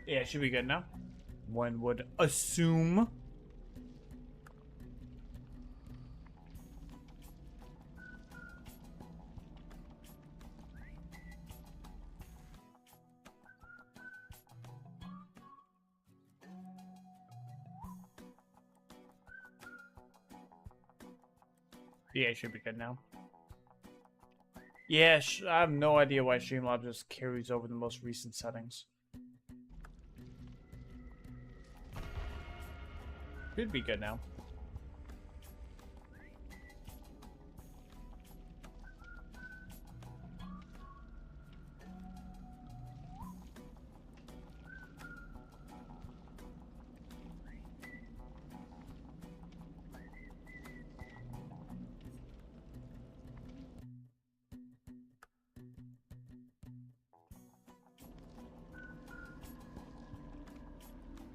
Yeah, it should be good now. One would assume. Yeah, it should be good now. Yeah, I have no idea why Streamlabs just carries over the most recent settings. Should be good now.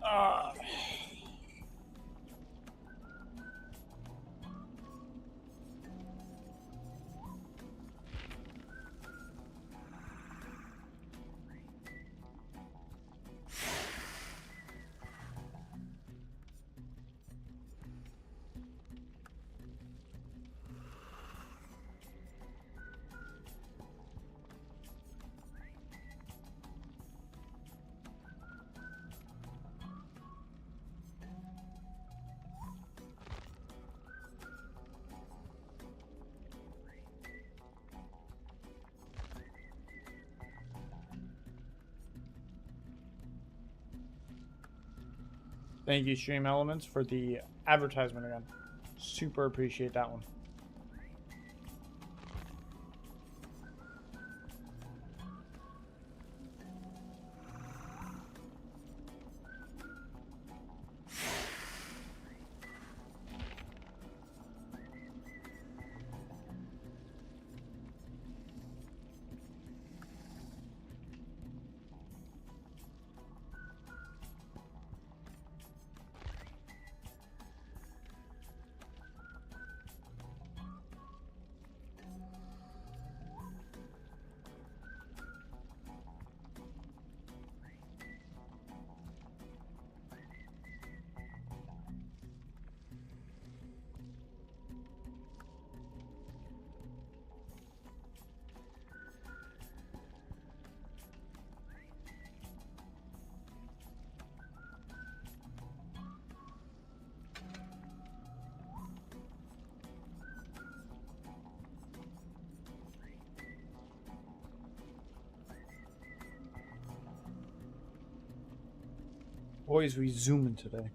Uh, Thank you, Stream Elements, for the advertisement again. Super appreciate that one. Boys, we zooming today.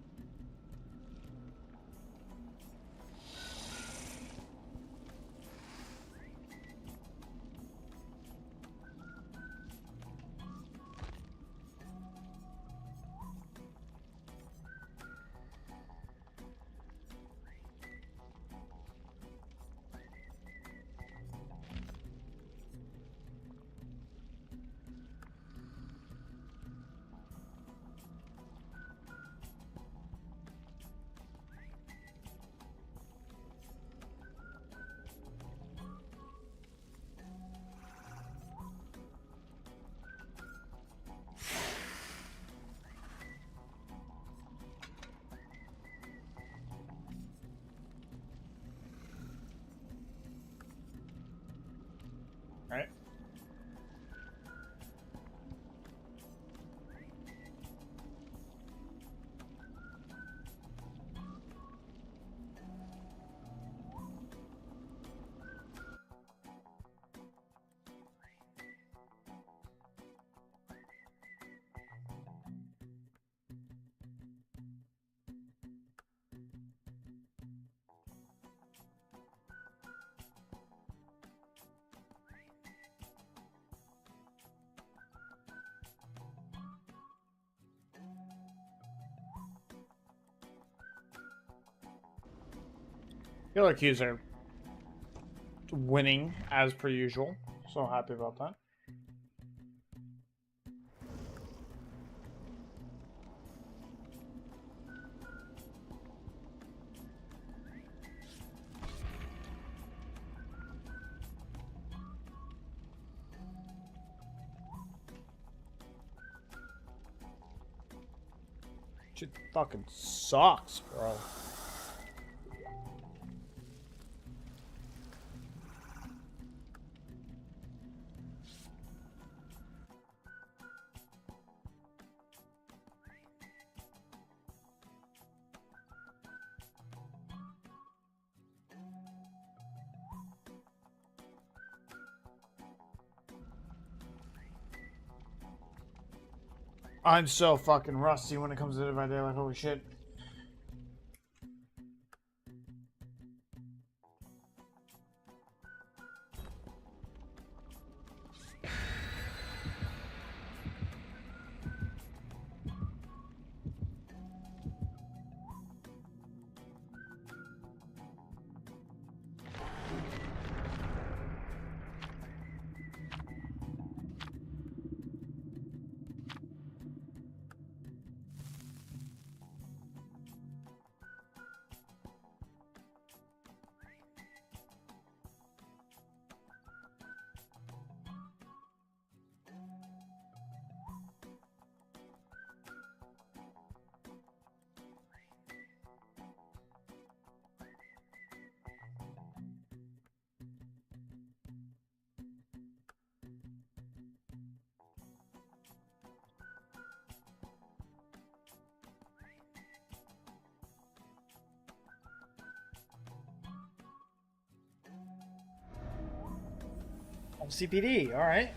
Right? Killer Qs are winning as per usual. So happy about that. Shit fucking sucks, bro. I'm so fucking rusty when it comes to Dead by Daylight. Holy shit. CPD, alright.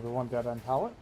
We want that on pallet.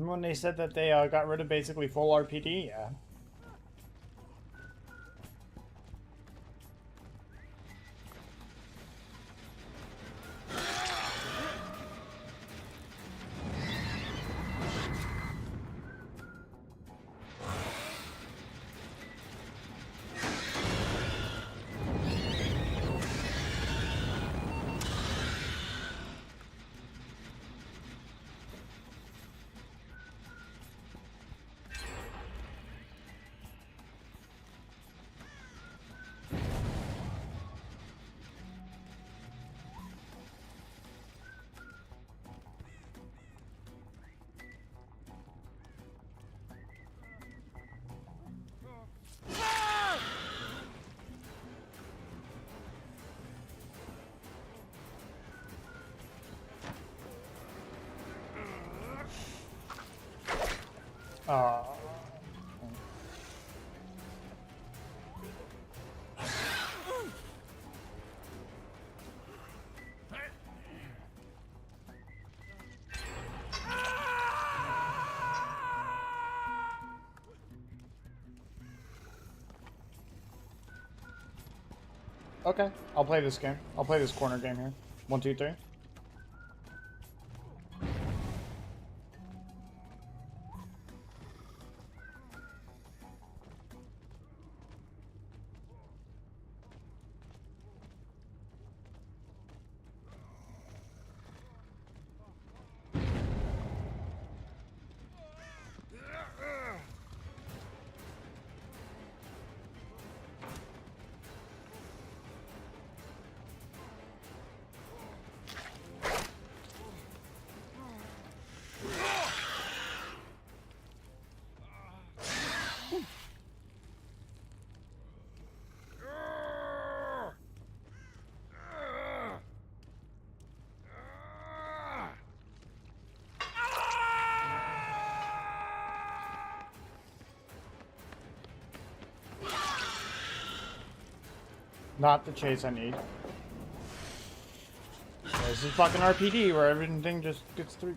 Remember when they said that they got rid of basically full RPD? Yeah. Uh, okay, I'll play this game. I'll play this corner game here. 1, 2, 3. Not the chase I need. This is fucking RPD where everything just gets through.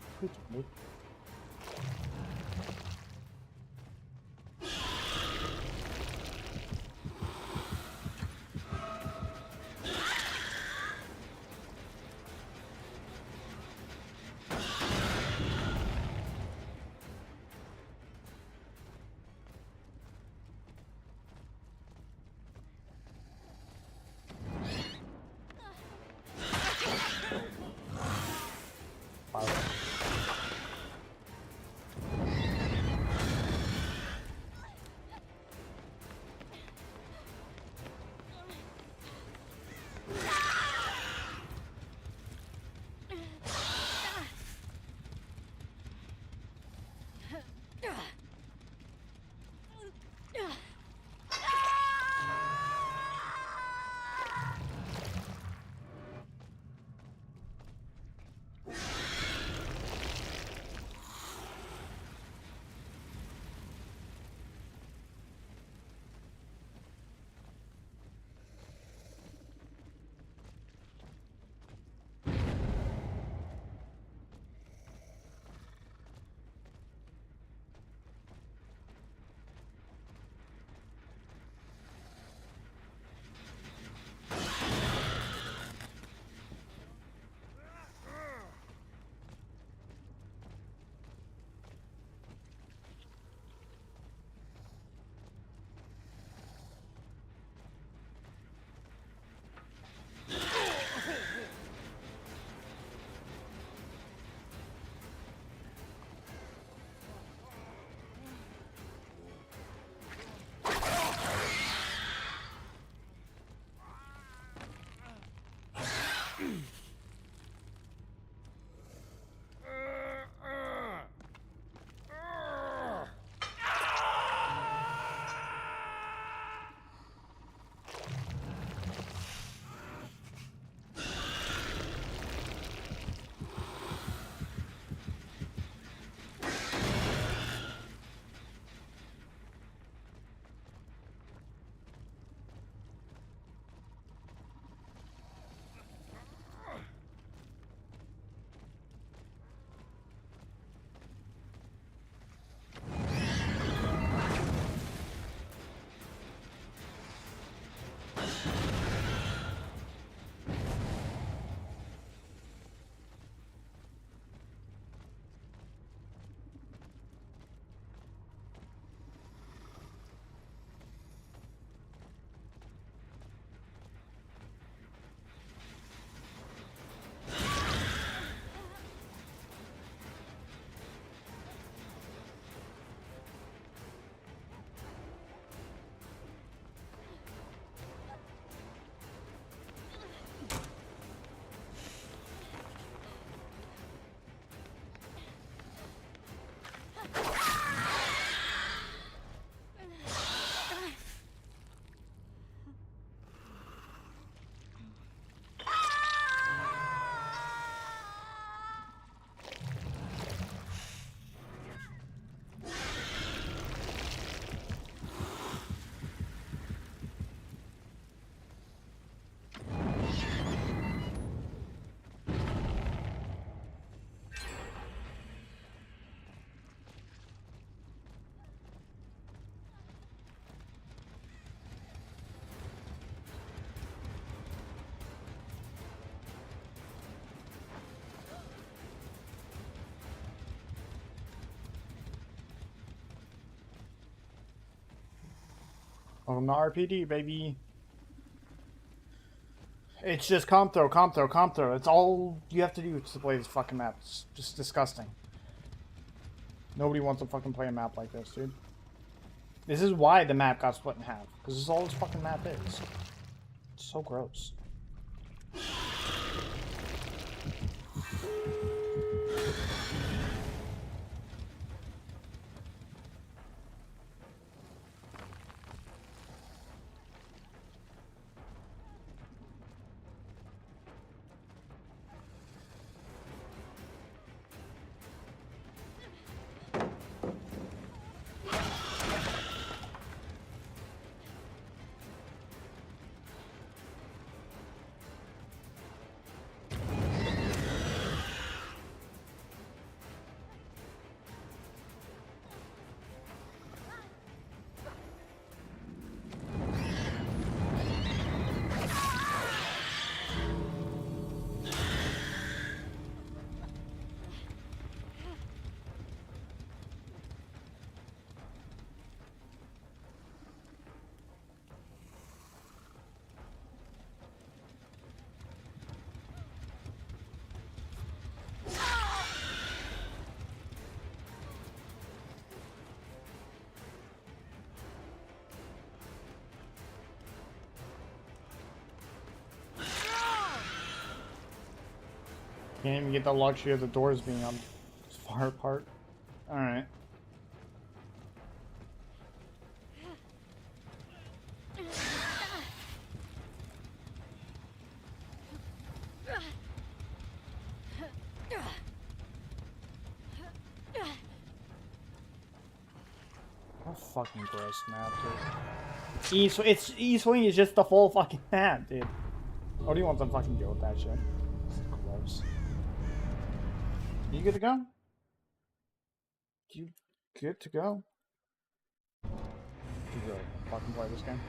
Welcome to RPD, baby. It's just comp throw, comp throw, comp throw. It's all you have to do to play this fucking map. It's just disgusting. Nobody wants to fucking play a map like this, dude. This is why the map got split in half. Because this is all this fucking map is. It's so gross. Can't even get the luxury of the doors being up far apart. Alright. What a fucking gross map, dude. E-Swing is just the full fucking map, dude. What do you want to fucking deal with that shit? Gross. You good to go? You good to go? You really fucking play this game?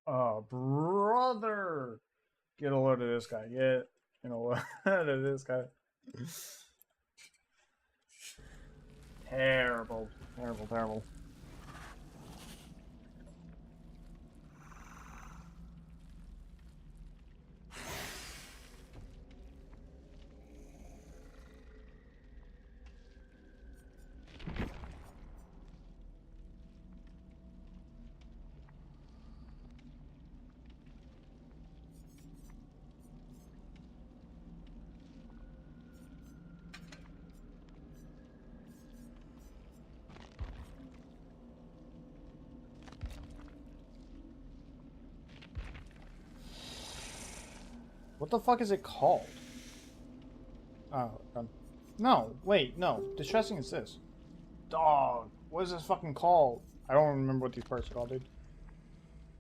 Oh, brother! Get a load of this guy. Get a load of this guy. Terrible. Terrible, terrible. What the fuck is it called? Oh, no, wait, no. Distressing is this. Dog. What is this fucking called? I don't remember what these perks are called, dude.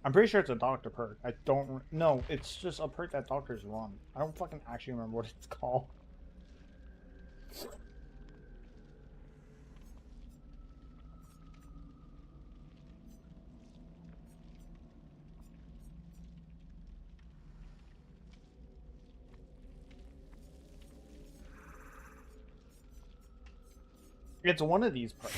I'm pretty sure it's a doctor perk. I don't... No, it's just a perk that doctors run. I don't fucking actually remember what it's called. It's one of these perks.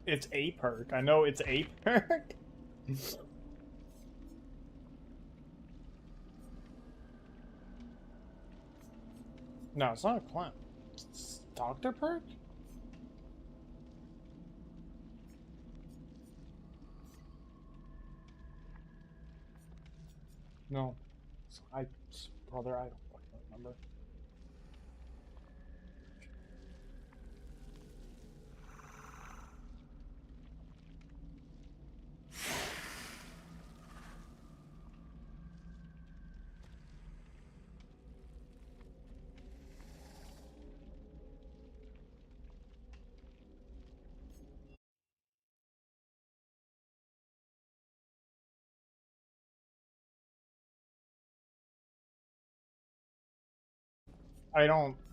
It's a perk. I know it's a perk. No, it's not a clown. It's doctor perk? No. Brother, I don't fucking remember.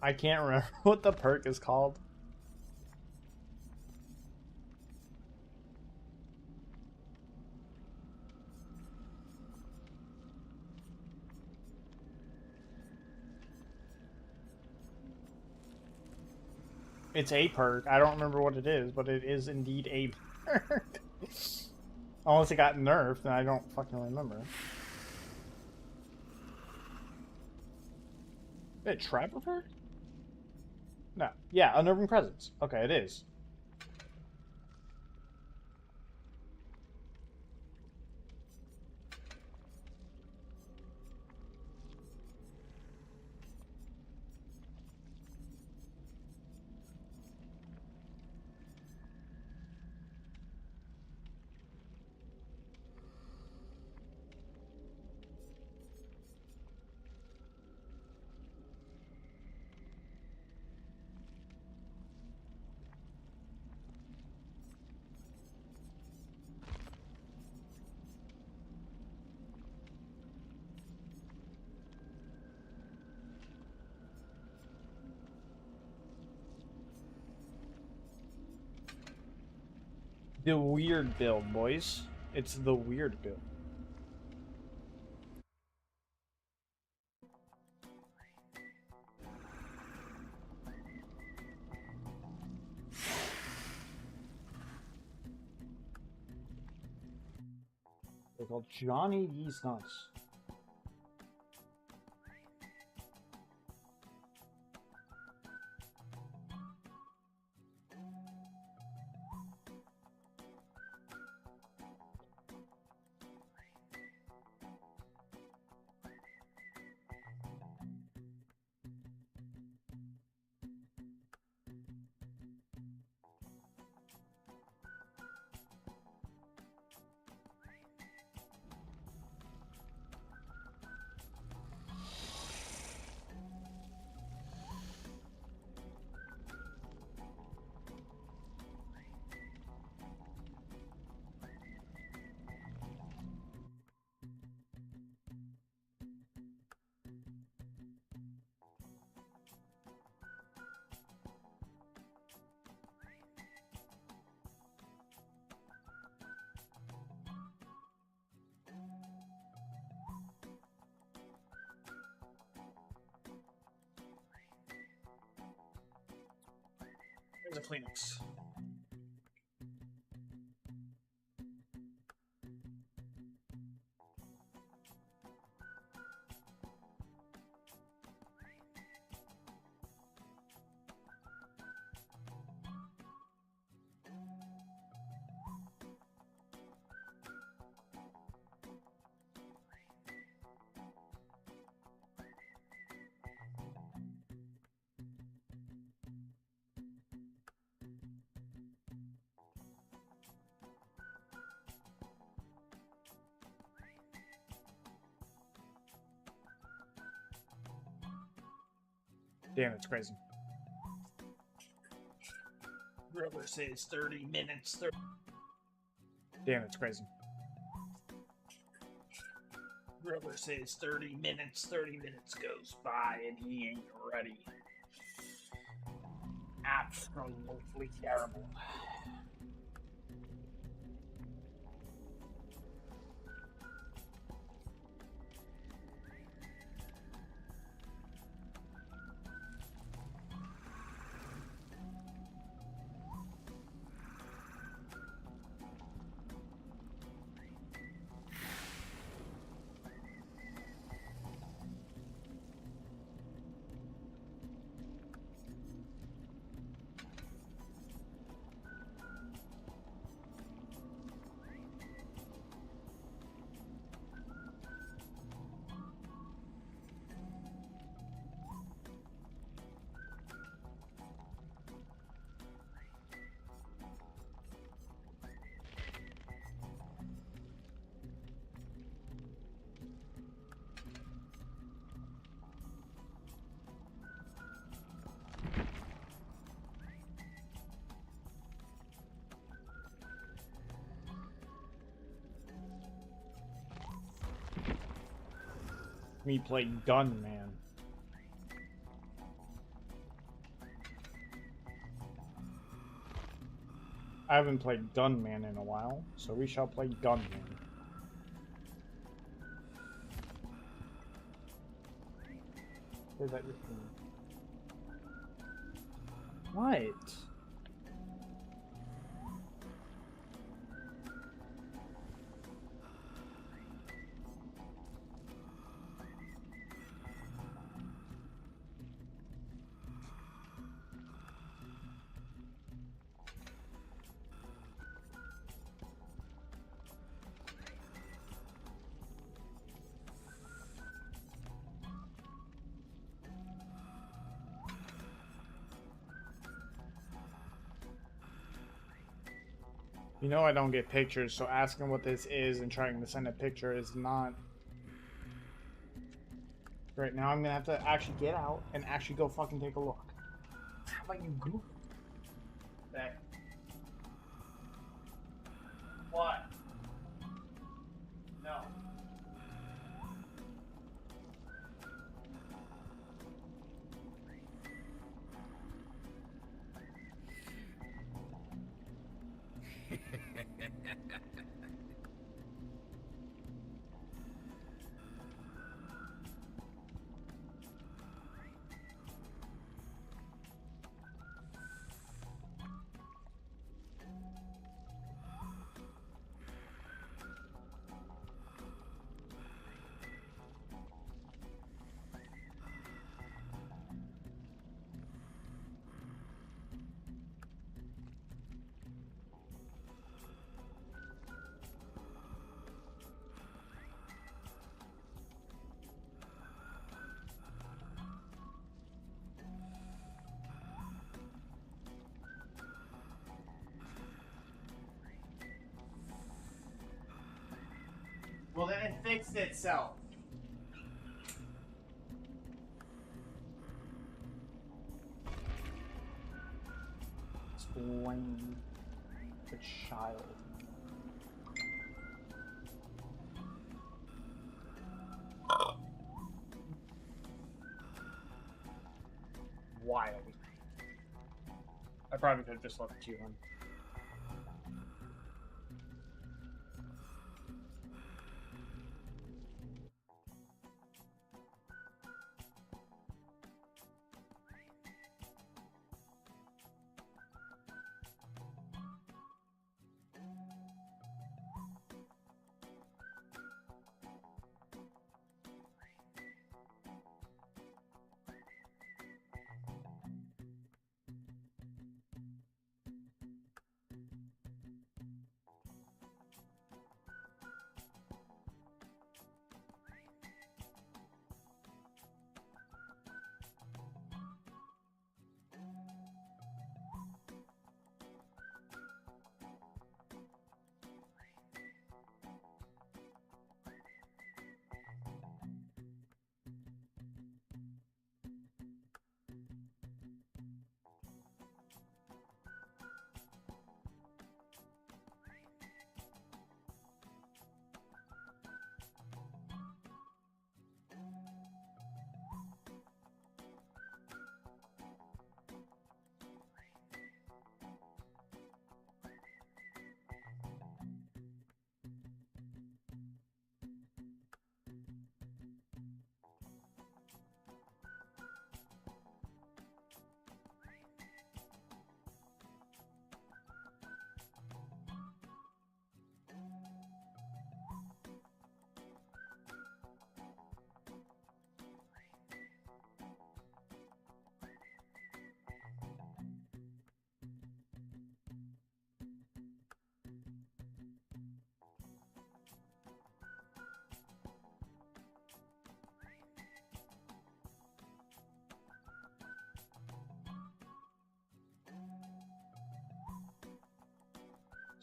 I can't remember what the perk is called. It's a perk. I don't remember what it is, but it is indeed a perk. Unless it got nerfed, and I don't fucking remember. Is it Trapper perk? No. Yeah, Unnerving Presence. Okay, it is. The weird build, boys. It's the weird build. They're called Johnny D's Nuts. There's a Kleenex. Damn, it's crazy. Rubber says 30 minutes. Damn, it's crazy. Rubber says 30 minutes. 30 minutes goes by and he ain't ready. Absolutely terrible. Me play Gunman. I haven't played Gunman in a while, so we shall play Gunman. Is that your thing? What? You know I don't get pictures, so asking what this is and trying to send a picture is not... Right now I'm gonna have to actually get out and actually go fucking take a look. How about you Google that? What? No. Well, then it fixed itself. Explain the child. Wild. I probably could have just left you on.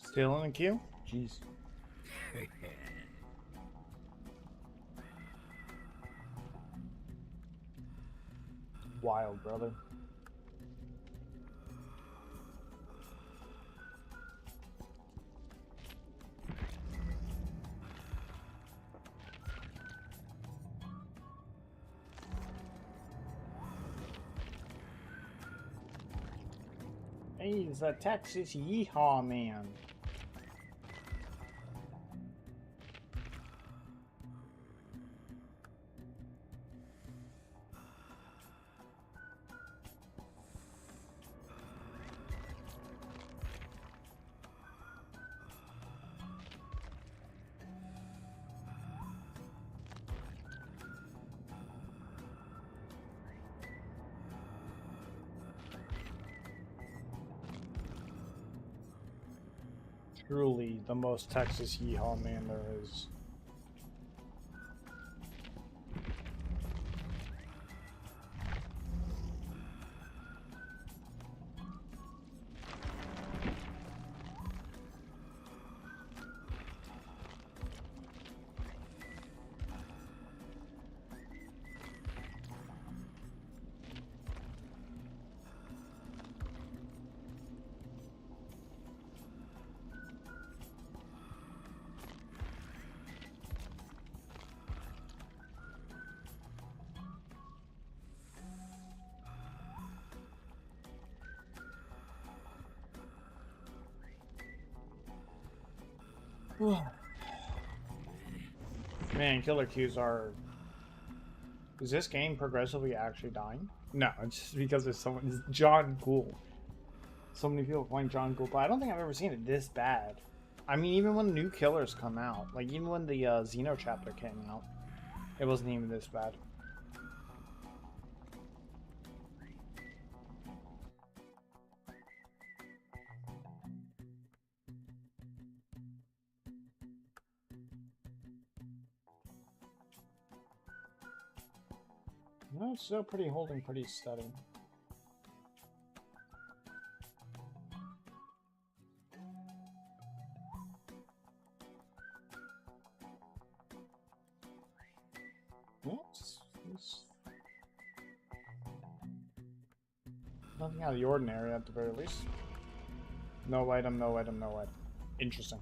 Still in the queue? Jeez. Wild, brother. He's a Texas Yeehaw man. Truly the most Texas Yeehaw man there is. Man, killer queues are... Is this game progressively actually dying? No, it's just because there's someone... It's John Gould. So many people playing John Gould, but I don't think I've ever seen it this bad. I mean, even when new killers come out, like even when the Xeno chapter came out, it wasn't even this bad. No, it's still holding pretty steady. Nothing out of the ordinary at the very least. No item, no item, no item. Interesting.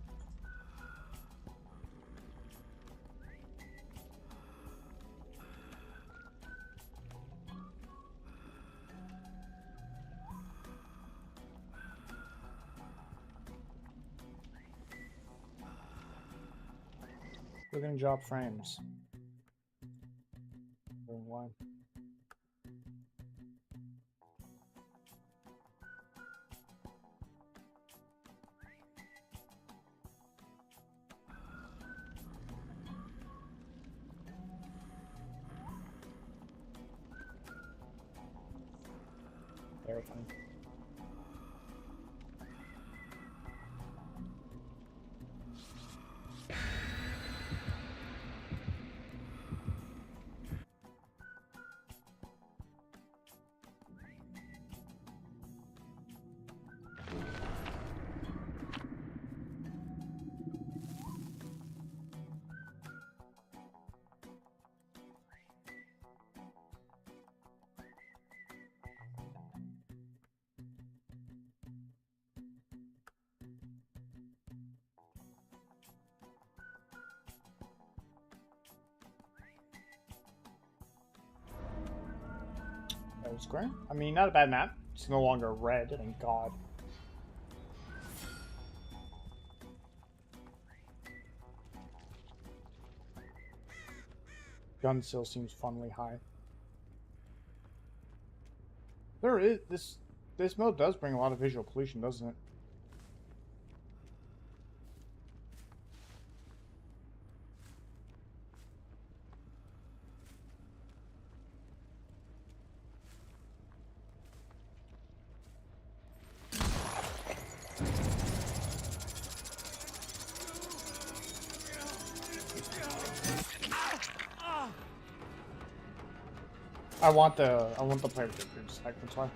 We're gonna drop frames. Why? Terrifying. That was great. I mean, not a bad map. It's no longer red, thank God. Gun still seems funnily high. There is this mode does bring a lot of visual pollution, doesn't it? I want the player to get through spec, that's why.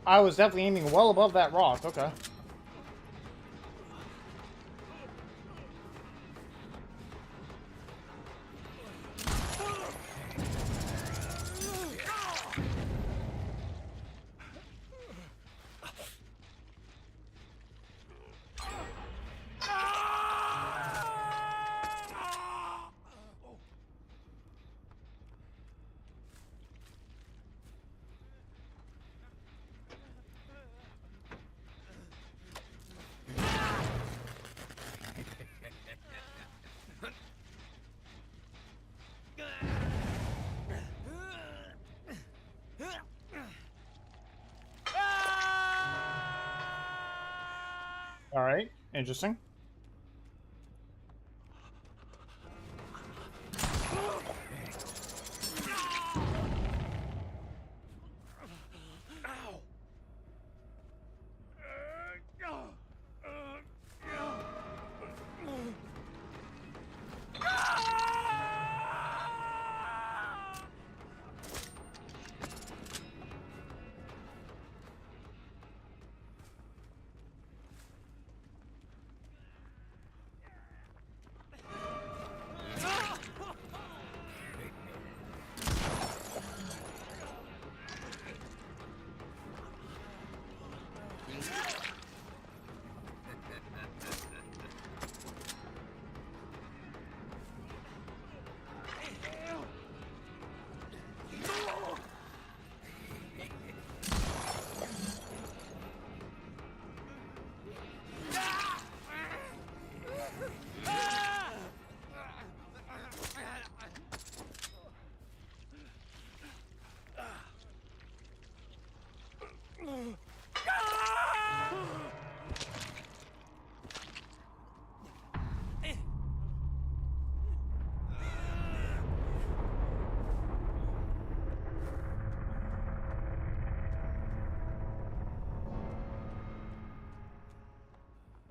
I was definitely aiming well above that rock, okay. Alright, interesting.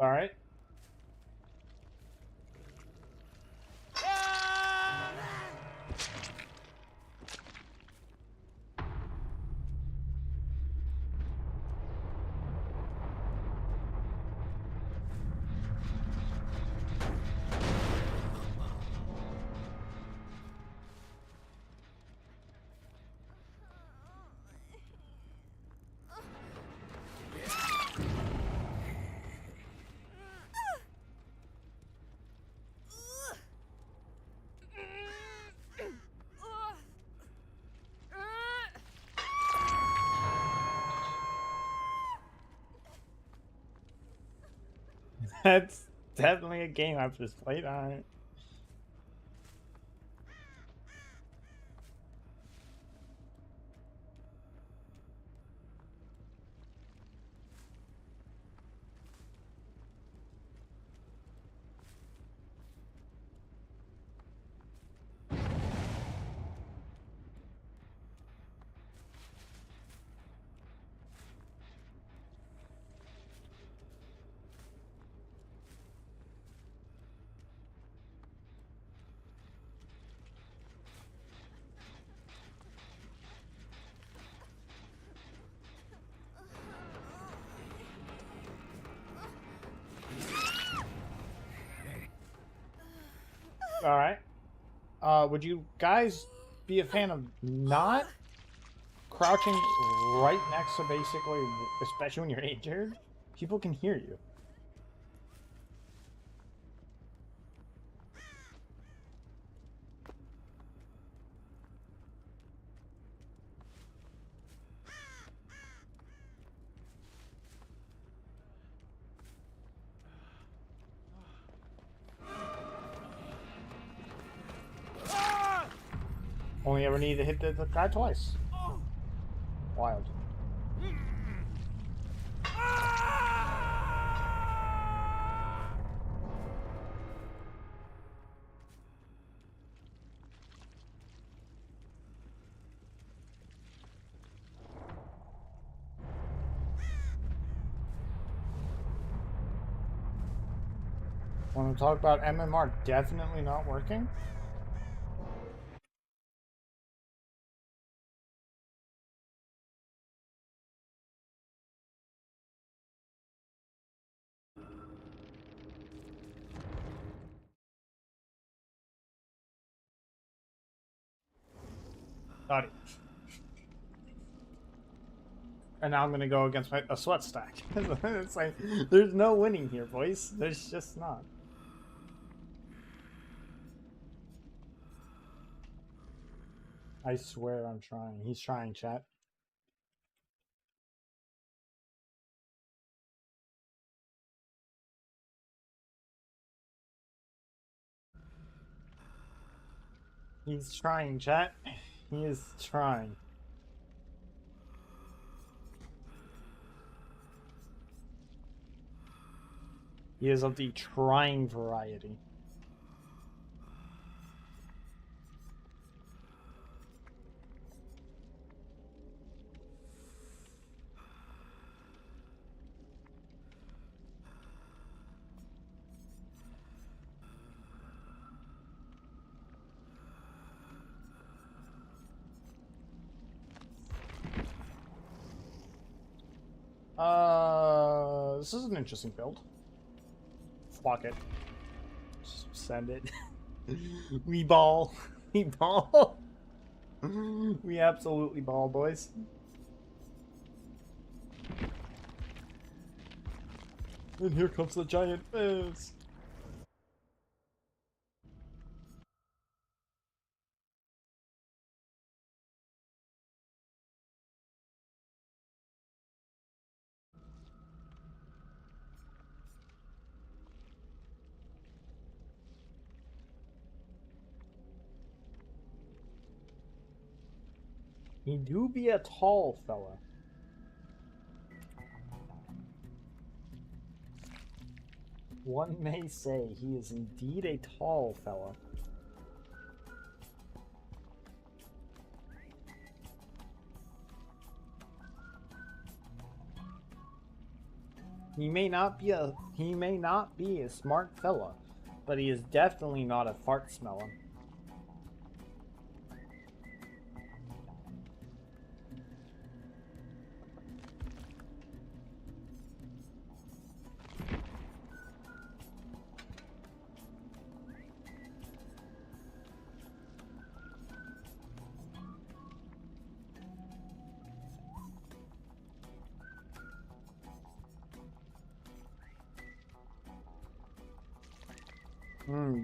All right. That's definitely a game I've just played on it. All right. Would you guys be a fan of not crouching right next to basically, especially when you're injured? People can hear you. Only ever need to hit the guy twice. Wild. Want to talk about MMR definitely not working? Got it. And now I'm gonna go against a sweat stack. It's like, there's no winning here, boys. There's just not. I swear I'm trying. He's trying, chat. He's trying, chat. He is trying. He is of the trying variety. This is an interesting build. Fuck it. Just send it. We ball. We ball. We absolutely ball, boys. And here comes the giant fizz. He do be a tall fella. One may say he is indeed a tall fella. He may not be a smart fella, but he is definitely not a fart smeller.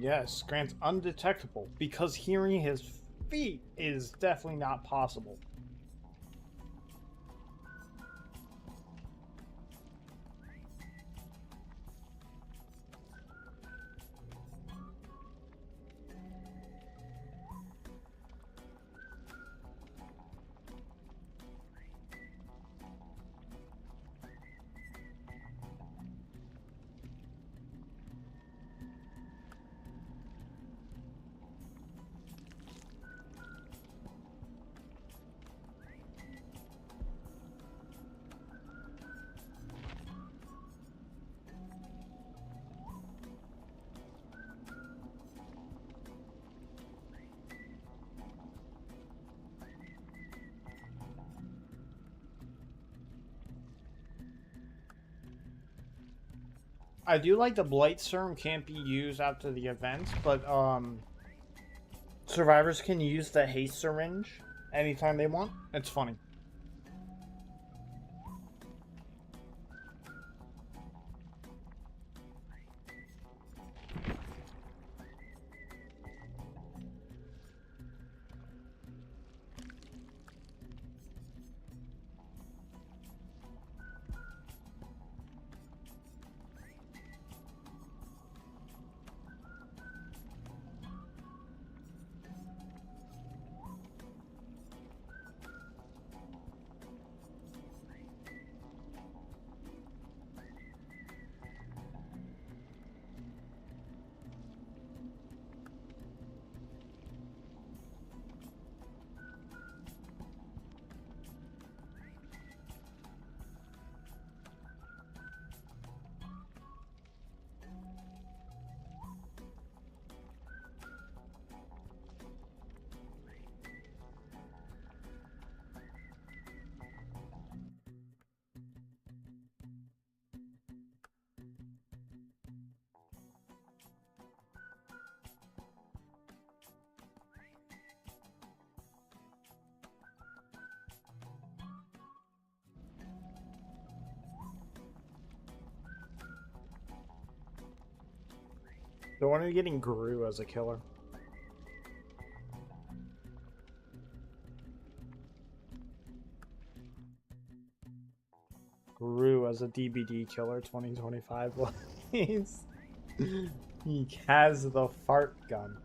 Yes, Grant's undetectable because hearing his feet is definitely not possible. I do like the blight serum can't be used after the event, but survivors can use the haste syringe anytime they want. It's funny. So when are you getting Gru as a killer? Gru as a DBD killer 2025, please. He has the fart gun.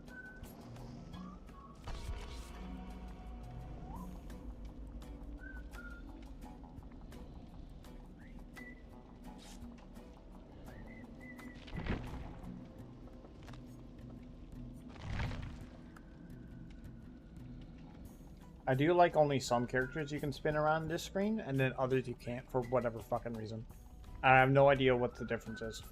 I do like only some characters you can spin around this screen, and then others you can't for whatever fucking reason. I have no idea what the difference is.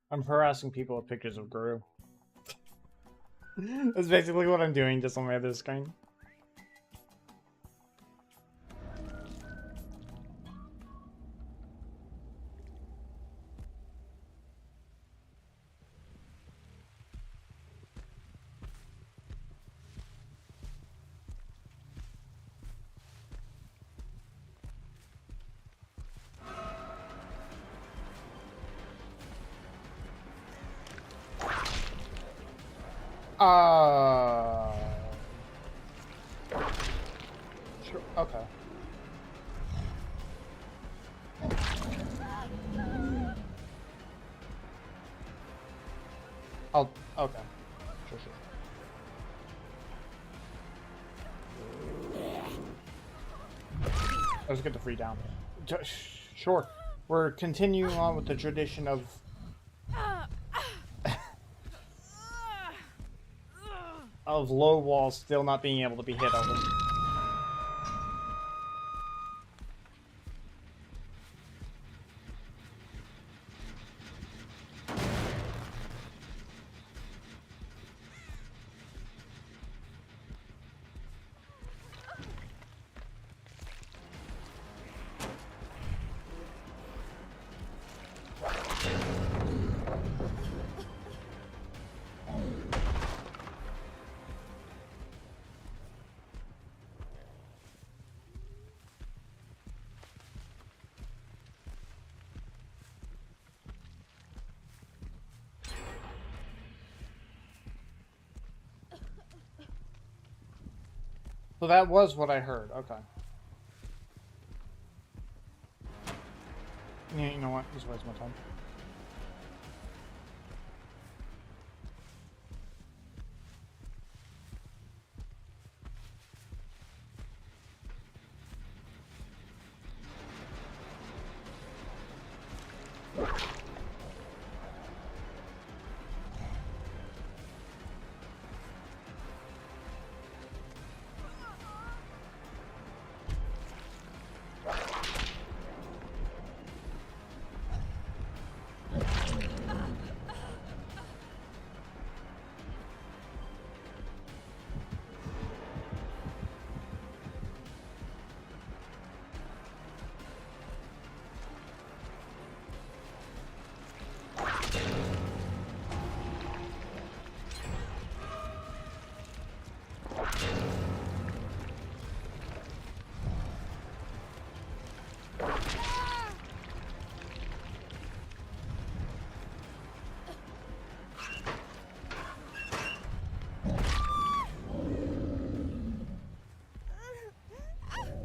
I'm harassing people with pictures of Gru. That's basically what I'm doing, just on my other screen. Uh... Sure, okay. I'll... Okay. Sure, sure. Let's get the free down. Sure. We're continuing on with the tradition of... of low walls still not being able to be hit over. So that was what I heard. Okay. Yeah, you know what? Just waste my time.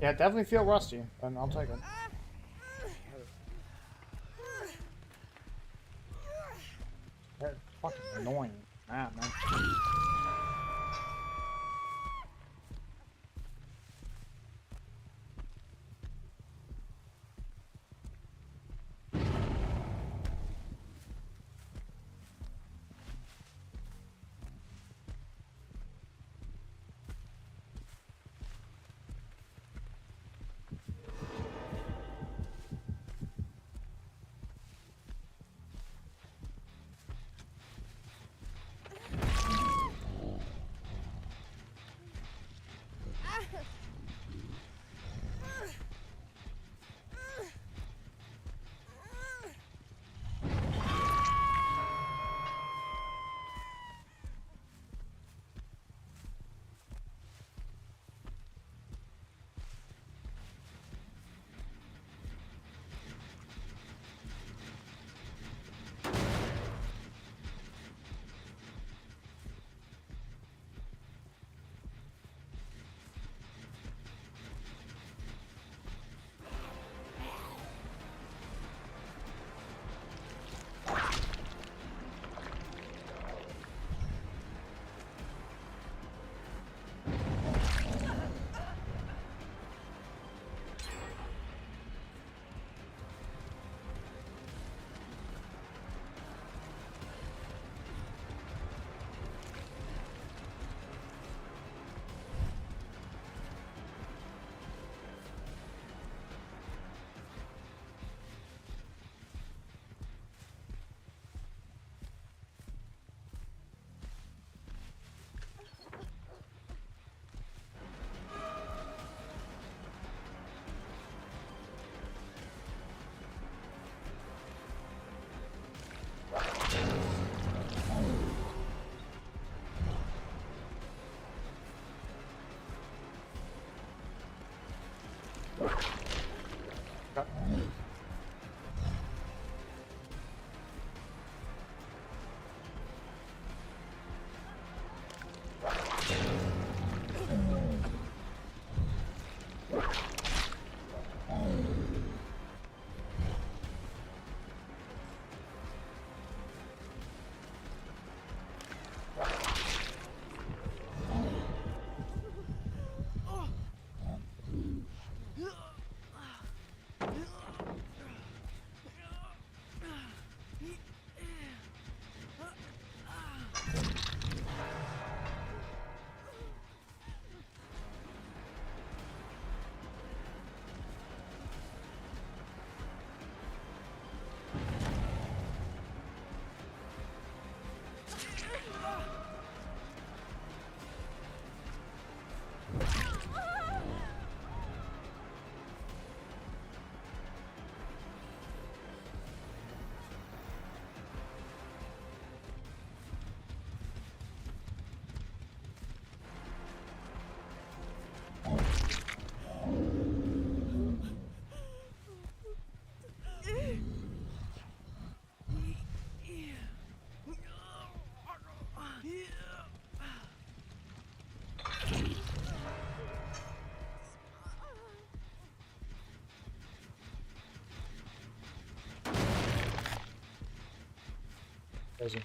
Yeah, definitely feel rusty, and I'll take it. That's fucking annoying. Ah, man. Crazy.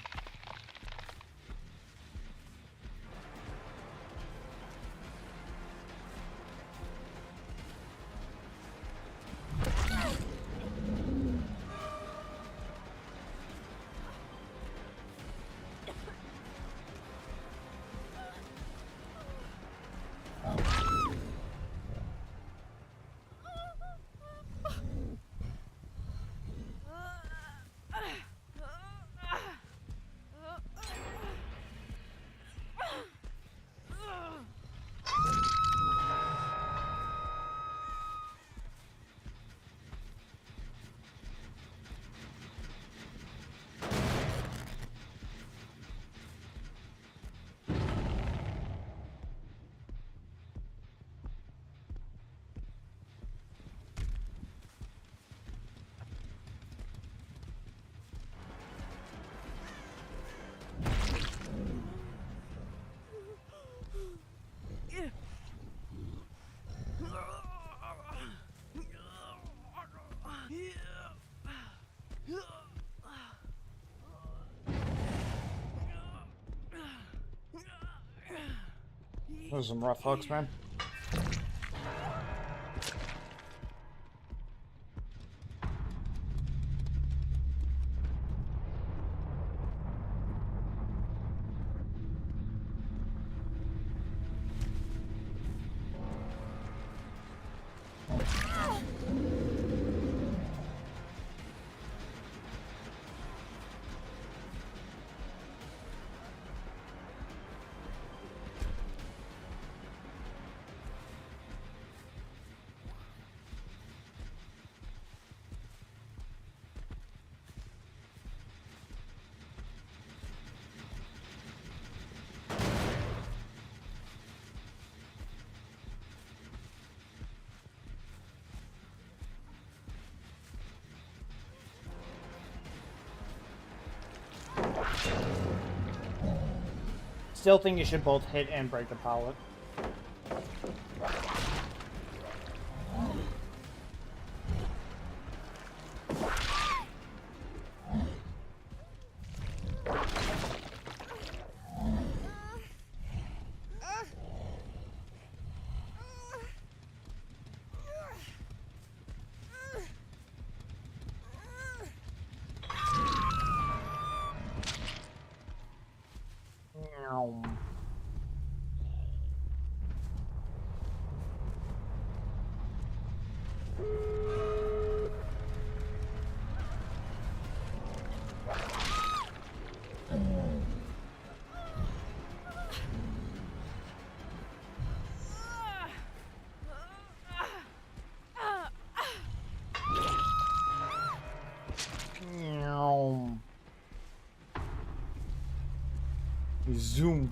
Those are some rough hooks, man. Still think you should both hit and break the pallet. Zoom.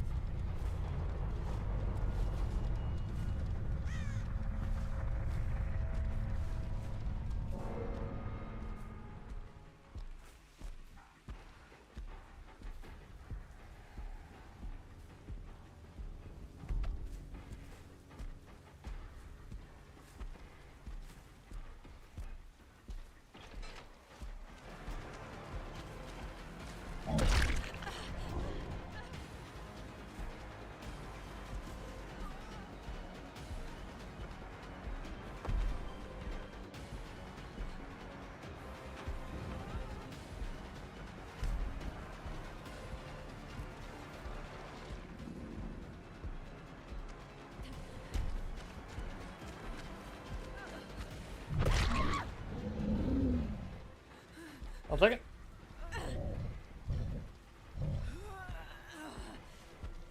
I'll take it.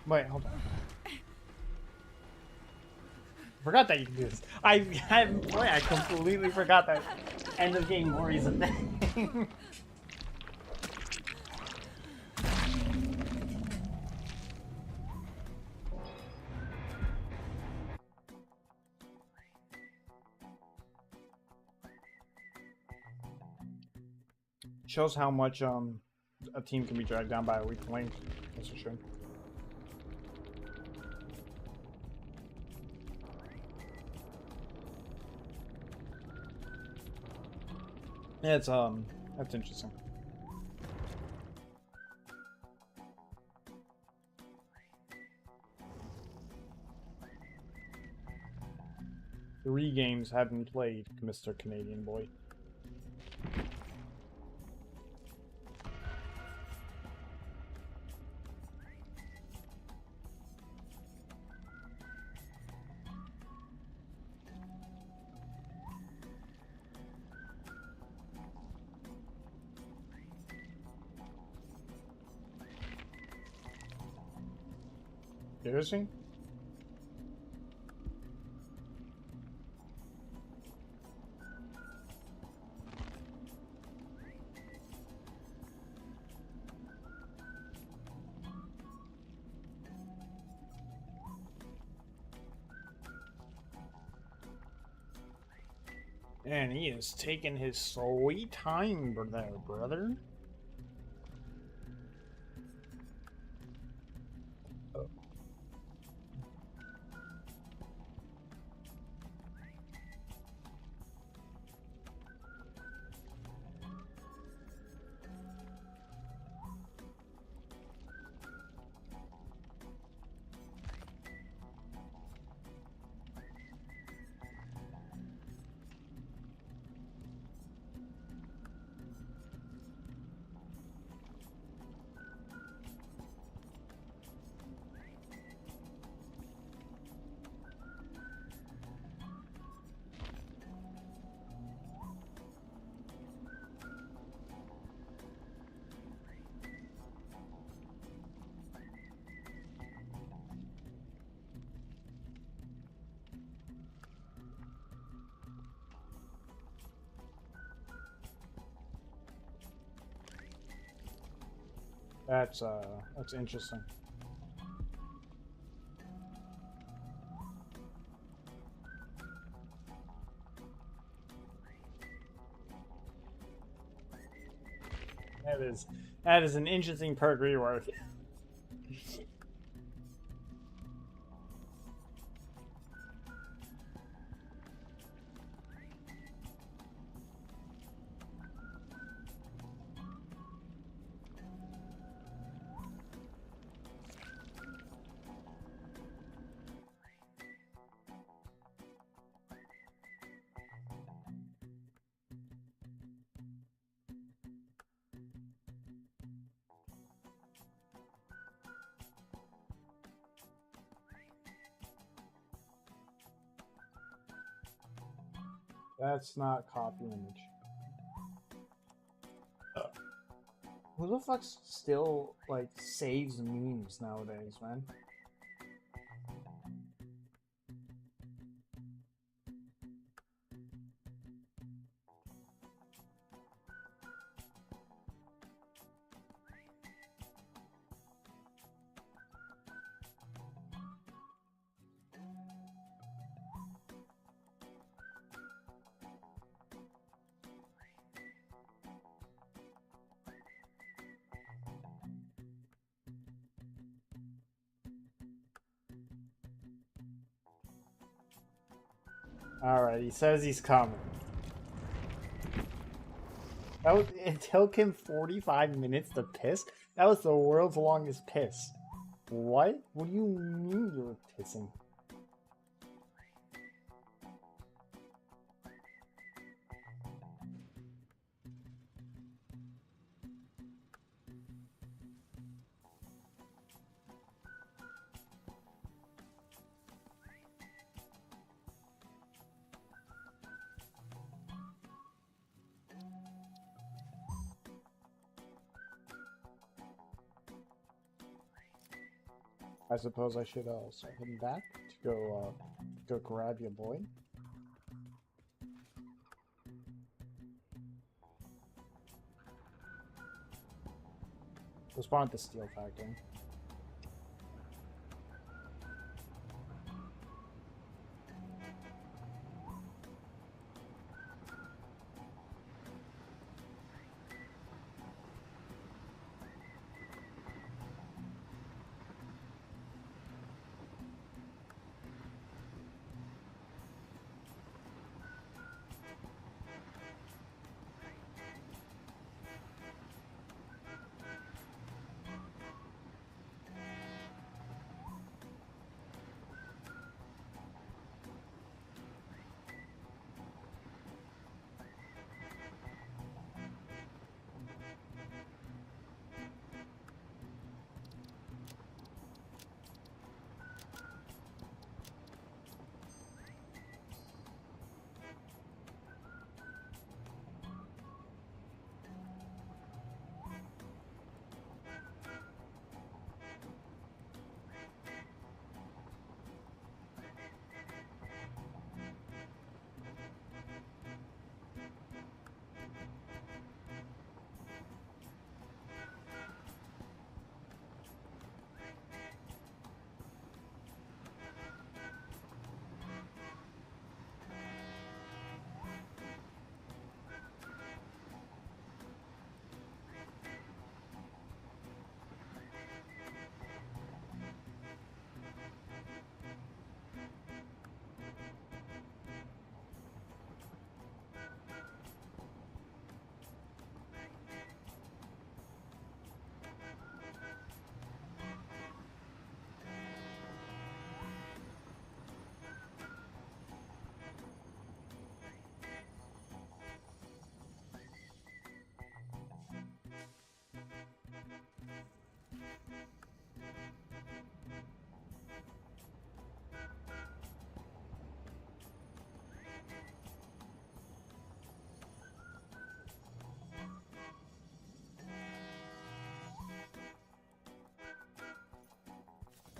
Wait, hold on. Forgot that you can do this. I completely forgot that end of game Mori is a thing. Shows how much a team can be dragged down by a weak link. That's for sure. Yeah, it's that's interesting. 3 games haven't played, Mr. Canadian boy. Seriously? And he is taking his sweet time there, brother. That's interesting. That is an interesting perk rework. That's not copy image. Who the fuck still, like, saves memes nowadays, man? Alright, he says he's coming. It took him 45 minutes to piss? That was the world's longest piss. What? What do you mean you were pissing? I suppose I should start heading back to go grab your boy. We'll spawn at the steel factory.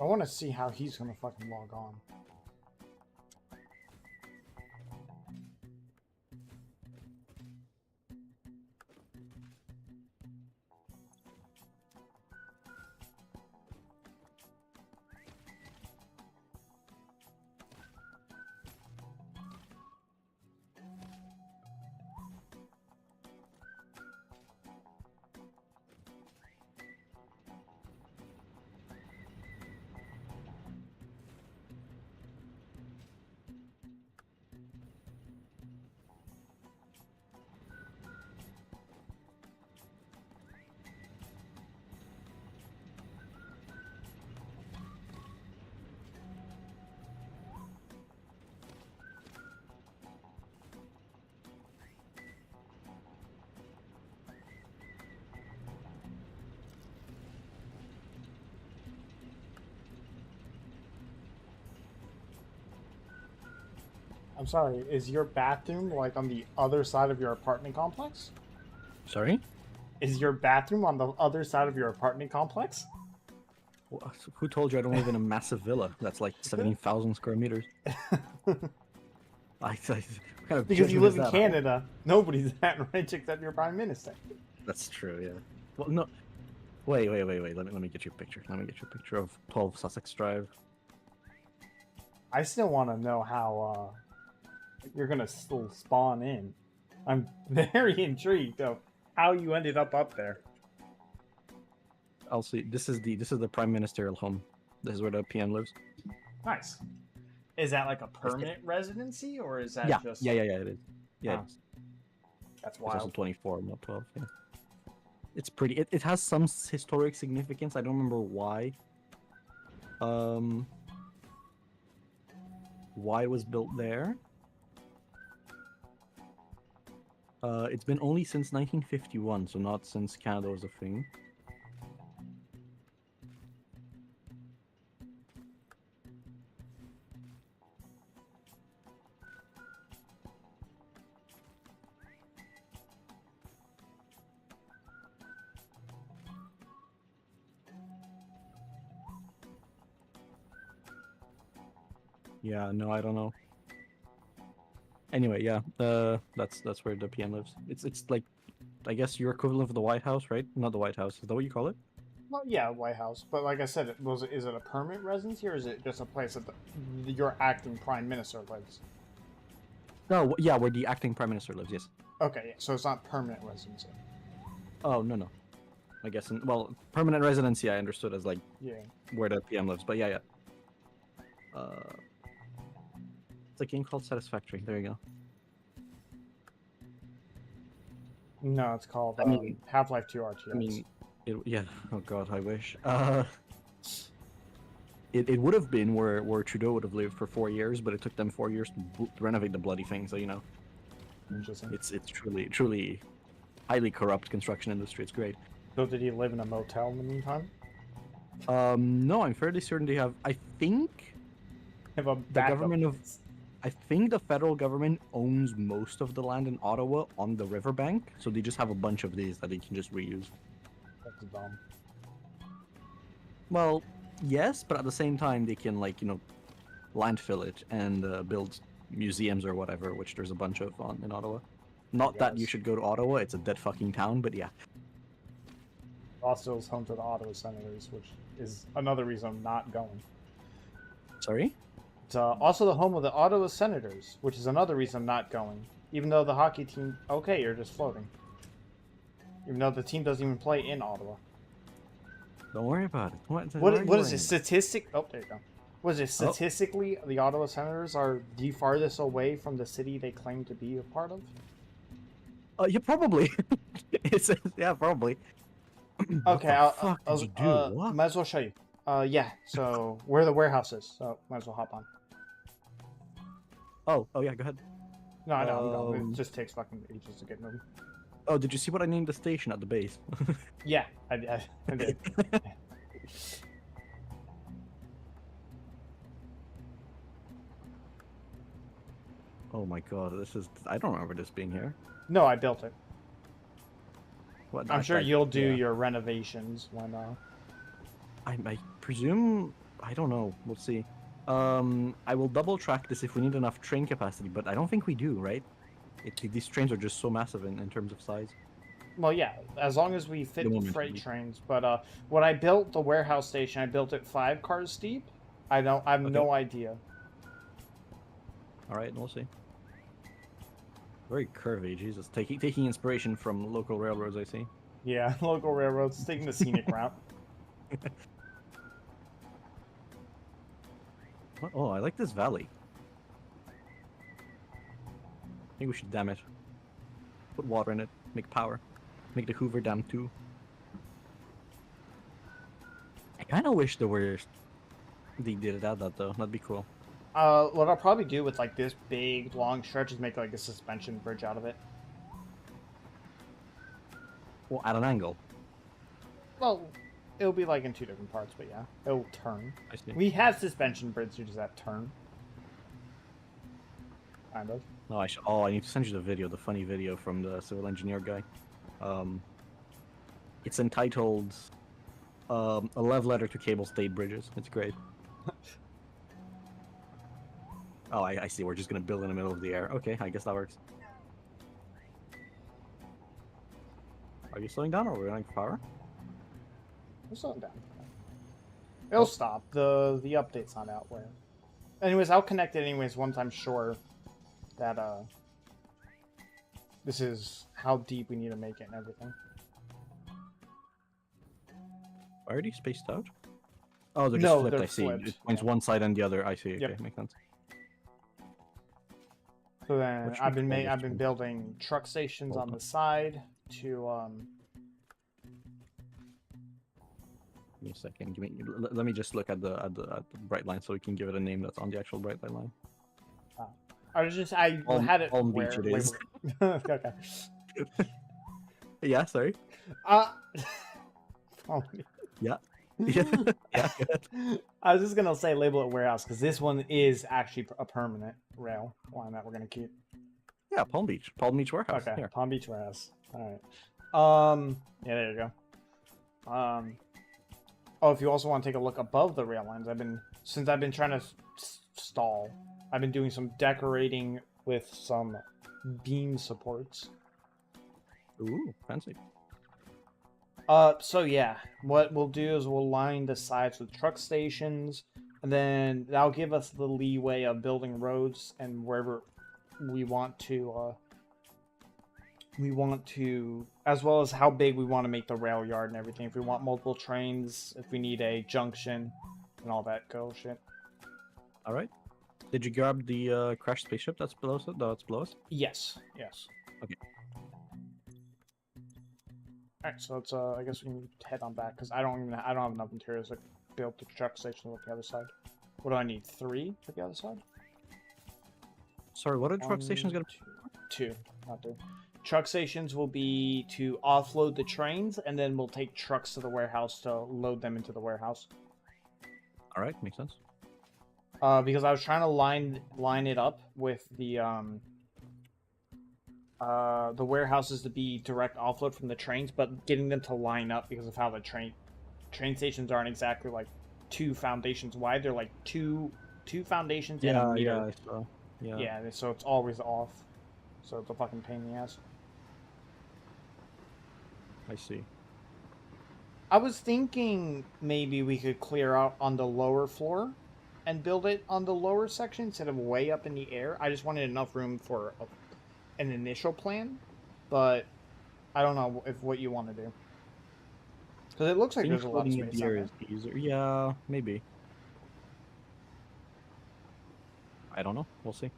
I want to see how he's gonna fucking log on. I'm sorry, is your bathroom like on the other side of your apartment complex? Sorry? Is your bathroom on the other side of your apartment complex? Who told you I don't live in a massive villa that's like 70,000 square meters? What kind of Because you judgment live is in that? Canada, nobody's that rich except your prime minister. That's true, yeah. Well, no. Wait. Let me get you a picture. Let me get you a picture of 12 Sussex Drive. I still want to know how you're gonna still spawn in. I'm very intrigued of how you ended up there. I'll see. This is the prime ministerial home. This is where the PM lives. Nice. Is that like a permanent residency, or is that just? Yeah. It is. Yeah. Huh. That's It's also wild. 24, not 12. Yeah. It's pretty. It has some historic significance. I don't remember why. Why it was built there. It's been only since 1951, so not since Canada was a thing. Yeah, no, I don't know. Anyway, yeah, that's where the PM lives. It's like, I guess your equivalent of the White House, right? Not the White House. Is that what you call it? Well, yeah, White House. But like I said, is it a permanent residency, or is it just a place that your acting prime minister lives? No, yeah, where the acting prime minister lives. Yes. Okay, yeah, so it's not permanent residency. Oh no. I guess well, permanent residency I understood as like Yeah. where the PM lives, but yeah. It's a game called Satisfactory. There you go. No, it's called I mean, Half-Life 2 RTX. I mean, yeah. Oh god, I wish. It would have been where Trudeau would have lived for 4 years, but it took them 4 years to renovate the bloody thing. So you know, Interesting. it's truly highly corrupt construction industry. It's great. So did he live in a motel in the meantime? No, I'm fairly certain they have. I think Have a the backup government of place. I think the federal government owns most of the land in Ottawa on the riverbank, so they just have a bunch of these that they can just reuse. That's dumb. Well, yes, but at the same time they can landfill it and build museums or whatever, which there's a bunch of in Ottawa. Not that you guess. should go to Ottawa; it's a dead fucking town, but yeah. Also is home to the Ottawa Senators, which is another reason I'm not going. Sorry? It's also the home of the Ottawa Senators, which is another reason I'm not going. Even though the hockey team... Okay, you're just floating. Even though the team doesn't even play in Ottawa. Don't worry about it. What is it? Statistic... Oh, there you go. What is it? Statistically, the Ottawa Senators are the farthest away from the city they claim to be a part of? Yeah, probably. Yeah, probably. Okay, What? might as well show you. Yeah, so where the warehouse is, so might as well hop on. Oh, yeah, go ahead. No, I know, it just takes fucking ages to get moving. Oh, did you see what I named the station at the base? Yeah, I did. Oh my god, I don't remember this being here. No, I built it. What, I'm sure you'll do your renovations when, I presume I don't know. We'll see. I will double track this if we need enough train capacity, but I don't think we do, right? These trains are just so massive in terms of size. Well, yeah, as long as we fit The the moment, at freight least. trains. But when I built the warehouse station, I built it 5 cars deep. I have Okay. no idea. All right, we'll see. Very curvy, Jesus. Taking inspiration from local railroads, I see. Yeah, local railroads taking the scenic route. Oh, I like this valley. I think we should dam it. Put water in it. Make power. Make the Hoover Dam too. I kind of wish they did it at that though. That'd be cool. What I'll probably do with like this big long stretch is make like a suspension bridge out of it. Well, at an angle. Well, it'll be like in 2 different parts, but yeah, it'll turn. I see. We have suspension bridges that turn. Kind of. No, I should. Oh, I need to send you the video, the funny video from the civil engineer guy. It's entitled "A Love Letter to Cable Stayed Bridges." It's great. Oh, I see. We're just gonna build in the middle of the air. Okay, I guess that works. Are you slowing down or are we running for power? We'll slow it down. It'll stop. The update's not out where. Anyways, I'll connect it anyways once I'm sure that this is how deep we need to make it and everything. Already spaced out? Oh, they're just No, flipped. they're I see. flipped, It points yeah. one side and the other. I see. Yep. Okay, makes sense. So then What should I've we been call this I've been one? building truck stations on Hold the side to Give me a second. Let me just look at the bright line so we can give it a name that's on the actual bright line. I had it Palm where Beach it is. okay. Yeah, sorry. Oh, Yeah. Yeah. Yeah. Good. I was just gonna say label it warehouse because this one is actually a permanent rail line that we're gonna keep. Yeah, Palm Beach. Palm Beach Warehouse. Okay, Here. Palm Beach warehouse. All right. Yeah, there you go. Oh, if you also want to take a look above the rail lines, since I've been trying to stall, I've been doing some decorating with some beam supports. Ooh, fancy. So yeah, what we'll do is we'll line the sides with truck stations, and then that'll give us the leeway of building roads and wherever we want to, as well as how big we want to make the rail yard and everything. If we want multiple trains, if we need a junction, and all that shit. All right. Did you grab the crashed spaceship that's below us? That's below us? Yes. Yes. Okay. All right. So let's. I guess we can head on back because I don't have enough materials to build the truck station with the other side. What do I need? 3 for the other side? Sorry, what are truck stations gonna? 2, not 3. Truck stations will be to offload the trains, and then we'll take trucks to the warehouse to load them into the warehouse. All right, makes sense. Because I was trying to line it up with the warehouses to be direct offload from the trains, but getting them to line up because of how the train stations aren't exactly like 2 foundations wide. They're like two foundations and a meter. Yeah, so it's always off. So it's a fucking pain in the ass. I see. I was thinking maybe we could clear out on the lower floor and build it on the lower section instead of way up in the air. I just wanted enough room for an initial plan, but I don't know what you want to do. Because it looks like there's a lot of Floating in space the on air there. is easier. Yeah, maybe. I don't know. We'll see.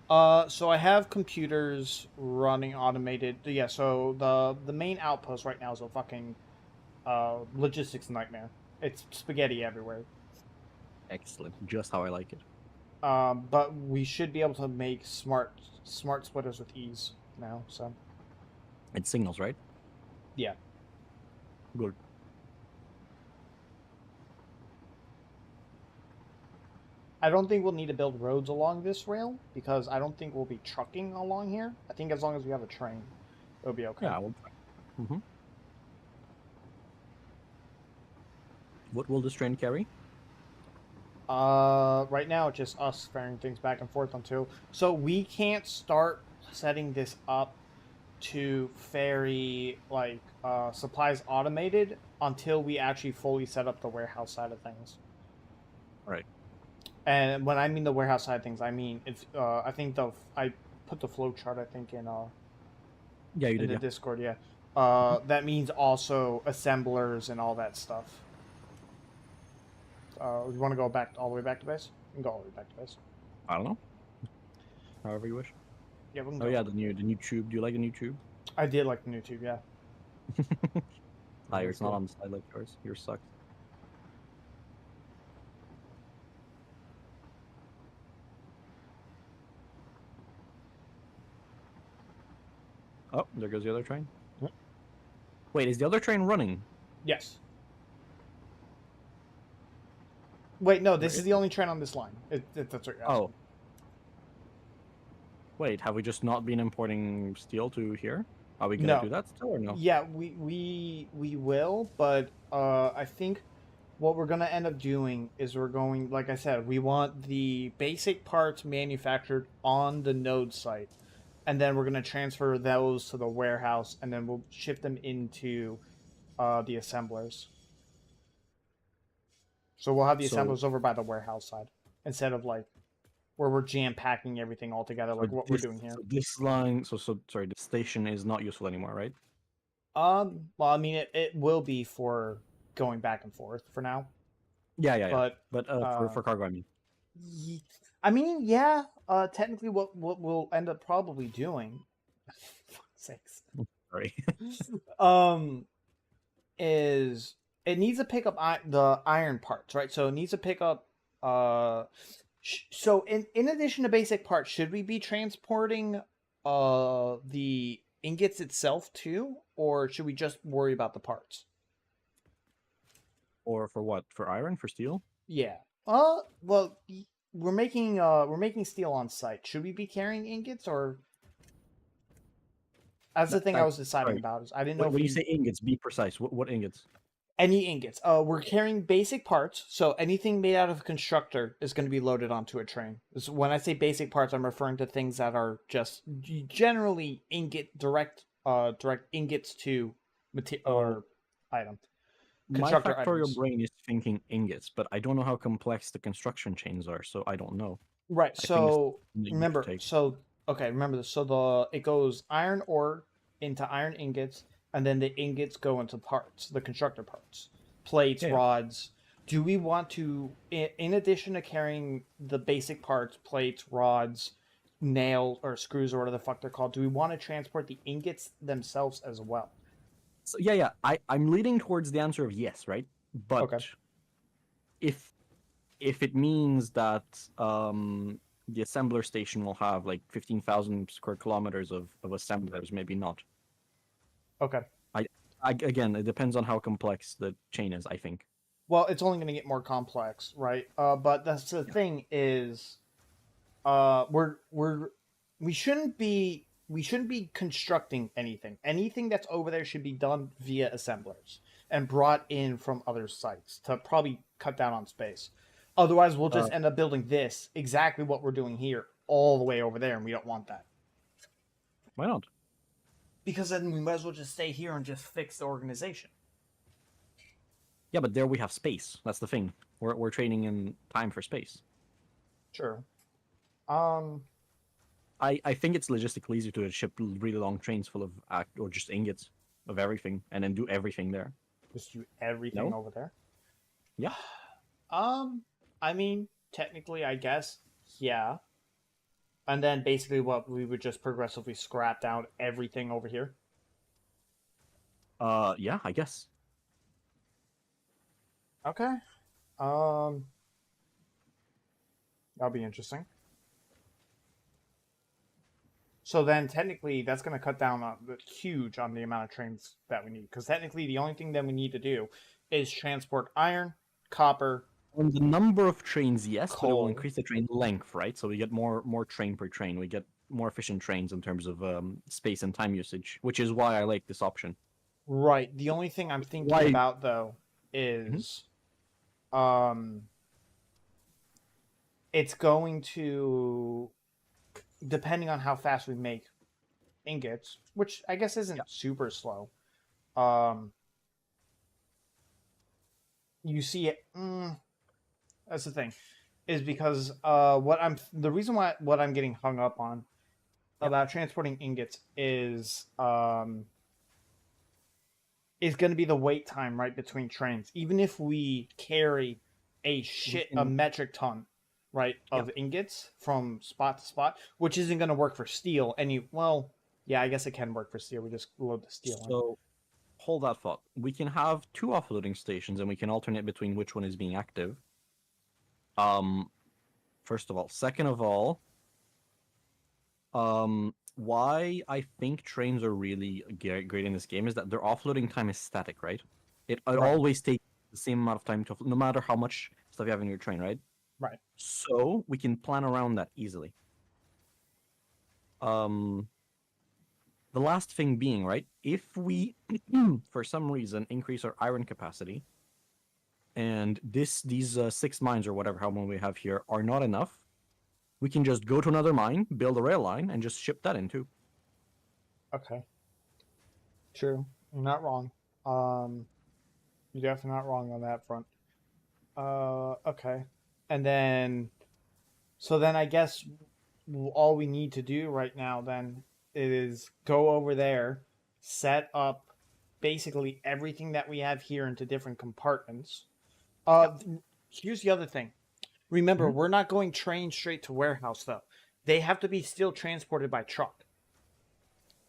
So I have computers running automated. Yeah, so the main outpost right now is a fucking logistics nightmare. It's spaghetti everywhere. Excellent. Just how I like it. But we should be able to make smart splitters with ease now. So It signals, right? yeah. Good. I don't think we'll need to build roads along this rail because I don't think we'll be trucking along here. I think as long as we have a train, it'll be okay. Yeah, we'll try. Mm-hmm. What will this train carry? Right now it's just us ferrying things back and forth until. So we can't start setting this up to ferry like supplies automated until we actually fully set up the warehouse side of things. All right. And when I mean the warehouse side of things, I mean if I think I put the flow chart I think Yeah, you in did. the Yeah. Discord. Yeah, Mhm. that means also assemblers and all that stuff. You want to go back all the way back to base? You can go all the way back to base. I don't know. However you wish. Yeah, we can Oh go. yeah, the new tube. Do you like the new tube? I did like the new tube. Yeah, that Liar, was it's not good. on the side like yours. Yours sucks. Oh, there goes the other train. Wait, is the other train running? Yes. Wait, no. There This is is. the only train on this line. That's what you're Oh, asking. wait, have we just not been importing steel to here? Are we gonna No. do that still or no? Yeah, we will, but I think what we're gonna end up doing is we're going, like I said, we want the basic parts manufactured on the node site, and then we're gonna transfer those to the warehouse, and then we'll shift them into the assemblers. So we'll have the So, assemblers over by the warehouse side instead of like where we're jam packing everything all together, so like what we're this, doing here. so this line, so sorry, the station is not useful anymore, right? Well, I mean, it will be for going back and forth for now, Yeah, yeah, yeah. but But uh, for cargo, I mean. I mean, yeah. Technically, what we'll end up probably doing, fuck's sakes, Sorry. um, is it needs to pick up the iron parts, right? So it needs to pick up so in addition to basic parts, should we be transporting the ingots itself too, or should we just worry about the parts? Or for what? For iron? For steel? Yeah. Well, we're making steel on site. Should we be carrying ingots, or that's the thing I That was deciding sorry. about. Is I didn't know if When you we say ingots, be precise. What ingots? any ingots. We're carrying basic parts, so anything made out of a constructor is going to be loaded onto a train. So when I say basic parts, I'm referring to things that are just generally direct ingots to material So or item my constructor factorial items. brain is thinking ingots, but I don't know how complex the construction chains are, so I don't know. Right. I think this is So something that you should remember, take. so okay, remember this. So the it goes iron ore into iron ingots, and then the ingots go into parts, the constructor parts, plates, Yeah, yeah. rods. Do we want to, in addition to carrying the basic parts, plates, rods, nails, or screws, or whatever the fuck they're called, do we want to transport the ingots themselves as well? So yeah, yeah. I'm leaning towards the answer of yes, right? But Okay. if if it means that the assembler station will have like 15,000 square kilometers of assemblers, maybe not. Okay. I, again, it depends on how complex the chain is, I think. Well, it's only going to get more complex, right? But that's the Yeah. thing is we're we shouldn't be constructing anything. Anything that's over there should be done via assemblers and brought in from other sites to probably cut down on space. Otherwise, we'll Uh, just end up building this exactly what we're doing here all the way over there, and we don't want that. why not? Because then we might as well just stay here and just fix the organization. Yeah, but there we have space. That's the thing. We're trading in time for space. Sure. Um. I think it's logistically easier to ship really long trains full of or just ingots of everything and then do everything there. Just do everything No? over there. Yeah. I mean, technically, I guess, yeah. And then basically, what we would just progressively scrap down everything over here. Yeah, I guess. Okay. That'll be interesting. So then, technically, that's going to cut down huge on the amount of trains that we need. Because technically, the only thing that we need to do is transport iron, copper, On the number of trains, yes, but it will coal. increase the train length, right? So we get more train per train. We get more efficient trains in terms of space and time usage, which is why I like this option. Right. The only thing I'm thinking Why? about though Mhm. is um it's going to, depending on how fast we make ingots, which I guess isn't Yeah. super slow. Um, you see it. That's the thing, is because the reason why what I'm getting hung up on Yeah. about transporting ingots is going to be the wait time right between trains. Even if we carry We a can. metric ton, right, Yeah. of ingots from spot to spot, which isn't going to work for steel. Well, yeah, I guess it can work for steel. We just load the steel in. So hold that thought. We can have two offloading stations, and we can alternate between which one is being active. Um, First of all, second of all, why I think trains are really great in this game is that their offloading time is static, right? It Right, always takes the same amount of time to, no matter how much stuff you have in your train, right? right. So we can plan around that easily. Um, the last thing being, right? If we, for some reason, increase our iron capacity, and these 6 mines or whatever, how many we have here, are not enough, we can just go to another mine, build a rail line, and just ship that in too. Okay, true. You're not wrong. Um, you're definitely not wrong on that front. Okay. And then, so then I guess all we need to do right now then is go over there, set up basically everything that we have here into different compartments. Yeah. Here's the other thing. Remember, Mhm. we're not going train straight to warehouse though. They have to be still transported by truck.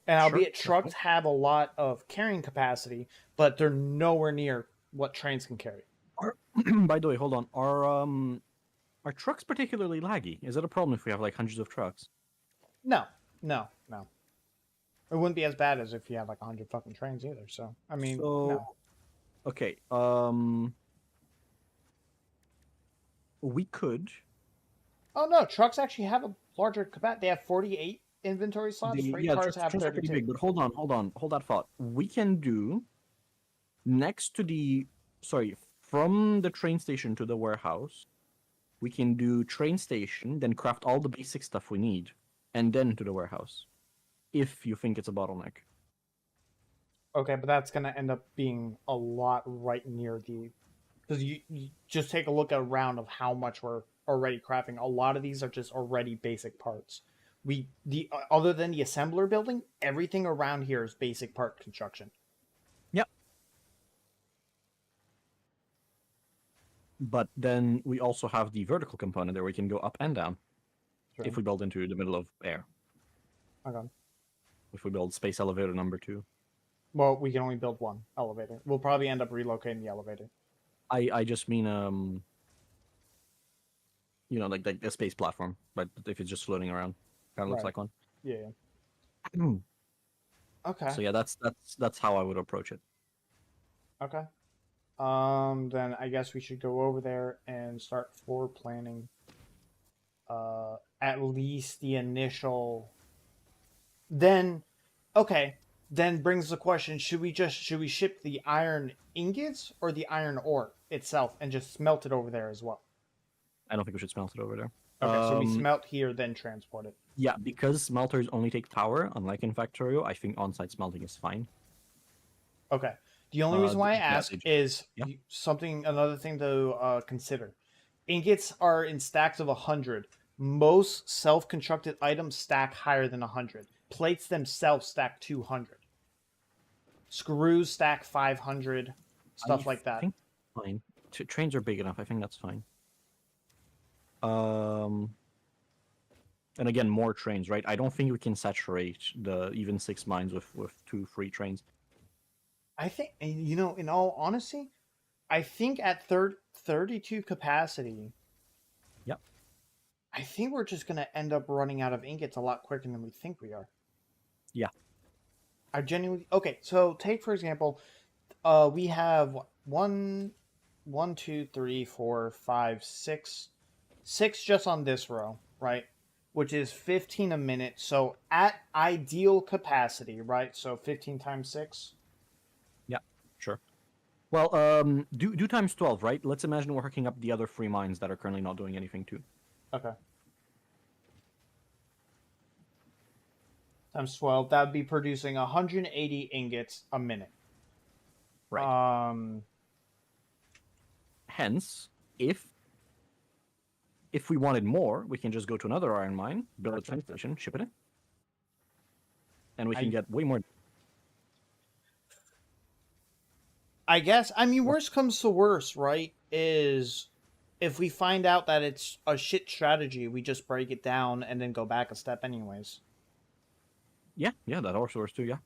And Sure. albeit trucks have a lot of carrying capacity, but they're nowhere near what trains can carry. Are, by the way, hold on. Are trucks particularly laggy? Is it a problem if we have like hundreds of trucks? No, no, no. It wouldn't be as bad as if you had like 100 fucking trains either. So, I mean, So no. okay, we could. Oh no, trucks actually have a larger capacity. They have 48 inventory slots. Freight Yeah, cars have trucks are pretty 32. big. But hold that thought. We can do next to the sorry from the train station to the warehouse. We can do train station, then craft all the basic stuff we need, and then to the warehouse. If you think it's a bottleneck. Okay, but that's gonna end up being a lot right near the, because you just take a look at around of how much we're already crafting. A lot of these are just already basic parts. The other than the assembler building, everything around here is basic part construction. Yep. But then we also have the vertical component there we can go up and down True. if we build into the middle of air. Okay. If we build space elevator number 2. Well, we can only build one elevator. We'll probably end up relocating the elevator. I just mean like a space platform, but if it's just floating around, kind of looks Right. like one. Yeah. Okay. So yeah, that's how I would approach it. Okay. Then I guess we should go over there and start floor planning. At least the initial. Then, okay. Then brings the question: should we ship the iron ingots or the iron ore itself and just smelt it over there as well? I don't think we should smelt it over there. Okay, so we smelt here, then transport it. Yeah, because smelters only take power, unlike in Factorio, I think on-site smelting is fine. Okay. The only reason why I Yeah, ask is yeah. another thing to consider. Ingots are in stacks of 100. Most self-constructed items stack higher than 100. Plates themselves stack 200. Screws stack 500. Stuff like I that. think fine. Trains are big enough. I think that's fine. Um, and again, more trains, right? I don't think we can saturate the even 6 mines with 2 free trains. I think, in all honesty, I think at 32 capacity, Yep. I think we're just going to end up running out of ingots a lot quicker than we think we are. Yeah. I genuinely, okay, so take for example, we have one, two, three, four, five, six just on this row, right? Which is 15 a minute. So at ideal capacity, right? So 15 times 6. Yeah. Sure. Well, do times 12, right? Let's imagine we're hooking up the other 3 mines that are currently not doing anything too. Okay. Times 12. That would be producing 180 ingots a minute. Right. Hence, if we wanted more, we can just go to another iron mine, build a train station, ship it in, and we can I get way more. I guess. I mean, worst comes to worst, right? Is if we find out that it's a shit strategy, we just break it down and then go back a step, anyways. Yeah, that also works too. Yeah.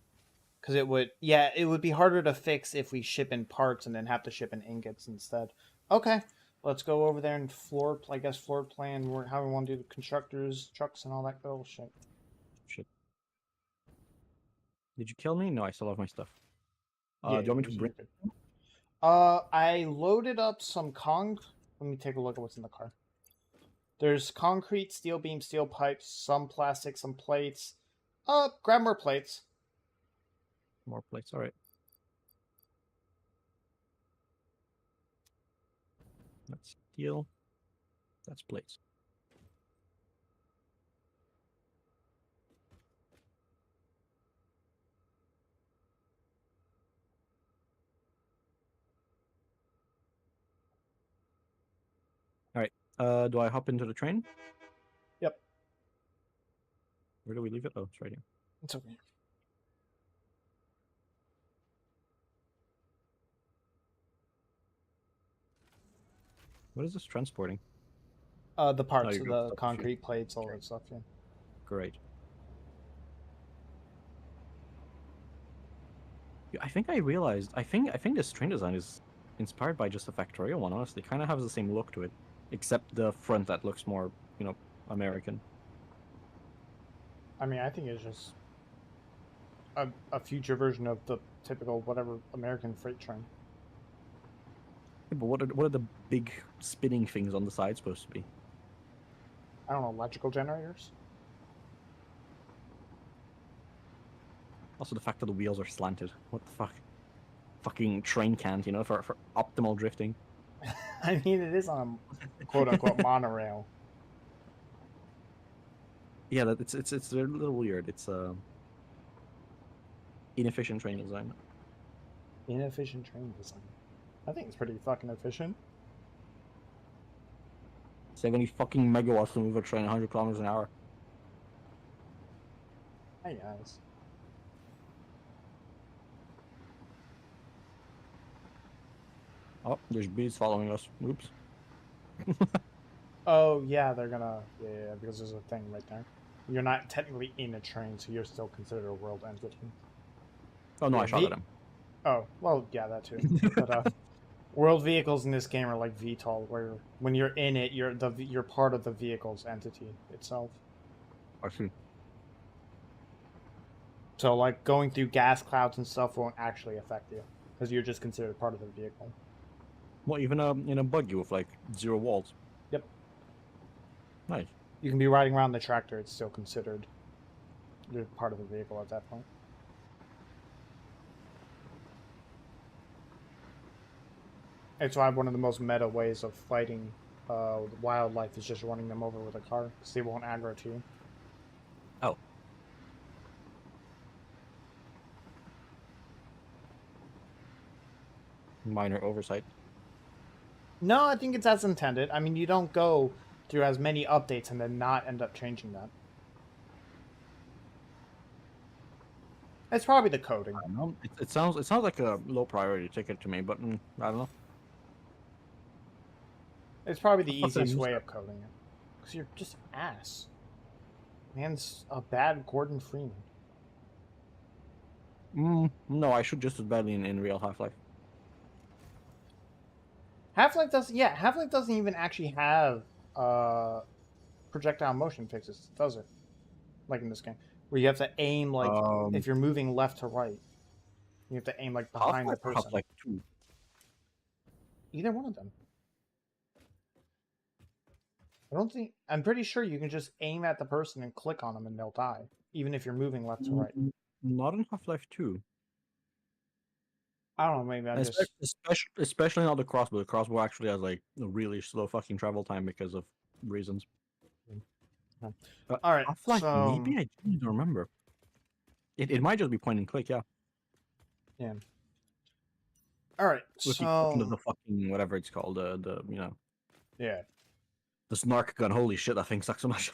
Because it would be harder to fix if we ship in parts and then have to ship in ingots instead. Okay, let's go over there and I guess floor plan how we want to do the constructors, trucks, and all that bullshit. Shit. Did you kill me? No, I still have my stuff. Yeah, Do you want me to you're bring? good. I loaded up some Let me take a look at what's in the car. There's concrete, steel beams, steel pipes, some plastic, some plates. Grab more plates. More plates. All right. That's steel. That's plates. All right. Do I hop into the train? Yep, Where do we leave it? Oh, it's right here. it's okay. What is this transporting? The Oh, parts you of got the stuff to shoot. concrete plates, all Okay. that stuff. Yeah. Great. Yeah, I think I realized. I think this train design is inspired by just the Factorio one. Honestly, kind of has the same look to it, except the front that looks more, American. I mean, I think it's just a future version of the typical whatever American freight train. Yeah, but what are the big spinning things on the side supposed to be? I don't know, electrical generators. Also, the fact that the wheels are slanted. What the fuck? Fucking train can't, for optimal drifting. I mean, it is on a quote unquote monorail. Yeah, it's a little weird. It's inefficient train design. Inefficient train design. I think it's pretty fucking efficient. 70 fucking megawatts to move a train 100 kilometers an hour. Hey guys. Oh, there's bees following us. Oops. Oh yeah, they're gonna yeah, because there's a thing right there. You're not technically in a train, so you're still considered a world entity. Oh no, Yeah, I shot at him. Oh well, yeah, that too. But world vehicles in this game are like VTOL, where when you're in it, you're part of the vehicle's entity itself. I see. So like going through gas clouds and stuff won't actually affect you because you're just considered part of the vehicle. Well, even in a buggy with like 0 walls. Yep. Nice. You can be riding around the tractor; it's still considered you're part of the vehicle at that point. It's why one of the most meta ways of fighting wildlife is just running them over with a car because they won't aggro to you. Oh. Minor oversight. No, I think it's as intended. I mean, you don't go through as many updates and then not end up changing that. It's probably the coding. I don't know. It sounds like a low priority ticket to me, but I don't know. It's probably the What the fuck did I easiest miss way there? of coding it. Because you're just ass. Man's a bad Gordon Freeman. No, I should just as badly in real Half-Life. Half-Life doesn't even actually have projectile motion fixes, does it? Like in this game. Where you have to aim like Um, if you're moving left to right. You have to aim like behind the Half-Life or person. Half-Life 2? Either one of them. I'm pretty sure you can just aim at the person and click on them and they'll die. Even if you're moving left to right. Not in Half-Life 2. I don't know, maybe I'm just Especially not the crossbow. The crossbow actually has like a really slow fucking travel time because of reasons. All right, Half-Life, so maybe I don't remember. It might just be point and click, yeah. yeah. All right, With the exception of so the fucking whatever it's called, the yeah. the snark gun. Holy shit, that thing sucks so much.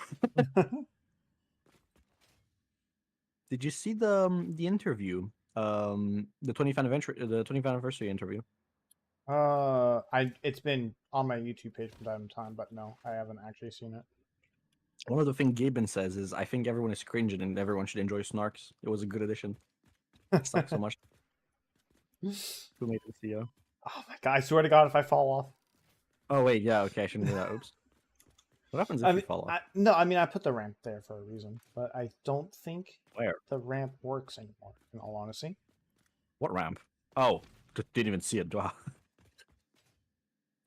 Did you see the interview? The 20th anniversary interview. It's been on my YouTube page from time to time, but no, I haven't actually seen it. One of the things Gaben says is, "I think everyone is cringing and everyone should enjoy snarks. It was a good addition. It sucks so much." Who made the CEO? Oh my god! I swear to God, if I fall off. Oh wait, yeah, okay, I shouldn't do that. Oops. What happens if you fall off? No, I mean I put the ramp there for a reason, but I don't think Where? the ramp works anymore. In all honesty, What ramp? Oh, didn't even see it. Wow.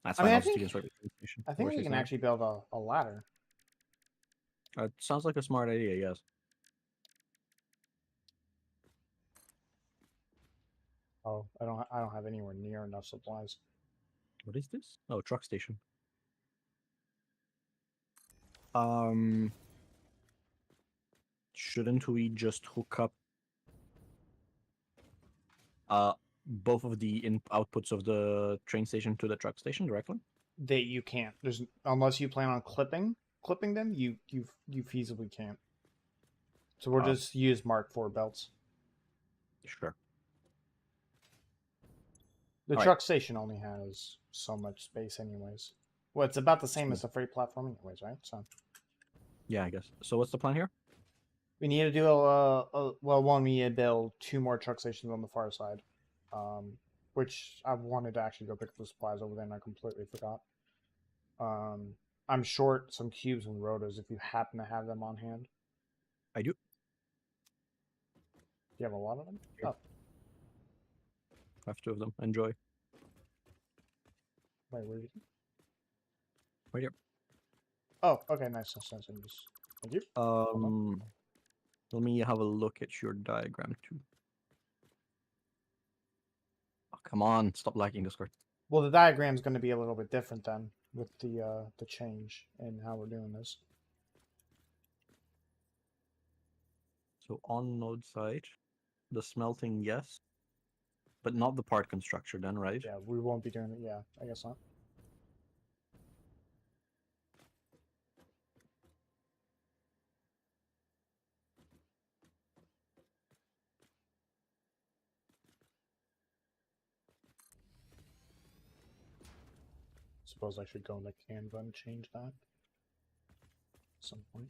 That's I fine. mean I'll just deconstruct the train station. I think we can actually build a ladder. It sounds like a smart idea. Yes. Oh, I don't have anywhere near enough supplies. What is this? Oh, truck station. Um, shouldn't we just hook up both of the outputs of the train station to the truck station directly? You can't. There's unless you plan on clipping them. You feasibly can't. So we'll just use Mark IV belts. Sure. The All truck right. station only has so much space, anyways. Well, it's about the same as the freight platform, anyways, right? So Yeah, I guess. So what's the plan here? we need to do one. We need to build 2 more truck stations on the far side, which I wanted to actually go pick up the supplies over there, and I completely forgot. I'm short some cubes and rotors. If you happen to have them on hand, I do. do you have a lot of them? Here. Oh, I have 2 of them. Enjoy. wait, where are you? Right here. Oh, okay, nice. Thank you. Let me have a look at your diagram too. Oh, come on, stop lagging, Discord. Well, the diagram's going to be a little bit different then with the change in how we're doing this. So on node side, the smelting, yes, but not the part construction then, right? Yeah, we won't be doing it. Yeah, I guess not. Suppose I should go into Canva and change that at some point.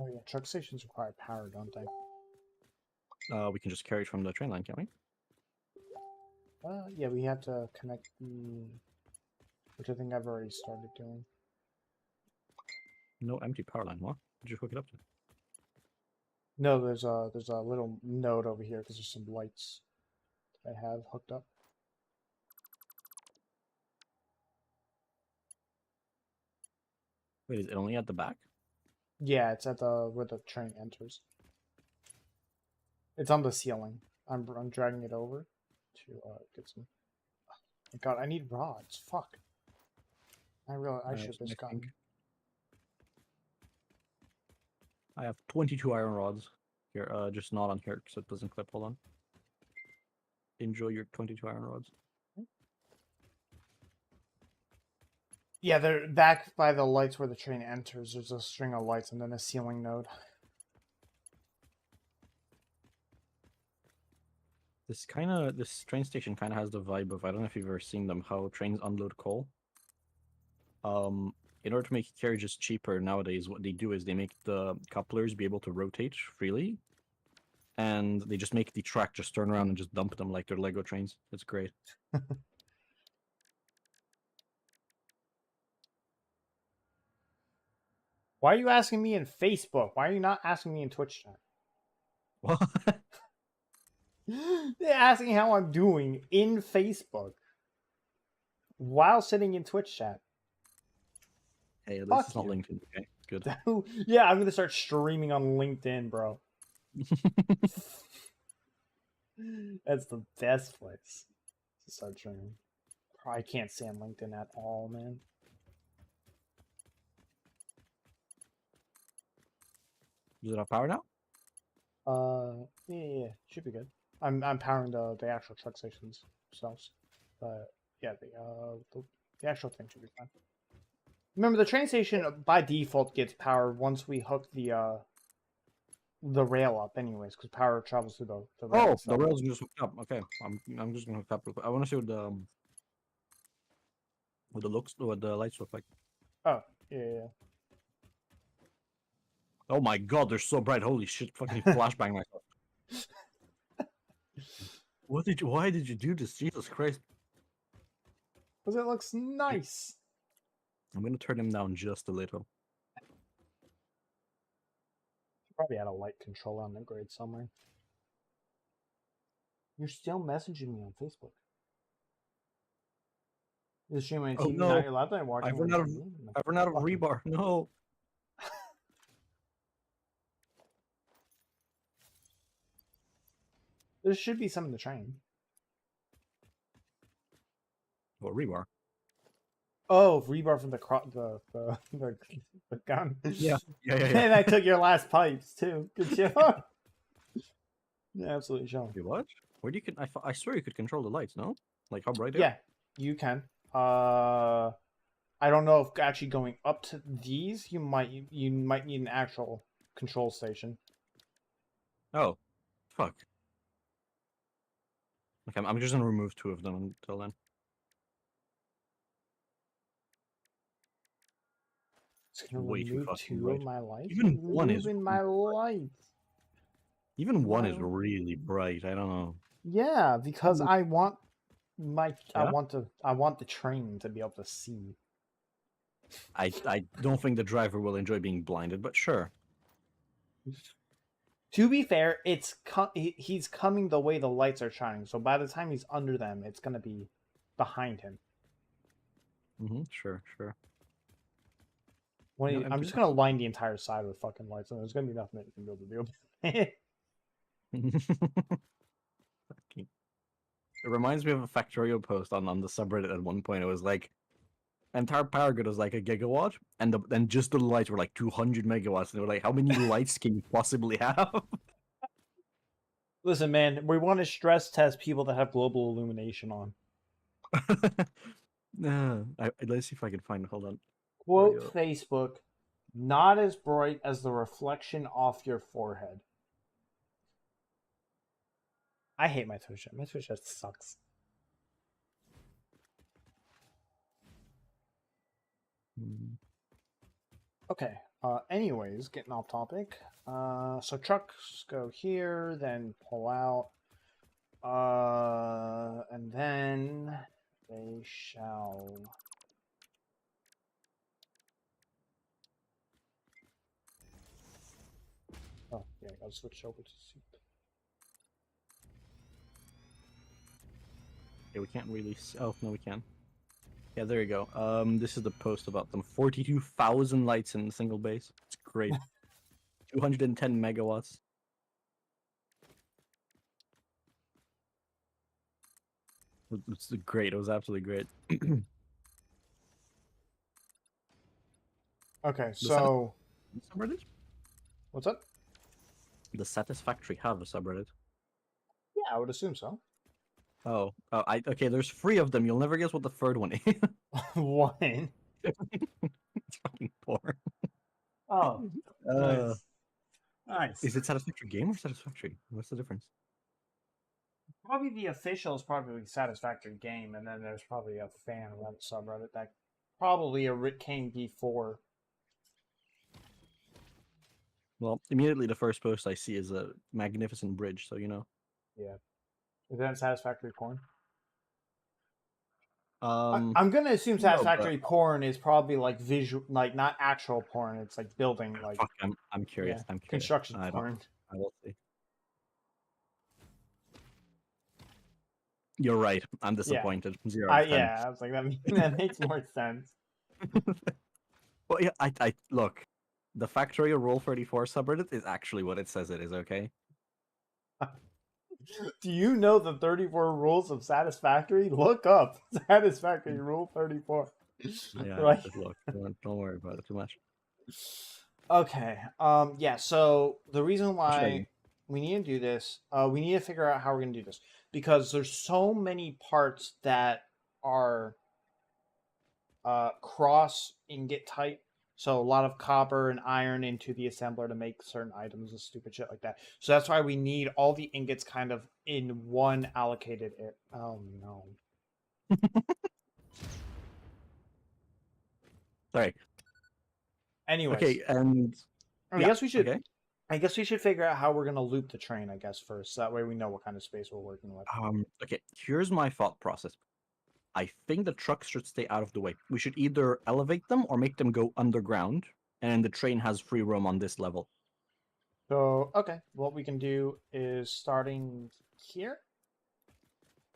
Oh yeah, truck stations require power, don't they? We can just carry it from the train line, can't we? Yeah, we have to connect the, which I think I've already started doing. No empty power line. What? Did you hook it up to? No, there's a little node over here because there's some lights that I have hooked up. Wait, is it only at the back? Yeah, it's at the where the train enters. It's on the ceiling. I'm dragging it over to get some. Oh, God, I need rods. Fuck. I should have just gotten. I have 22 iron rods here, just not on here because it doesn't clip. Hold on. Enjoy your 22 iron rods. Yeah, they're back by the lights where the train enters. There's a string of lights and then a ceiling node. This train station kind of has the vibe of, I don't know if you've ever seen them, how trains unload coal. In order to make carriages cheaper nowadays, what they do is they make the couplers be able to rotate freely, and they just make the track just turn around and just dump them like they're Lego trains. It's great. Why are you asking me in Facebook? Why are you not asking me in Twitch chat? What? They're asking how I'm doing in Facebook while sitting in Twitch chat. Hey, at least Fuck it's not you. LinkedIn. Okay, good. Yeah, I'm gonna start streaming on LinkedIn, bro. That's the best place to start streaming. I can't stand LinkedIn at all, man. Does it have power now? Yeah, should be good. I'm powering the actual truck stations themselves, but yeah, the actual thing should be fine. Remember, the train station by default gets power once we hook the rail up, anyways, because power travels through the rail Oh, and the stuff. rails are just hooked up. Okay, I'm just gonna hook up real quick. I want to see what the lights look like. Oh, yeah. Oh my god, they're so bright. Holy shit! Fucking flashbang myself. Why did you do this? Jesus Christ! Because it looks nice. I'm gonna turn him down just a little. Probably had a light control on the grid somewhere. You're still messaging me on Facebook. You're streaming on Oh TV, not no! your laptop, and watching I've on run out of TV? I've run out of Fucking... rebar. No. There should be some in the train. What rebar? Oh, rebar from the gun. Yeah. And I took your last pipes too. Good job. Yeah, absolutely, Sean. You what? Where do you I swear you could control the lights. No, like how bright they are. Yeah, you can. I don't know if actually going up to these, you might need an actual control station. Oh, fuck. Okay, I'm just gonna remove 2 of them until then. It's gonna Way too remove fucking 2 of bright. my lights. Even It's one is removing my lights. even one My... is really bright. I don't know. Yeah, because I want Yeah? I want the train to be able to see. I don't think the driver will enjoy being blinded, but sure. To be fair, he's coming the way the lights are shining. So by the time he's under them, it's gonna be behind him. Sure, sure. I'm just gonna line the entire side with fucking lights, and there's gonna be nothing that you can be able to do. It reminds me of a Factorio post on the subreddit at one point. It was like entire power grid was like a gigawatt, and then just the lights were like 200 megawatts. And they were like, how many lights can you possibly have? Listen, man, we want to stress test people that have global illumination on. Let's see if I can find it. Hold on. Quote Facebook, not as bright as the reflection off your forehead. I hate my Twitch chat. My Twitch chat sucks. Okay. Anyways, getting off topic. So trucks go here, then pull out. And then they shall. Oh, yeah, I gotta switch over to soup. Okay, we can't really. Oh no, we can. Yeah, there you go. This is the post about them. 42,000 lights in a single base. It's great. 210 megawatts. It's great. It was absolutely great. Okay, so subreddit? what's up? The Satisfactory have a subreddit. Yeah, I would assume so. Oh, okay. There's 3 of them. You'll never guess what the third one is. One. It's fucking poor. Oh, nice. Nice. Is it Satisfactory game or Satisfactory? What's the difference? Probably the official is probably Satisfactory game, and then there's probably a fan Reddit subreddit that probably came before. Well, immediately the first post I see is a magnificent bridge, so you know. Yeah. Is that Satisfactory porn? I'm gonna assume no, but satisfactory porn is probably like visual, like not actual porn. It's like building, like fuck, I'm curious. yeah, I'm curious. construction I don't. porn. I will see. You're right. I'm Yeah, disappointed. 0 out of 10. I was like that makes more sense. Well, yeah, I look. The Factorio Roll 34 subreddit is actually what it says it is. Okay. Do you know the 34 rules of satisfactory? Look up satisfactory rule 34. Yeah, Right. just look. Don't worry about it too much. Okay. Yeah. So the reason What should I why do? we need to do this, we need to figure out how we're gonna do this because there's so many parts that are cross ingot type. So a lot of copper and iron into the assembler to make certain items and stupid shit like that. So that's why we need all the ingots kind of in one allocated. Oh no. Sorry. Anyways, Okay, and I yeah, guess we should. okay. I guess we should figure out how we're gonna loop the train. I guess first, so that way we know what kind of space we're working with. Okay. Here's my thought process. I think the trucks should stay out of the way. We should either elevate them or make them go underground, and the train has free roam on this level. So okay, what we can do is starting here.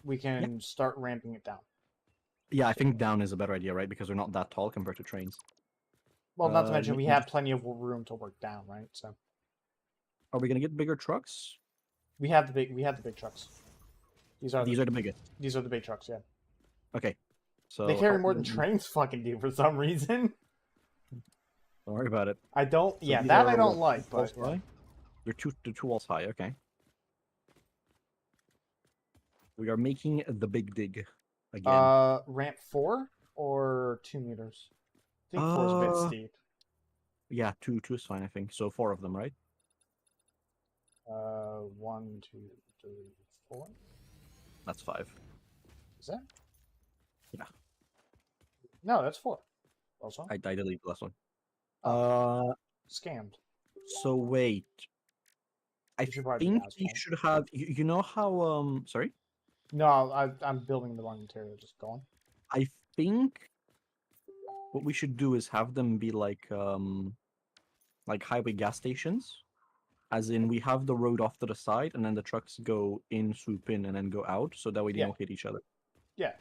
We Yeah. can start ramping it down. Yeah, I think down is a better idea, right? Because they're not that tall compared to trains. Well, not to Let mention me we have just- plenty of room to work down, right? So Are we gonna get bigger trucks? we have the big trucks. These are These the are the biggest. these are the big trucks. Yeah, Okay. So they carry more than trains fucking do for some reason. Don't worry about it. I don't. So Yeah, these that I are don't what, like. 2 walls But yeah. high? They're two walls high. Okay. We are making the big dig again. Ramp 4 or 2 meters. I think 4 is a bit steep. Yeah, two is fine. I think so. 4 of them, right? 1, 2, 3, 4. That's 5. Is that? Yeah. No, that's 4. Also. I deleted the last one. Oh. Scammed. So wait. I We should probably think do you asphalt. should have. You know how? Sorry. No, I'm building the wrong material. Just go on. I think what we should do is have them be like highway gas stations. As in, we have the road off to the side, and then the trucks go in, swoop in, and then go out, so that way they Yeah. don't hit each other. Yeah.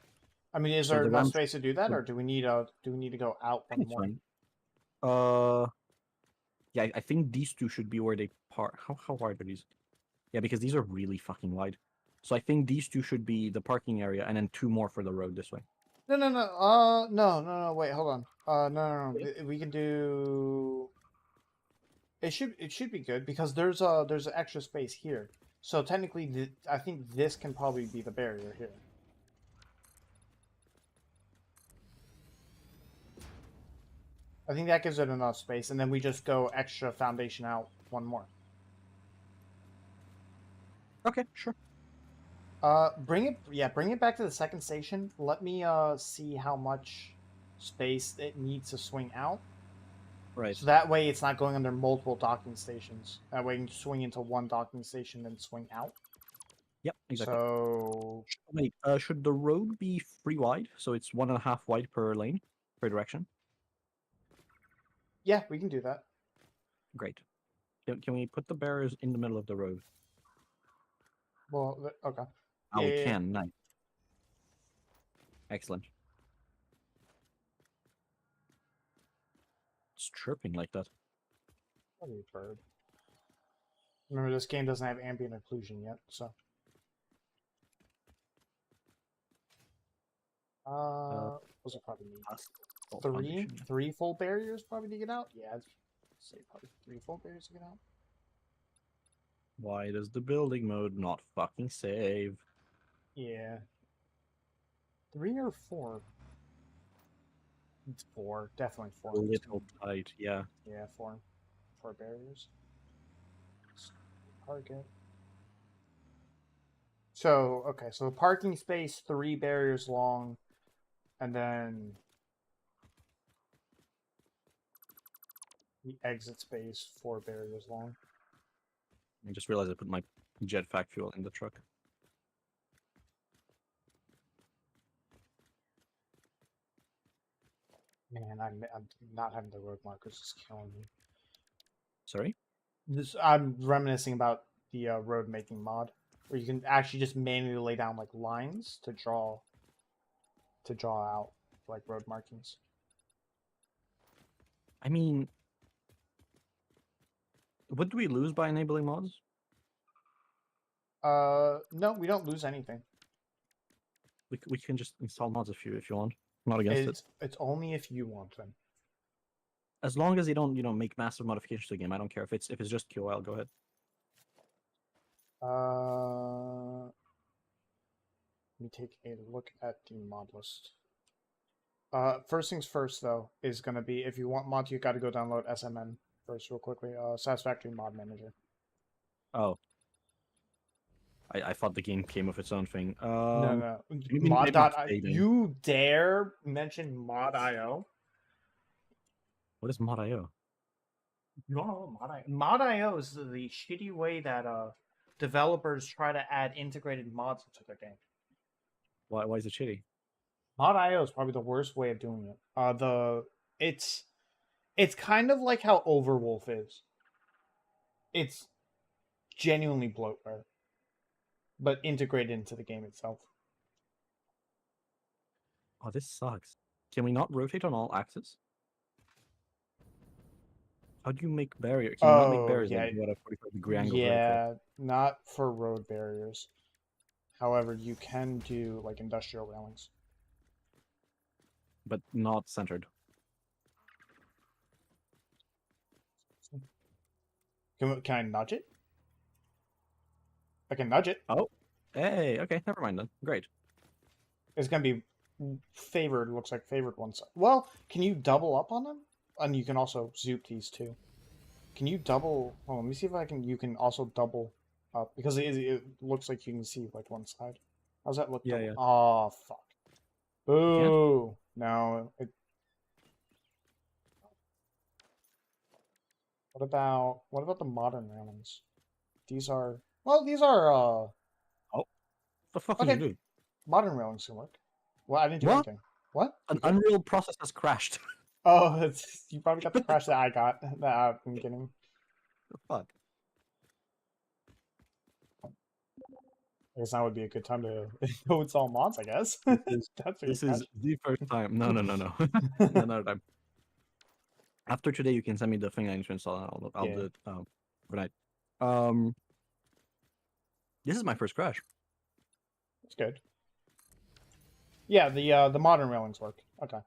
I mean, is So there the enough ramps. space to do that, or do we need to go out I one think it's more? fine. Yeah, I think these two should be where they park. How wide are these? Yeah, because these are really fucking wide. So I think these two should be the parking area, and then 2 more for the road this way. No. No. Wait, hold on. No. We can do. It should be good because there's an extra space here. So technically, I think this can probably be the barrier here. I think that gives it enough space, and then we just go extra foundation out one more. Okay, sure. Bring it back to the second station. Let me see how much space it needs to swing out. Right. So that way it's not going under multiple docking stations. That way you can swing into one docking station and swing out. Yep, exactly. So Wait, should the road be 3 wide? So it's 1.5 wide per lane, per direction? yeah, we can do that. Great. Can we put the barriers in the middle of the road? Well, okay. Oh, we Yeah. can. Nice. Excellent. It's chirping like that. Probably a bird. Remember, this game doesn't have ambient occlusion yet, so. Those are probably need three full barriers probably to get out. Yeah, I'd say probably 3 full barriers to get out. Why does the building mode not fucking save? Yeah. 3 or 4? It's 4, definitely 4. A little tight, yeah. Yeah, 4 barriers. Target. So okay, so the parking space 3 barriers long, and then the exit space 4 barriers long. I just realized I put my jetpack fuel in the truck. Man, I'm not having the road markers is killing me. Sorry. I'm reminiscing about the road making mod, where you can actually just manually lay down like lines to draw out like road markings. I mean, what do we lose by enabling mods? No, we don't lose anything. We can just install mods if you want. I'm not against it. It's only if you want them. As long as they don't, make massive modifications to the game. I don't care if it's just QOL. Go ahead. Let me take a look at the mod list. First things first, though, is going to be if you want mods, you got to go download SMN first, real quickly. Satisfactory Mod Manager. Oh, I thought the game came with its own thing. No. Maybe Mod. it's fading. You dare mention Mod.io? What is mod.io? You don't know what Mod.io? Mod.io is the shitty way that developers try to add integrated mods into their game. Why is it shitty? Mod.io is probably the worst way of doing it. It's kind of like how Overwolf is. It's genuinely bloatware, but integrated into the game itself. Oh, this sucks. Can we not rotate on all axes? How do you make barrier? Can you not make barriers yeah, that go at a 45-degree angle vertical? yeah, not for road barriers. However, you can do like industrial railings. But not centered. Can I nudge it? I can nudge it. Oh, hey, okay, never mind then. Great. It's gonna be favored. Looks like favored one side. Well, can you double up on them? And you can also zoop these too. Can you double? Oh, let me see if I can. You can also double up because it looks like you can see like one side. How's that look? Yeah, yeah. Oh fuck! You can't? Boo! No. What about the modern railings? These are these are Oh, what the fuck did you okay. do? Modern railings can work. Well, I didn't do What? anything. What? An You good? Unreal process has crashed. Oh, you probably got the crash that I got that I've been getting. The fuck? I guess now would be a good time to go install mods. I guess that's a good This is catch. the first time. No. Another time. After today, you can send me the thing I need to install, and I'll Yeah, do it overnight. Um, this is my first crash. it's good. Yeah, the modern railings work. Okay.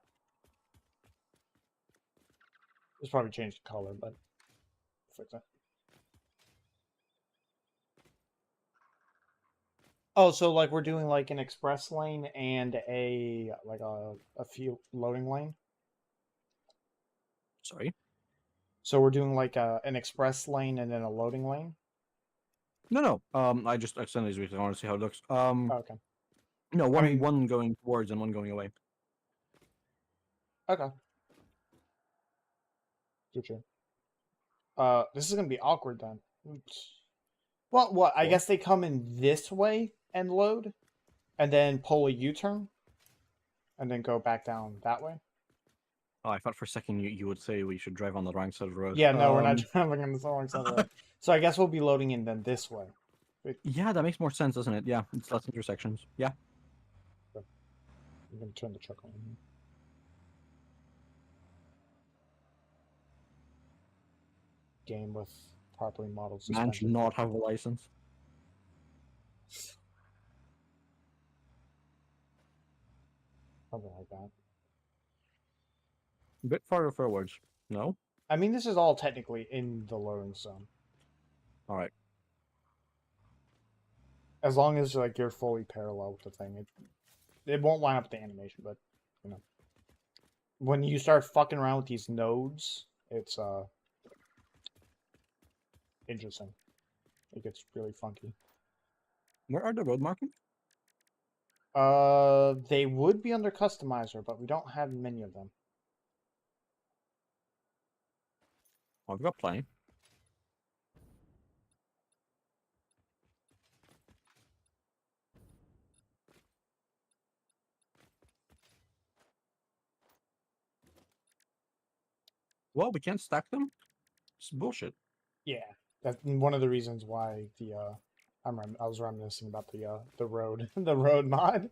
Just probably changed the color, but fix it. Oh, so like we're doing like an express lane and a few loading lane. Sorry. So we're doing like an express lane and then a loading lane. No. I just accidentally switched. I want to see how it looks. Okay. No, I mean, one going towards and one going away. okay. Future. This is gonna be awkward then. Oops. Well, what? I What? guess they come in this way and load, and then pull a U-turn, and then go back down that way. Oh, I thought for a second you would say we should drive on the wrong side of the road. Yeah, no, we're not traveling on the wrong side of the road. So I guess we'll be loading in then this way. Yeah, that makes more sense, doesn't it? Yeah, it's less intersections. Yeah. I'm gonna turn the truck on. Game with properly modeled Man should suspension. not have a license. Something like that. A bit farther forwards. No? I mean, this is all technically in the loading zone. Alright. As long as like you're fully parallel with the thing, it won't line up with the animation, but you know. When you start fucking around with these nodes, it's interesting. It gets really funky. Where are the road markings? They would be under customizer, but we don't have many of them. Oh, I've got plenty. Well, we can't stack them. It's bullshit. Yeah, that's one of the reasons why the I was reminiscing about the road the road mod.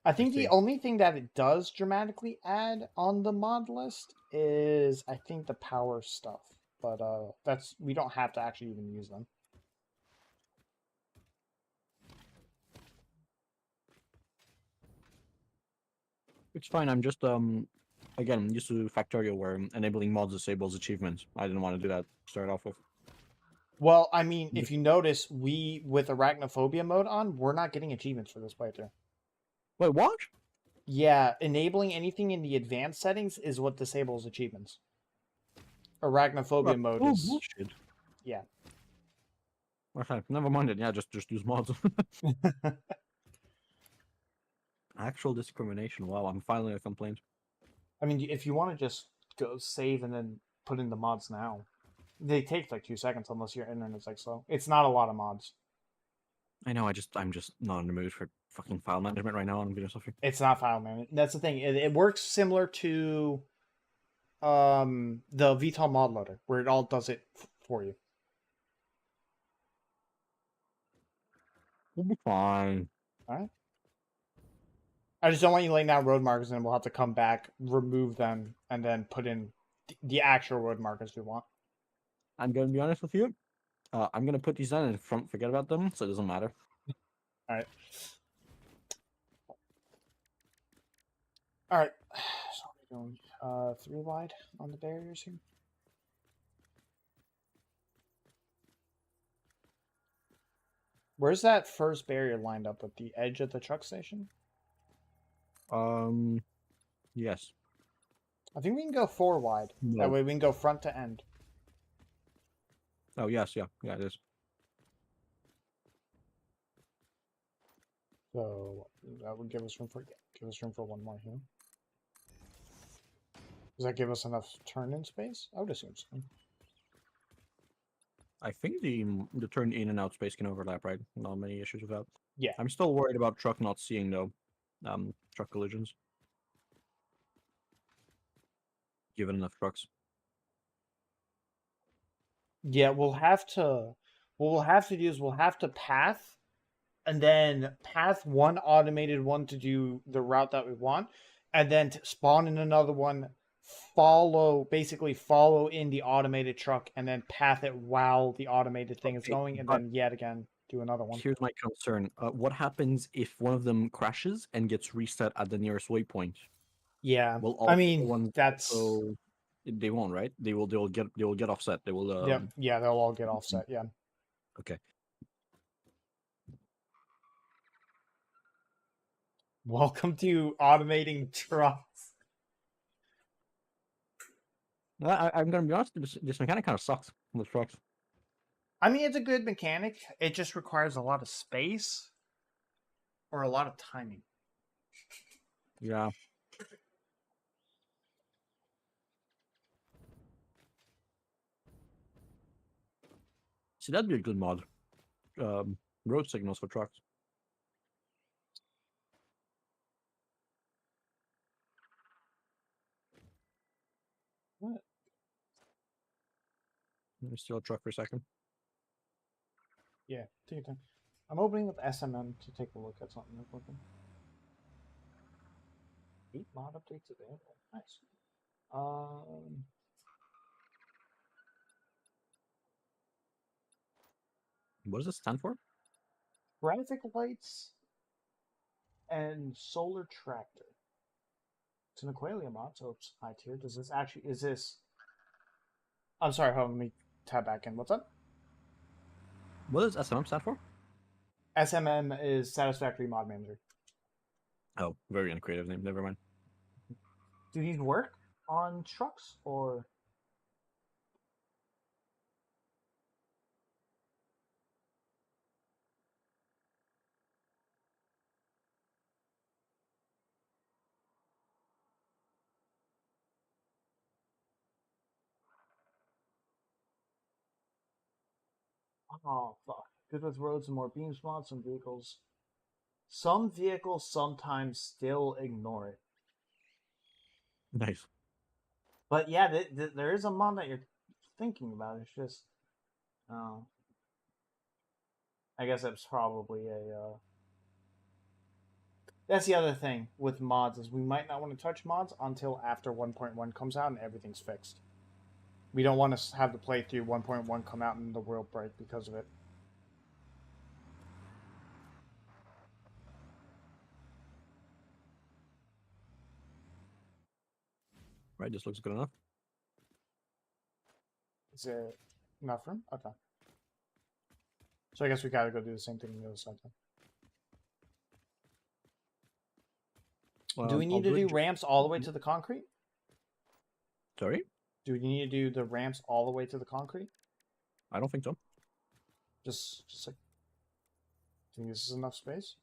I think the see. only thing that it does dramatically add on the mod list is I think the power stuff, but that's we don't have to actually even use them. It's fine. I'm just again used to Factorio where enabling mods disables achievements. I didn't want to do that to start off with. Well, I mean, if you notice, we with arachnophobia mode on, we're not getting achievements for this playthrough. Wait, what? Yeah, enabling anything in the advanced settings is what disables achievements. Arachnophobia mode Oh is bullshit. yeah. Okay, never mind it. Yeah, just use mods. Actual discrimination. Wow, I'm filing a complaint. I mean, if you want to just go save and then put in the mods now, they take like 2 seconds unless your internet's like slow. It's not a lot of mods. I know. I'm just not in the mood for fucking file management right now on video software. It's not file management. That's the thing. It works similar to the VTOL mod loader, where it all does it for you. We'll be fine. All right. I just don't want you laying down road markers, and we'll have to come back, remove them, and then put in the actual road markers we want. I'm gonna be honest with you. I'm gonna put these on in front. Forget about them, so it doesn't matter. All right. All right. So we're going 3 wide on the barriers here. Where's that first barrier lined up with the edge of the truck station? Yes. I think we can go 4 wide. No. That way we can go front to end. Oh yes, yeah, it is. So that would give us room for one more here. Does that give us enough turn-in space? I would assume so. I think the turn in and out space can overlap, right? Not many issues with that. Yeah. I'm still worried about truck not seeing though, truck collisions. Given enough trucks. Yeah, we'll have to. What we'll have to do is we'll have to path, and then path one automated one to do the route that we want, and then to spawn in another one. Basically follow in the automated truck, and then path it while the automated thing is Okay, going, and but then yet again do another one. here's my concern. What happens if one of them crashes and gets reset at the nearest waypoint? Yeah, Will all I the mean ones that's also... They won't, right? They will get offset. They will yep. Yeah, they'll all get offset. Yeah. Okay. Welcome to automating trucks. I'm gonna be honest, this mechanic kind of sucks with trucks. I mean, it's a good mechanic. It just requires a lot of space or a lot of timing. Yeah. See, that'd be a good mod. Road signals for trucks. What? Let me steal a truck for a second. Yeah, take your time. I'm opening up SMM to take a look at something real quick. 8 mod updates available. Nice. What does this stand for? Traffic lights and solar tractor. It's an Aqualia mod, so it's high tier. Does this actually is this? I'm sorry, hold on, let me tab back in. What's up? What does SMM stand for? SMM is Satisfactory Mod Manager. Oh, very uncreative name. Never mind. Do these work on trucks or? Oh fuck! Good with roads and more beam spots. Some vehicles sometimes still ignore it. Nice. But yeah, there is a mod that you're thinking about. It's just, I guess it's probably a. That's the other thing with mods is we might not want to touch mods until after 1.1 comes out and everything's fixed. We don't want to have the playthrough 1.1 come out and the world break because of it. Right, this looks good enough. Is it enough room? Okay. So I guess we gotta go do the same thing on the other side then. Do we need to do ramps all the way to the concrete? Sorry? Do we need to do the ramps all the way to the concrete? I don't think so. Just like, think this is enough space?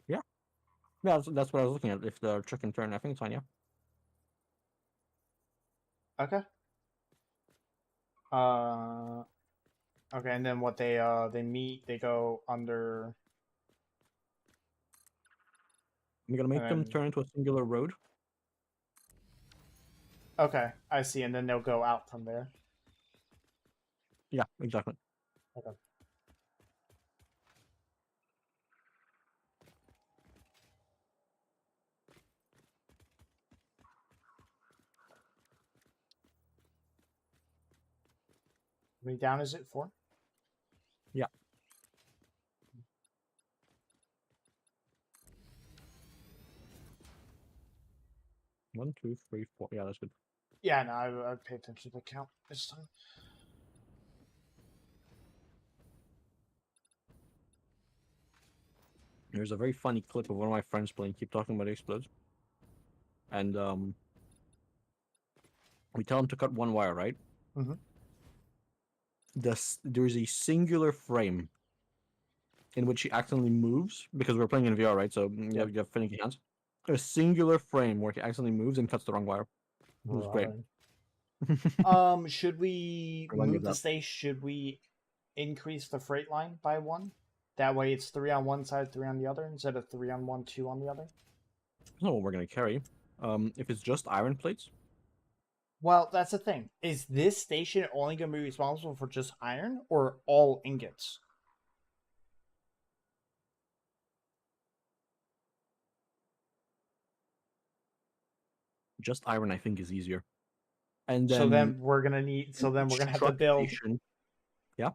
Yeah. Yeah, that's what I was looking at. If the truck can turn, I think it's fine, yeah. Okay. Okay, and then what they meet, they go under. I'm gonna make them turn into a singular road. Okay, I see, and then they'll go out from there. Yeah, exactly. Okay. How many down is it? 4? Yeah. One, two, three, 4. Yeah, that's good. Yeah, no, I pay attention to the count this time. There's a very funny clip of one of my friends playing Keep Talking About It Explodes. And we tell him to cut one wire, right? Mm-hmm. There's a singular frame in which he accidentally moves, because we're playing in VR, right? So you have finicky hands. A singular frame where he accidentally moves and cuts the wrong wire. It was great. Should we move the stage? Should we increase the freight line by 1? That way it's 3 on one side, 3 on the other, instead of 3 on one, 2 on the other? That's not what we're gonna carry. If it's just iron plates. Well, that's the thing. Is this station only going to be responsible for just iron or all ingots? Just iron, I think, is easier. And then so then we're gonna need. So then we're gonna have to build. Station. Yeah.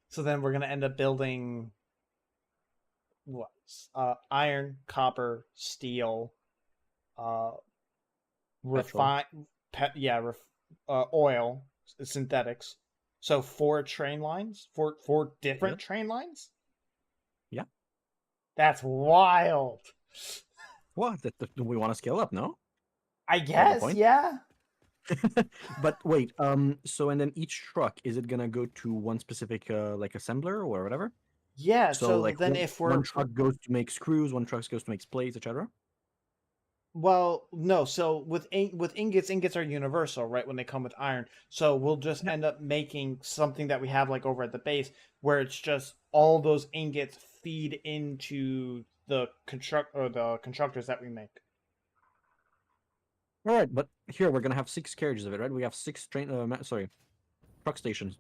So then we're gonna end up building. What? Iron, copper, steel, oil, synthetics. So 4 train lines, four different train lines. Yeah. That's wild. What? Do we want to scale up? No. I guess. Yeah. But wait. So and then each truck, is it gonna go to one specific like assembler or whatever? Yeah. So like then if one truck goes to make screws, one truck goes to make plates, etc. Well, no. So with ingots are universal, right? When they come with iron, so we'll just end up making something that we have like over at the base, where it's just all those ingots feed into the constructors that we make. All right, but here we're gonna have 6 carriages of it, right? We have 6 truck stations.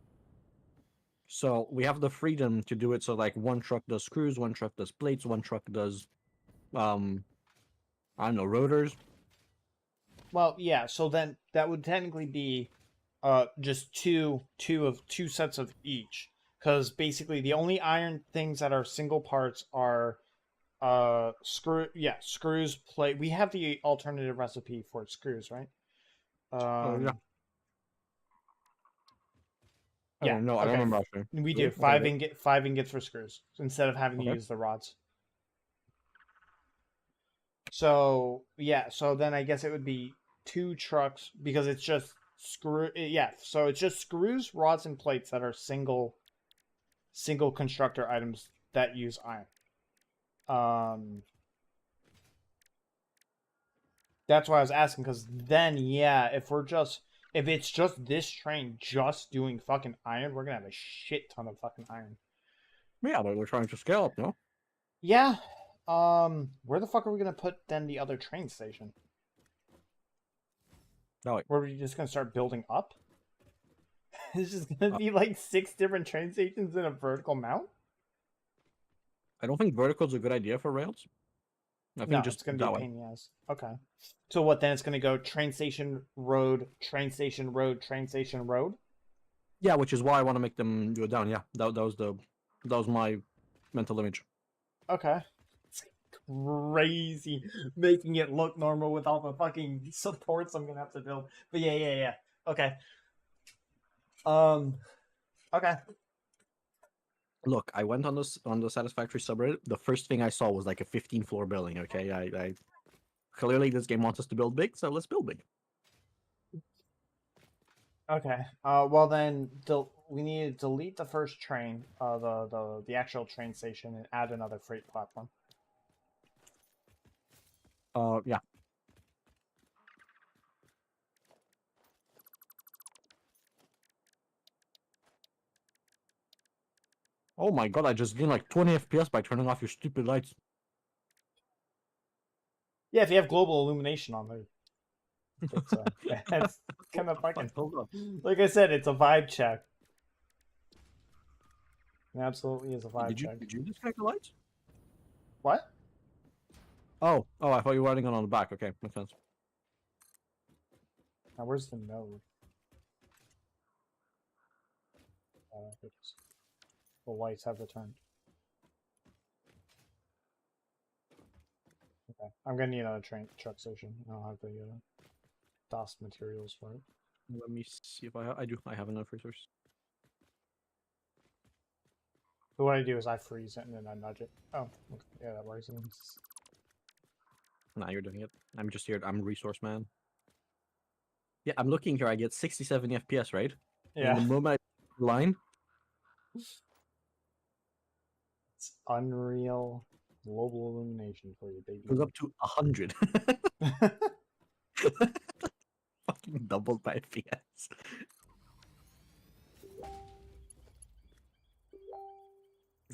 So we have the freedom to do it. So like one truck does screws, one truck does plates, one truck does, I don't know, rotors. Well, yeah. So then that would technically be, just two sets of each, because basically the only iron things that are single parts are, screws, plate. We have the alternative recipe for screws, right? Yeah. Yeah. No, I don't remember actually. We do 5 ingots for screws instead of having to use the rods. So yeah, so then I guess it would be 2 trucks because it's just screw. Yeah, so it's just screws, rods, and plates that are single constructor items that use iron. That's why I was asking, because then if it's just this train just doing fucking iron, we're gonna have a shit ton of fucking iron. Yeah, but we're trying to scale up, no? Yeah. Where the fuck are we gonna put then the other train station? No, wait. Where are you just gonna start building up? It's just gonna Uh, be like 6 different train stations in a vertical mount? I don't think vertical is a good idea for rails. I No, think just it's gonna be a that way. pain in the ass. Okay. So what then? It's gonna go train station, road, train station, road, train station, road? Yeah, which is why I want to make them go down. Yeah, that was my mental image. Okay. It's crazy making it look normal with all the fucking supports I'm gonna have to build. But yeah. Okay. Um. Okay. Look, I went on the Satisfactory subreddit. The first thing I saw was like a 15-floor building. Okay, I clearly this game wants us to build big, so let's build big. Okay. Well then, we need to delete the first train, the actual train station, and add another freight platform. Yeah. Oh my god, I just gained like 20 FPS by turning off your stupid lights. Yeah, if you have global illumination on there, it's that's kind of What the fucking. fuck? Hold on. Like I said, it's a vibe check. It absolutely is a vibe check. Did you disconnect the lights? What? Oh, I thought you were running it on the back. Okay, makes sense. Now where's the node? The lights have returned. Okay, I'm gonna need another truck station. I don't have the DOS materials for it. Let me see if I do. I have enough resource. So what I do is I freeze it and then I nudge it. Oh, okay. Yeah, that works. Nah, you're doing it. I'm just here. I'm a resource man. Yeah, I'm looking here. I get 67 FPS, right? And the Yeah, moment I line, it's Unreal Global Illumination for you, baby. it goes up to 100. Fucking doubled my FPS.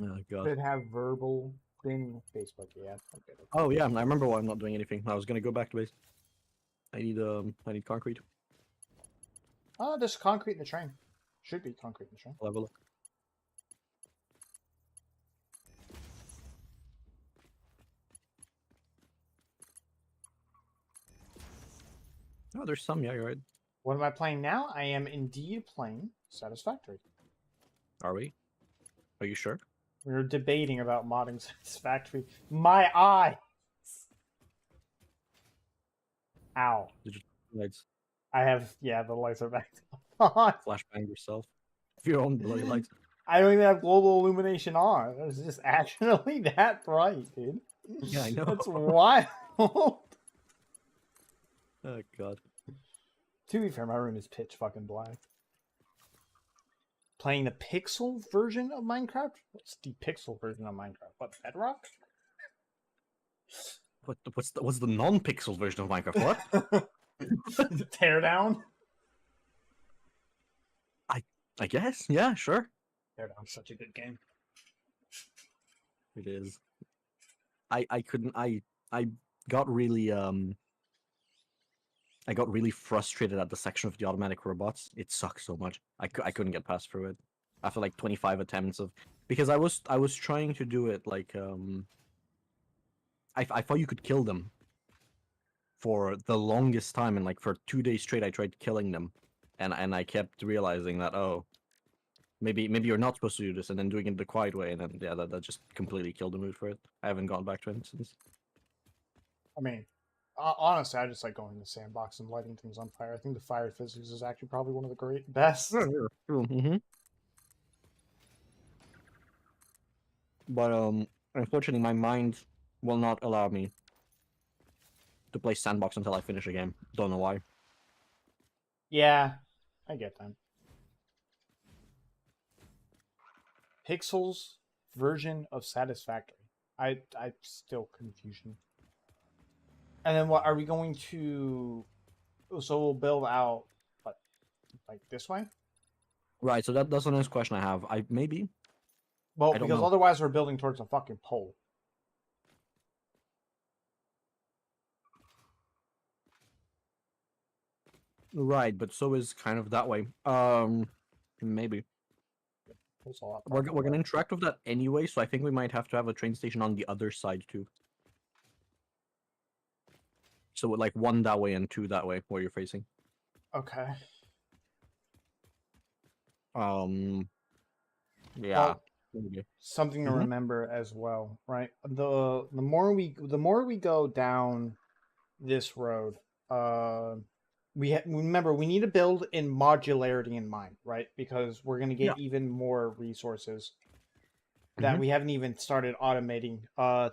Oh god. Should have verbal in Facebook. Yeah. Okay. Oh yeah, I remember why I'm not doing anything. I was gonna go back to base. I need concrete. Oh, there's concrete in the train. Should be concrete in the train. I'll have a look. Oh, there's some. Yeah, you're right. What am I playing now? I am indeed playing Satisfactory. Are we? Are you sure? We were debating about modding Satisfactory. My eye! Ow. Did you lights I have, yeah, the lights are back on. flashbang yourself? If your own bloody lights. I don't even have global illumination on. It's just actually that bright, dude. Yeah, I know. That's wild. Oh god. To be fair, my room is pitch fucking black. Playing the pixel version of Minecraft? What's the pixel version of Minecraft? What, Bedrock? What's the non-pixel version of Minecraft? What? Teardown? I guess. Yeah, sure. Teardown's such a good game. It is. I couldn't. I got really I got really frustrated at the section of the automatic robots. It sucks so much. I couldn't get past through it after like 25 attempts of, because I was trying to do it like I thought you could kill them for the longest time, and like for 2 days straight I tried killing them, and I kept realizing that, oh, maybe you're not supposed to do this, and then doing it the quiet way, and then yeah, that just completely killed the mood for it. I haven't gone back to it since. I mean, honestly, I just like going in the sandbox and lighting things on fire. I think the fire physics is actually probably one of the best. Mm-hmm. But unfortunately, my mind will not allow me to play sandbox until I finish a game. Don't know why. Yeah, I get that. Pixels version of Satisfactory. I still confusion. And then what are we going to? So we'll build out, what, like this way? Right. So that's the next question I have. Maybe. Well, I don't because know. otherwise we're building towards a fucking pole. Right, but so is kind of that way. Maybe. There's a lot We're problem gonna there. interact with that anyway, so I think we might have to have a train station on the other side too. So like one that way and two that way where you're facing. Okay. Yeah. Well, Maybe. something to Mm-hmm. remember as well, right? The more we go down this road, remember we need to build in modularity in mind, right? Because we're gonna Yeah. get even more resources that Mm-hmm. we haven't even started automating.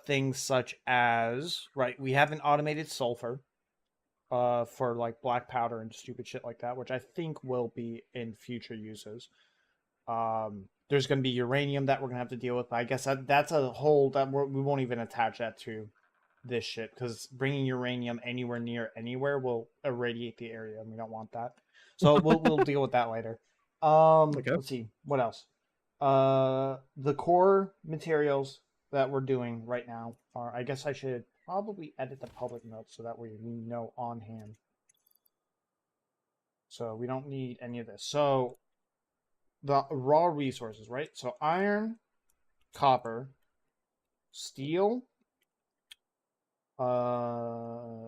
Things such as, right, we haven't automated sulfur for like black powder and stupid shit like that, which I think will be in future uses. There's going to be uranium that we're going to have to deal with. But I guess that's a whole that we won't even attach that to this shit because bringing uranium anywhere near anywhere will irradiate the area, and we don't want that. So we'll deal with that later. Okay. Let's see what else. The core materials that we're doing right now are. I guess I should probably edit the public notes so that we know on hand. So we don't need any of this. So the raw resources, right? So iron, copper, steel.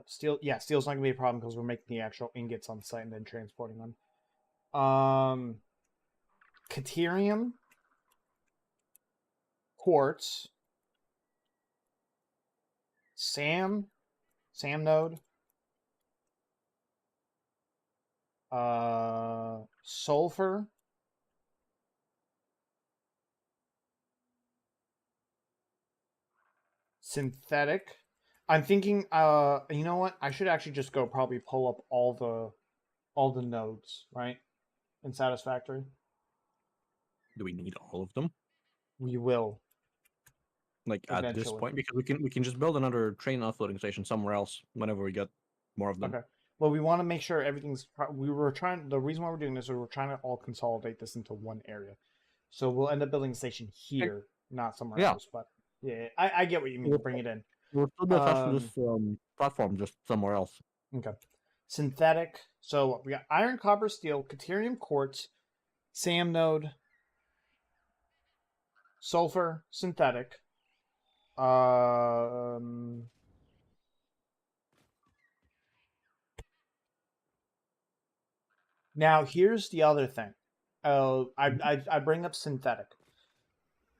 Steel. Yeah, steel's not gonna be a problem because we're making the actual ingots on site and then transporting them. Caterium, quartz, SAM node, sulfur, synthetic. I'm thinking. You know what? I should actually just go probably pull up all the nodes, right? In Satisfactory. Do we need all of them? We will Like at this eventually. point, because we can just build another train offloading station somewhere else whenever we get more of them. Okay. Well, we want to make sure everything's. We were trying. The reason why we're doing this is we're trying to all consolidate this into one area. So we'll end up building a station Okay. here, not somewhere Yeah, else. But yeah, I get what you mean. we'll, Bring it in. we'll still be attached to this Um. platform, just somewhere else. Okay. Synthetic. So we got iron, copper, steel, caterium, quartz, SAM node, sulfur, synthetic. Um. Now here's the other thing. Mhm. I bring up synthetic.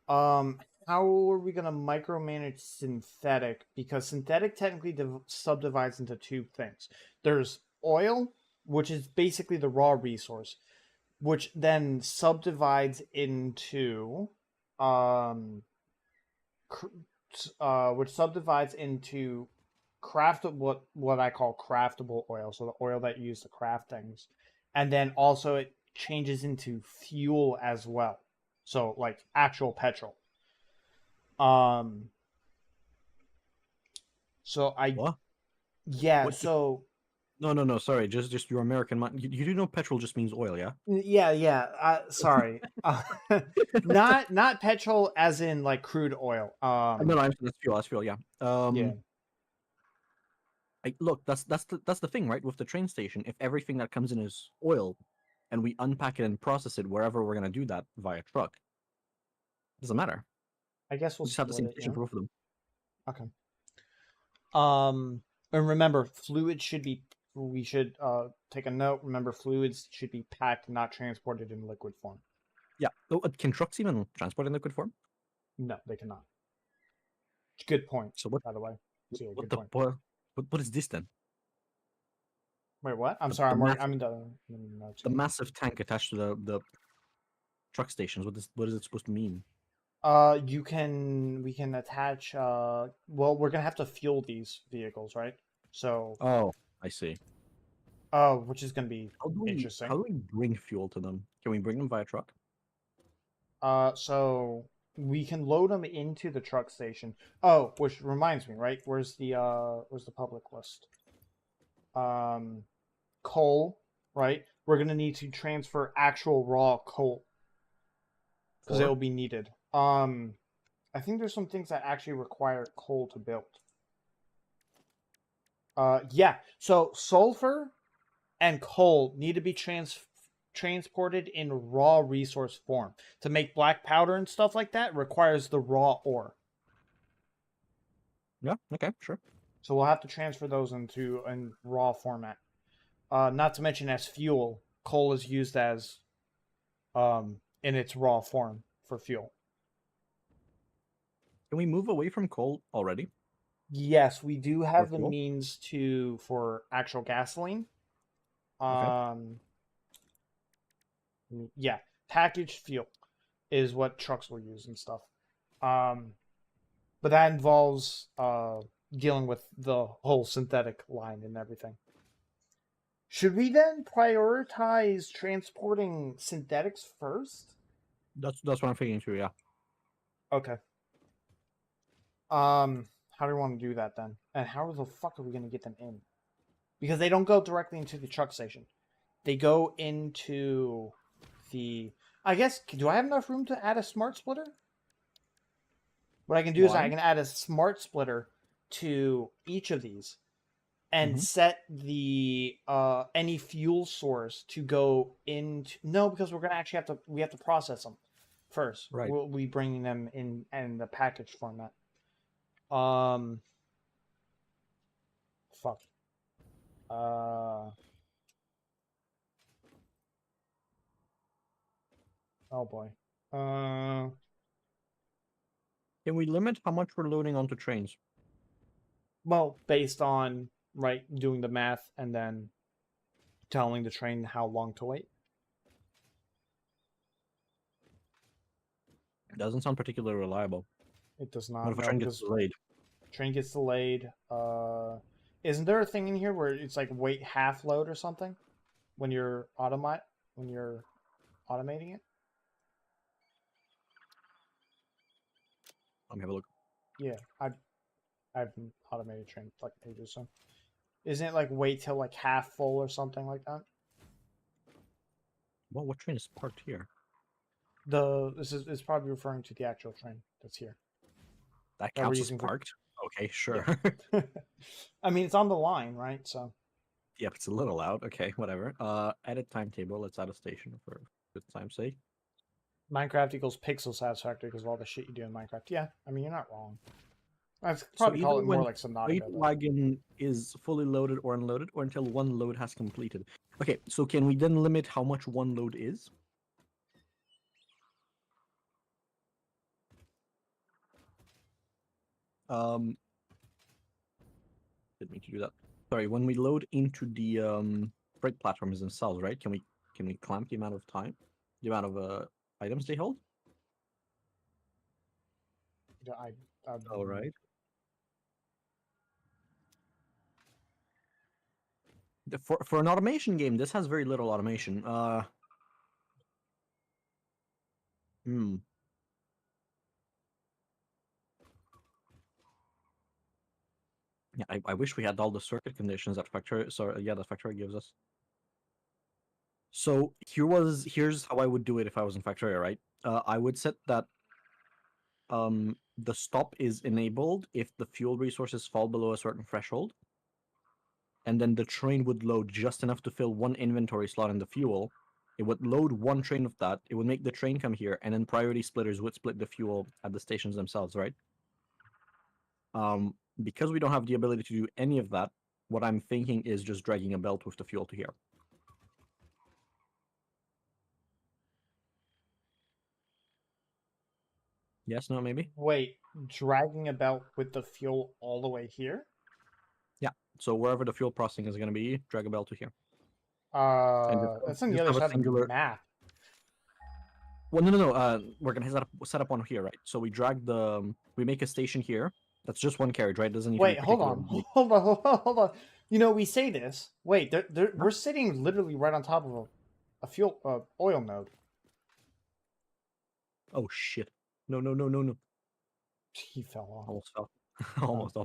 Um, how are we gonna micromanage synthetic? Because synthetic technically subdivides into two things. There's oil, which is basically the raw resource, which then subdivides into, um, which subdivides into what I call craftable oil. So the oil that you use to craft things, and then also it changes into fuel as well. So like actual petrol. Um. So I What? yeah. What? So No. Sorry, just your American mind. You do know petrol just means oil, yeah? yeah. Sorry. Not petrol as in like crude oil. No, I'm that's fuel. That's fuel. Yeah. Yeah. Look, that's the thing, right? With the train station, if everything that comes in is oil, and we unpack it and process it wherever we're gonna do that via truck, doesn't matter. I guess we'll We just have the split same it. station Yeah. for both of them. Okay. And remember, fluids should be. We should take a note. Remember, fluids should be packed, not transported in liquid form. Yeah. Oh, can trucks even transport in liquid form? No, they cannot. Good point, So what? by the way. So, yeah, What good the point. what is this then? Wait, what? I'm The sorry. the mass I'm in the notes the here. massive tank attached to the truck stations. What is it supposed to mean? We can attach. Well, we're gonna have to fuel these vehicles, right? So, Oh, I see. which is gonna be How interesting. do we bring fuel to them? Can we bring them via truck? So we can load them into the truck station. Oh, which reminds me, right? Where's the public list? Um, Coal, right? We're gonna need to transfer actual raw coal because it For will be needed. I think there's some things that actually require coal to build. Yeah. So sulfur and coal need to be transported in raw resource form. To make black powder and stuff like that requires the raw ore. Yeah. Okay. Sure. So we'll have to transfer those in raw format. Not to mention as fuel, coal is used as in its raw form for fuel. Can we move away from coal already? Yes, we do have the fuel? means to for actual gasoline. Okay. Yeah, packaged fuel is what trucks will use and stuff. Um, but that involves dealing with the whole synthetic line and everything. Should we then prioritize transporting synthetics first? That's what I'm thinking too. Yeah. Okay. How do we want to do that then? And how the fuck are we going to get them in? Because they don't go directly into the truck station. They go into the. I guess. Do I have enough room to add a smart splitter? What I can do is I Why? can add a smart splitter to each of these and set the any fuel source to go into. No, because we're gonna actually have to process them first. Right. We'll be bringing them in the package format. Um. Fuck. Oh boy. Uh. Can we limit how much we're loading onto trains? Well, based on right doing the math and then telling the train how long to wait. It doesn't sound particularly reliable. It does What not if a know train gets because delayed? train gets delayed. Isn't there a thing in here where it's like wait half load or something when you're automating it? Let me have a look. Yeah, I've automated train for like ages. So isn't it like wait till like half full or something like that? Well, what train is parked here? This is probably referring to the actual train that's here That that we're counts as using for parked? Okay, sure. yeah. I mean it's on the line, right? So Yep, it's a little loud. Okay, whatever. Edit timetable. Let's add a station for good time's sake. Minecraft equals pixel satisfactory because of all the shit you do in Minecraft. Yeah, I mean you're not wrong. I'd So probably either call it more when like Freight Subnautica though. Wagon is fully loaded or unloaded, or until one load has completed. Okay, so can we then limit how much one load is? Um, didn't mean to do that. Sorry, when we load into the freight platforms themselves, right? Can we clamp the amount of time, the amount of items they hold? Yeah, I All right. For an automation game, this has very little automation. Hmm. Yeah, I wish we had all the circuit conditions that Factorio, sorry, yeah, that Factorio gives us. So here's how I would do it if I was in Factorio, right? I would set that the stop is enabled if the fuel resources fall below a certain threshold, and then the train would load just enough to fill one inventory slot in the fuel. It would load one train of that. It would make the train come here, and then priority splitters would split the fuel at the stations themselves, right? Because we don't have the ability to do any of that, what I'm thinking is just dragging a belt with the fuel to here. Yes, no, maybe? wait, dragging a belt with the fuel all the way here? Yeah. So wherever the fuel processing is going to be, drag a belt to here. And That's on the just other have a side of the singular... map. Well, no. We're going to set up one here, right? So we drag the... We make a station here. That's just one carriage, right? It doesn't need to be Wait, hold particular. on, hold on, hold on. You know, we say this. Wait, we're sitting literally right on top of a fuel oil node. Oh, shit. No. He fell off. Almost fell. Oh. Almost.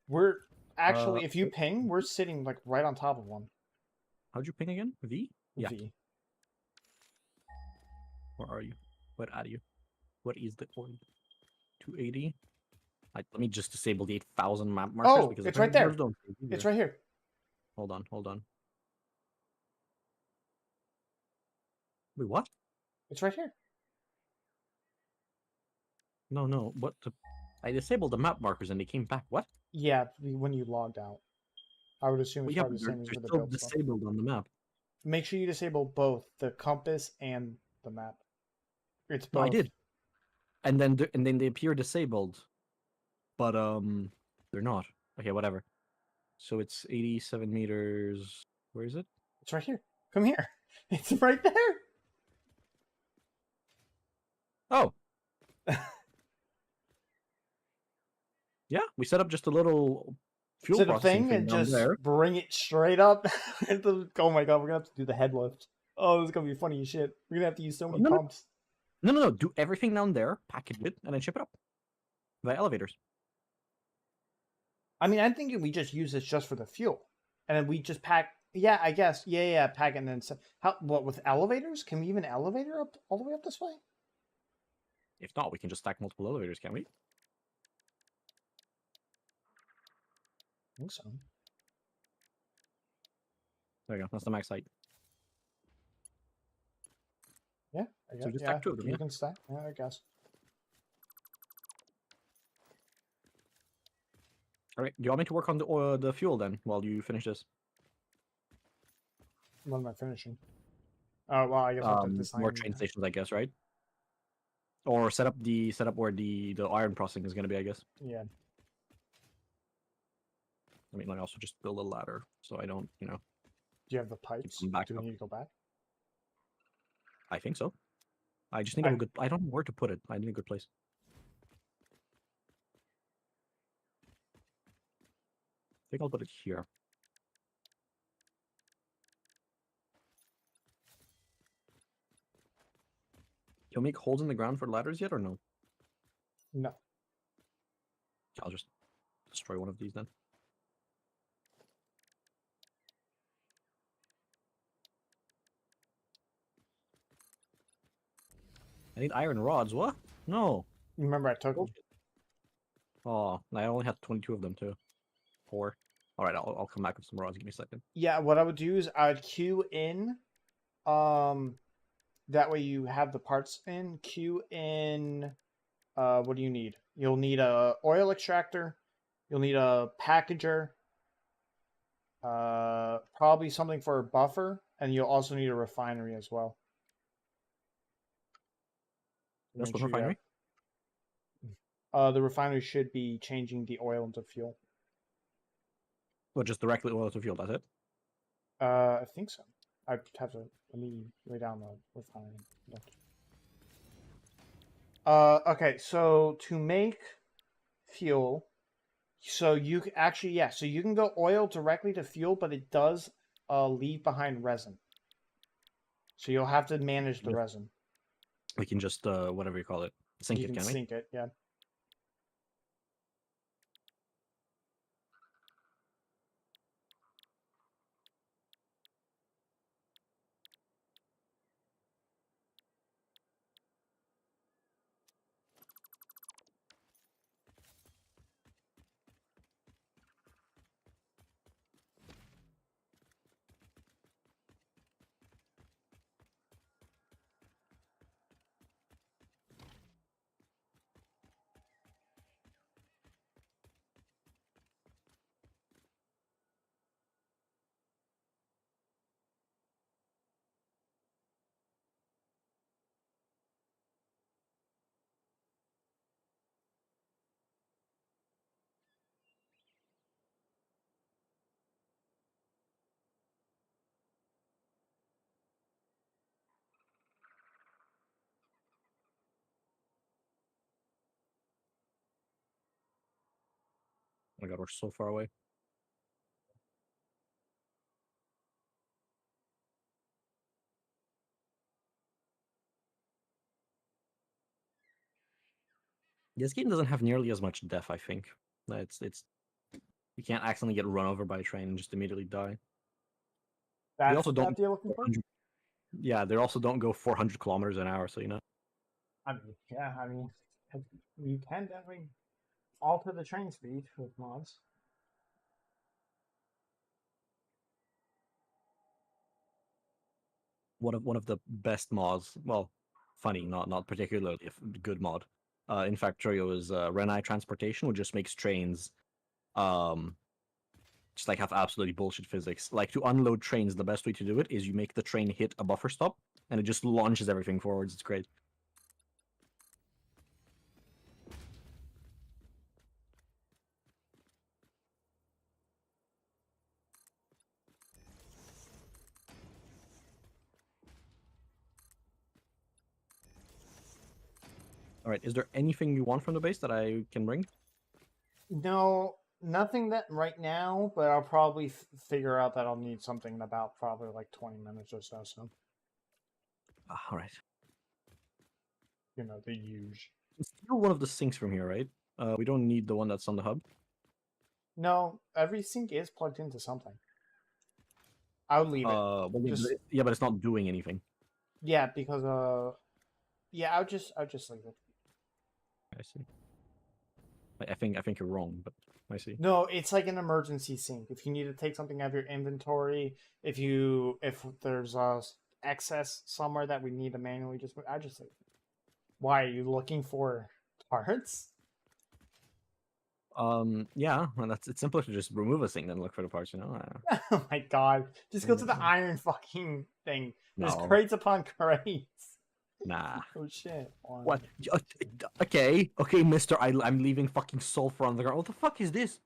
We're actually, if you Wait, ping, we're sitting like right on top of one. how'd you ping again? V? Yeah. V. Where are you? Where are you? What is the point? 280? Let me just disable the 8,000 map markers Oh, because it's right apparently those there. don't save It's either. right here. Hold on. Wait, what? It's right here. No. What? I disabled the map markers and they came back. What? Yeah, when you logged out. I would assume Well, it's yeah, probably but the same as they're with the still build stuff. disabled on the map. Make sure you disable both the compass and the map. It's No, I both. did. And then they appear disabled, but they're not. Okay, whatever. So it's 87 meters. Where is it? It's right here. Come here. It's right there. Oh, yeah. We set up just a little fuel To the processing thing thing and down just there. bring it straight up. Oh my god, we're gonna have to do the head lift. Oh, this is gonna be funny as shit. We're gonna have to use so many No, no, pumps. no. Do everything down there, package it, and then ship it up via elevators. I mean, I'm thinking we just use this just for the fuel, and then we just pack. Yeah, I guess. Yeah, pack it and then how? What with elevators? Can we even elevator up all the way up this way? If not, we can just stack multiple elevators, can't we? I think so. There you go. That's the max height. Yeah, I So guess. just Yeah, stack two of them, you yeah. can stack. Yeah, I guess. All right. Do you want me to work on the fuel then while you finish this? What am I finishing? Oh well, I guess I have to More design. train stations, I guess, right? Or set up where the iron processing is going to be, I guess. Yeah. I mean, I also just build a ladder so I don't, Do you have the keep pipes? them back Do we up. need to go back? I think so. I just need to have I a good. I don't know where to put it. I need a good place. I think I'll put it here. Can we make holes in the ground for ladders yet, or no? no. I'll just destroy one of these then. I need iron rods. What? No. Remember, I took them. Bullshit. Oh, I only had 22 of them too. 4. All right, I'll come back with some rods. Give me a second. Yeah, what I would do is I'd queue in. Um, that way you have the parts in. Queue in. What do you need? You'll need a oil extractor. You'll need a packager. Probably something for a buffer, and you'll also need a refinery as well. That's Make what sure you have. refinery. The refinery should be changing the oil into fuel. Well, just directly oil to fuel. That's it. I think so. I have to let me lay down the refinery. Okay, so to make fuel, so you can actually, yeah, so you can go oil directly to fuel, but it does leave behind resin. So you'll have to manage the resin. We can just whatever you call it, sink You it, can can we? sink it, yeah. Oh my god, we're so far away. This game doesn't have nearly as much death, I think. It's you can't accidentally get run over by a train and just immediately die. They That's also the don't. path you're looking for? Yeah, they also don't go 400 kilometers an hour, so I mean, yeah, I mean, you can definitely alter the train speed with mods. one of the best mods. Well, funny, not particularly a good mod. In Factorio is Renai transportation, which just makes trains um just like have absolutely bullshit physics. Like to unload trains, the best way to do it is you make the train hit a buffer stop, and it just launches everything forwards. It's great. All right, is there anything you want from the base that I can bring? No, nothing that right now, but I'll probably figure out that I'll need something in about probably like 20 minutes or so. So, All right. the huge. Steal one of the sinks from here, right? We don't need the one that's on the hub. No, every sink is plugged into something. I would leave it. Well, Just yeah, but it's not doing anything. yeah, because yeah, I'll just leave it. I see. I think you're wrong, but I see. No, it's like an emergency sink. If you need to take something out of your inventory, if there's excess somewhere that we need to manually I just leave it. Why are you looking for parts? Yeah, well, it's simpler to just remove a sink than look for the parts, you know? Oh my god. Just go to the iron fucking thing. There's No, crates upon crates. nah. Oh shit. What? Okay, okay, mister, I'm leaving fucking sulfur on the ground. What the fuck is this?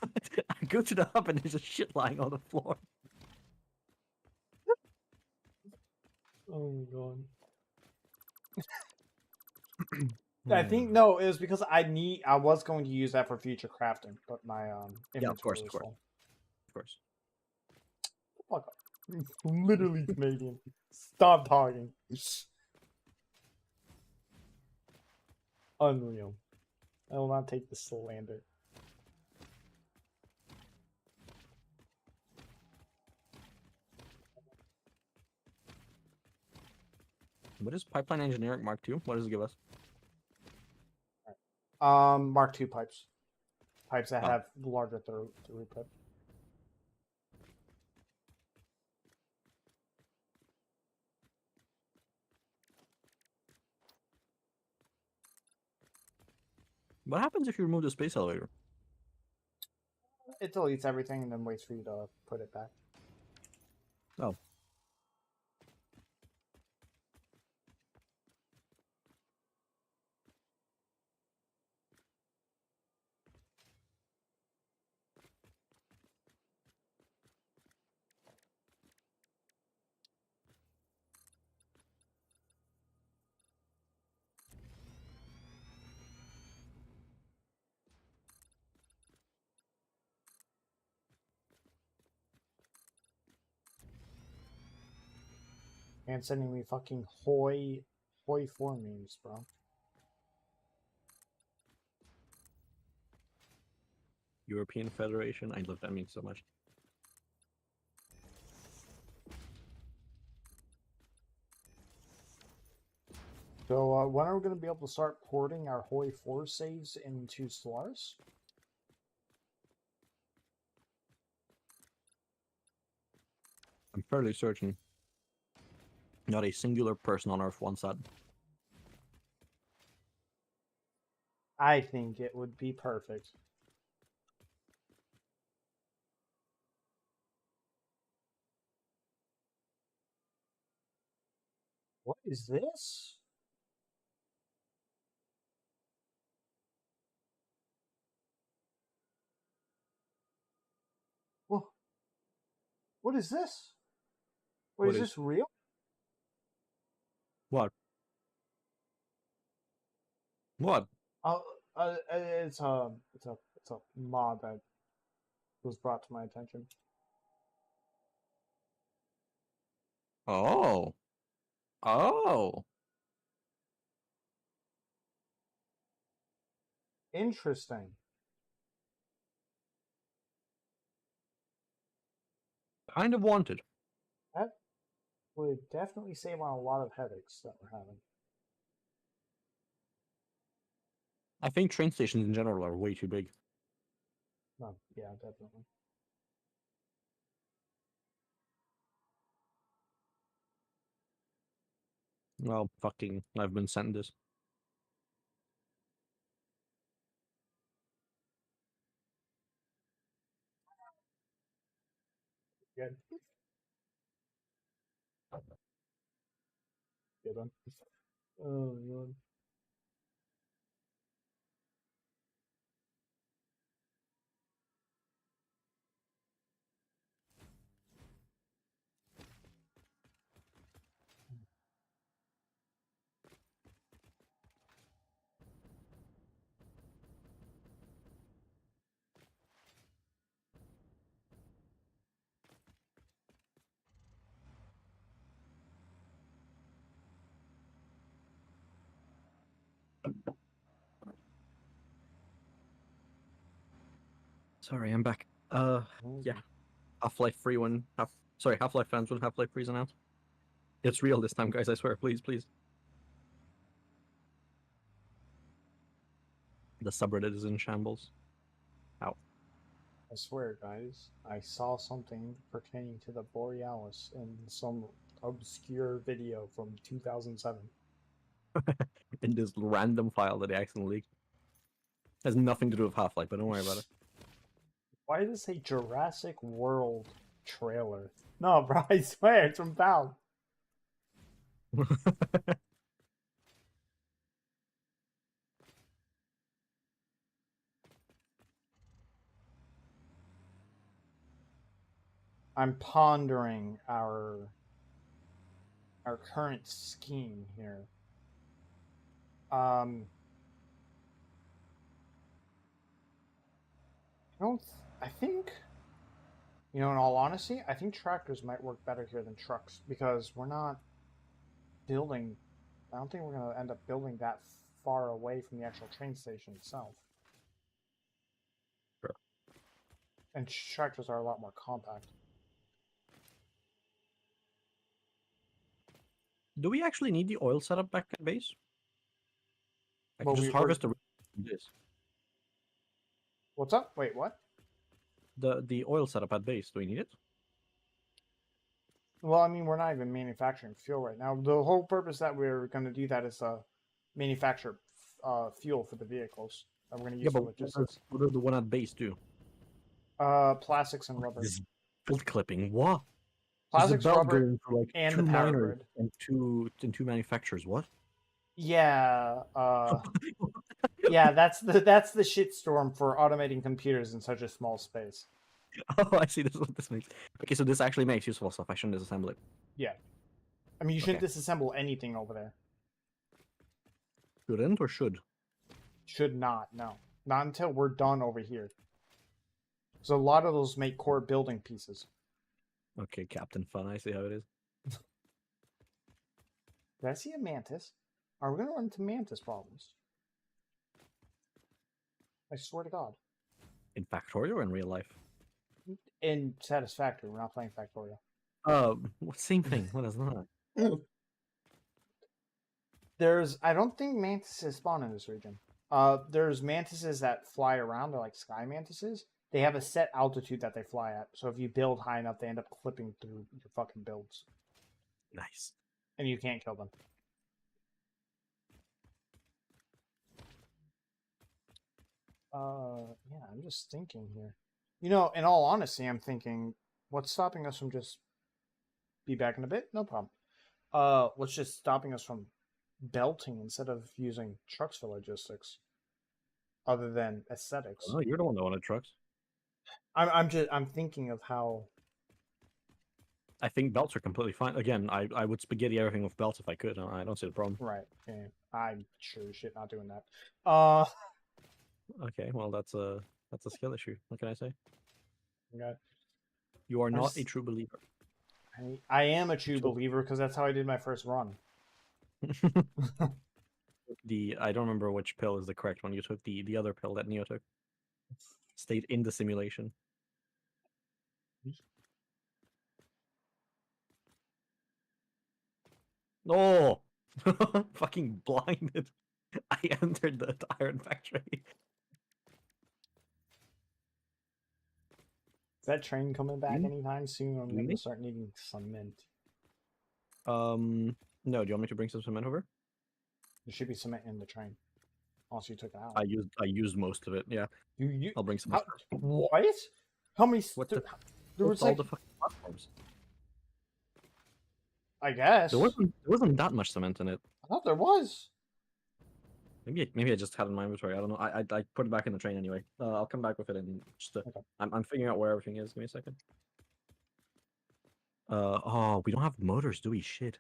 I go to the hub and there's a shit lying on the floor. Oh my god. I think no, it was because I was going to use that for future crafting, but my Yeah, of course, inventory of was course, full. of course. Fuck up. Literally Canadian. Stop talking. Unreal. I will not take the slander. What is pipeline engineering Mark II? What does it give us? Mark II pipes. Pipes that Oh. have larger throughput. What happens if you remove the space elevator? It deletes everything and then waits for you to put it back. Oh. And sending me fucking Hoi 4 memes, bro. European Federation. I love that meme so much. So when are we going to be able to start porting our Hoi 4 saves into Stellaris? I'm fairly certain not a singular person on Earth wants that. I think it would be perfect. What is this? What is this? Wait, What is is? this real? What? What? Uh, it's a mod that was brought to my attention. Oh. Oh. Interesting. Kind of wanted. That would definitely save on a lot of headaches that we're having. I think train stations in general are way too big. No, yeah, definitely. Well, fucking, I've been sent this. Good. Good one. Oh, God. Sorry, I'm back. Yeah. Mhm. Half-Life Free when Half-Life fans when Half-Life Free's announced. It's real this time, guys. I swear. Please, please. The subreddit is in shambles. Ow. I swear, guys, I saw something pertaining to the Borealis in some obscure video from 2007. In this random file that they accidentally leaked. Has nothing to do with Half-Life, but don't worry about Why does it say Jurassic World trailer? No, bro, I swear it's from Valve. it. I'm pondering our current scheme here. Um, I don't. I think, in all honesty, I think tractors might work better here than trucks because we're not building. I don't think we're gonna end up building that far away from the actual train station itself. Sure. And tractors are a lot more compact. Do we actually need the oil setup back at base? I Well, can just we're harvest the this. what's up? Wait, what? The oil setup at base. Do we need it? Well, I mean, we're not even manufacturing fuel right now. The whole purpose that we're going to do that is manufacture fuel for the vehicles that we're going to Yeah, use for but logistics. what does the one at base do? Plastics and rubber. This belt clipping. What? There's a Plastics, belt rubber, going for like and the two power miners grid. and two manufacturers. What? Yeah, yeah. That's the shitstorm for automating computers in such a small space. Oh, I see. This is what this makes. Okay, so this actually makes useful stuff. I shouldn't disassemble it. Yeah, I mean, you shouldn't Okay. disassemble anything over there. Shouldn't or should? Should not. No, not until we're done over here. So a lot of those make core building pieces. Okay, Captain Fun. I see how it is. Did I see a mantis? Are we going to run into mantis problems? I swear to God. In Factorio or in real life? In Satisfactory, we're not playing Factorio. Same thing. What is that? I don't think mantises spawn in this region. There's mantises that fly around. They're like sky mantises. They have a set altitude that they fly at. So if you build high enough, they end up clipping through your fucking builds. Nice. And you can't kill them. Yeah, I'm just thinking here. In all honesty, I'm thinking, what's stopping us from just be back in a bit? No problem. What's just stopping us from belting instead of using trucks for logistics, other than aesthetics? Oh, you're the one that wanted trucks. I'm thinking of how. I think belts are completely fine. Again, I would spaghetti everything with belts if I could. I don't see the problem. Right. Yeah, I'm sure as shit not doing that. Okay, well that's a skill issue. What can I say? Okay. You are I'm not a just, true believer. I am a true So believer because that's how I did my first run. I don't remember which pill is the correct one. You took the other pill that Neo took. Stayed in the simulation. Oh, fucking blinded. I entered the iron factory. Is that train coming back Hmm? anytime soon? I'm Do we gonna make? start needing cement. Um, No, do you want me to bring some cement over? There should be cement in the train. Unless you took it out. I used most of it. Yeah, You I'll bring some how, extra. what? How many? What the? There What's was all like, the fucking platforms? I guess. There wasn't that much cement in it. I thought there was. Maybe I just had it in my inventory. I don't know. I put it back in the train anyway. I'll come back with it and just. Okay. I'm figuring out where everything is. Give me a second. Oh, we don't have motors, do we? Shit.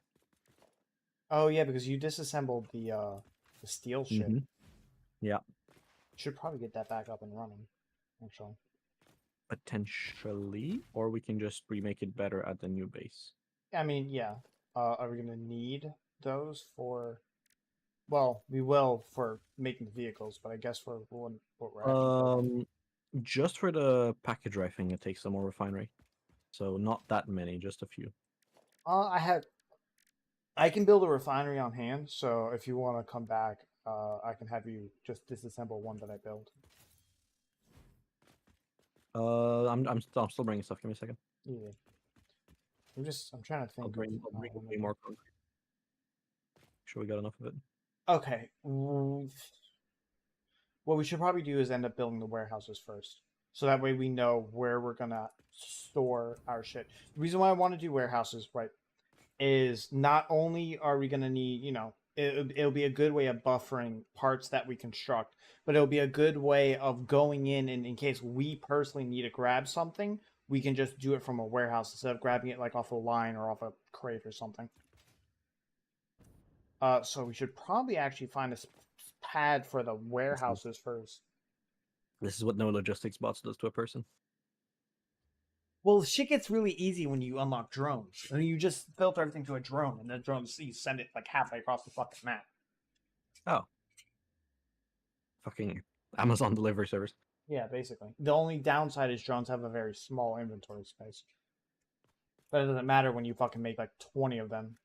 Oh yeah, because you disassembled the steel shit. Mm-hmm. Yeah, Should probably get that back up and running. Actually. potentially, or we can just remake it better at the new base. I mean, yeah. Are we gonna need those for? Well, we will for making the vehicles, but I guess for what we're actually building. Just for the package rifting, it takes some more refinery. So not that many, just a few. I can build a refinery on hand, so if you want to come back, I can have you just disassemble one that I built. I'm still bringing stuff. Give me a second. Yeah. I'm trying to think I'll bring of way more concrete. Sure, we got enough of it. Okay. What we should probably do is end up building the warehouses first. So that way we know where we're gonna store our shit. The reason why I want to do warehouses, right, is not only are we gonna need, it'll be a good way of buffering parts that we construct, but it'll be a good way of going in and in case we personally need to grab something, we can just do it from a warehouse instead of grabbing it like off a line or off a crate or something. So we should probably actually find a pad for the warehouses first. This is what no logistics bots does to a person. Well, shit gets really easy when you unlock drones. And you just filter everything to a drone, and the drone you send it like halfway across the fucking map. Oh. Fucking Amazon delivery service. Yeah, basically. The only downside is drones have a very small inventory space. But it doesn't matter when you fucking make like 20 of them.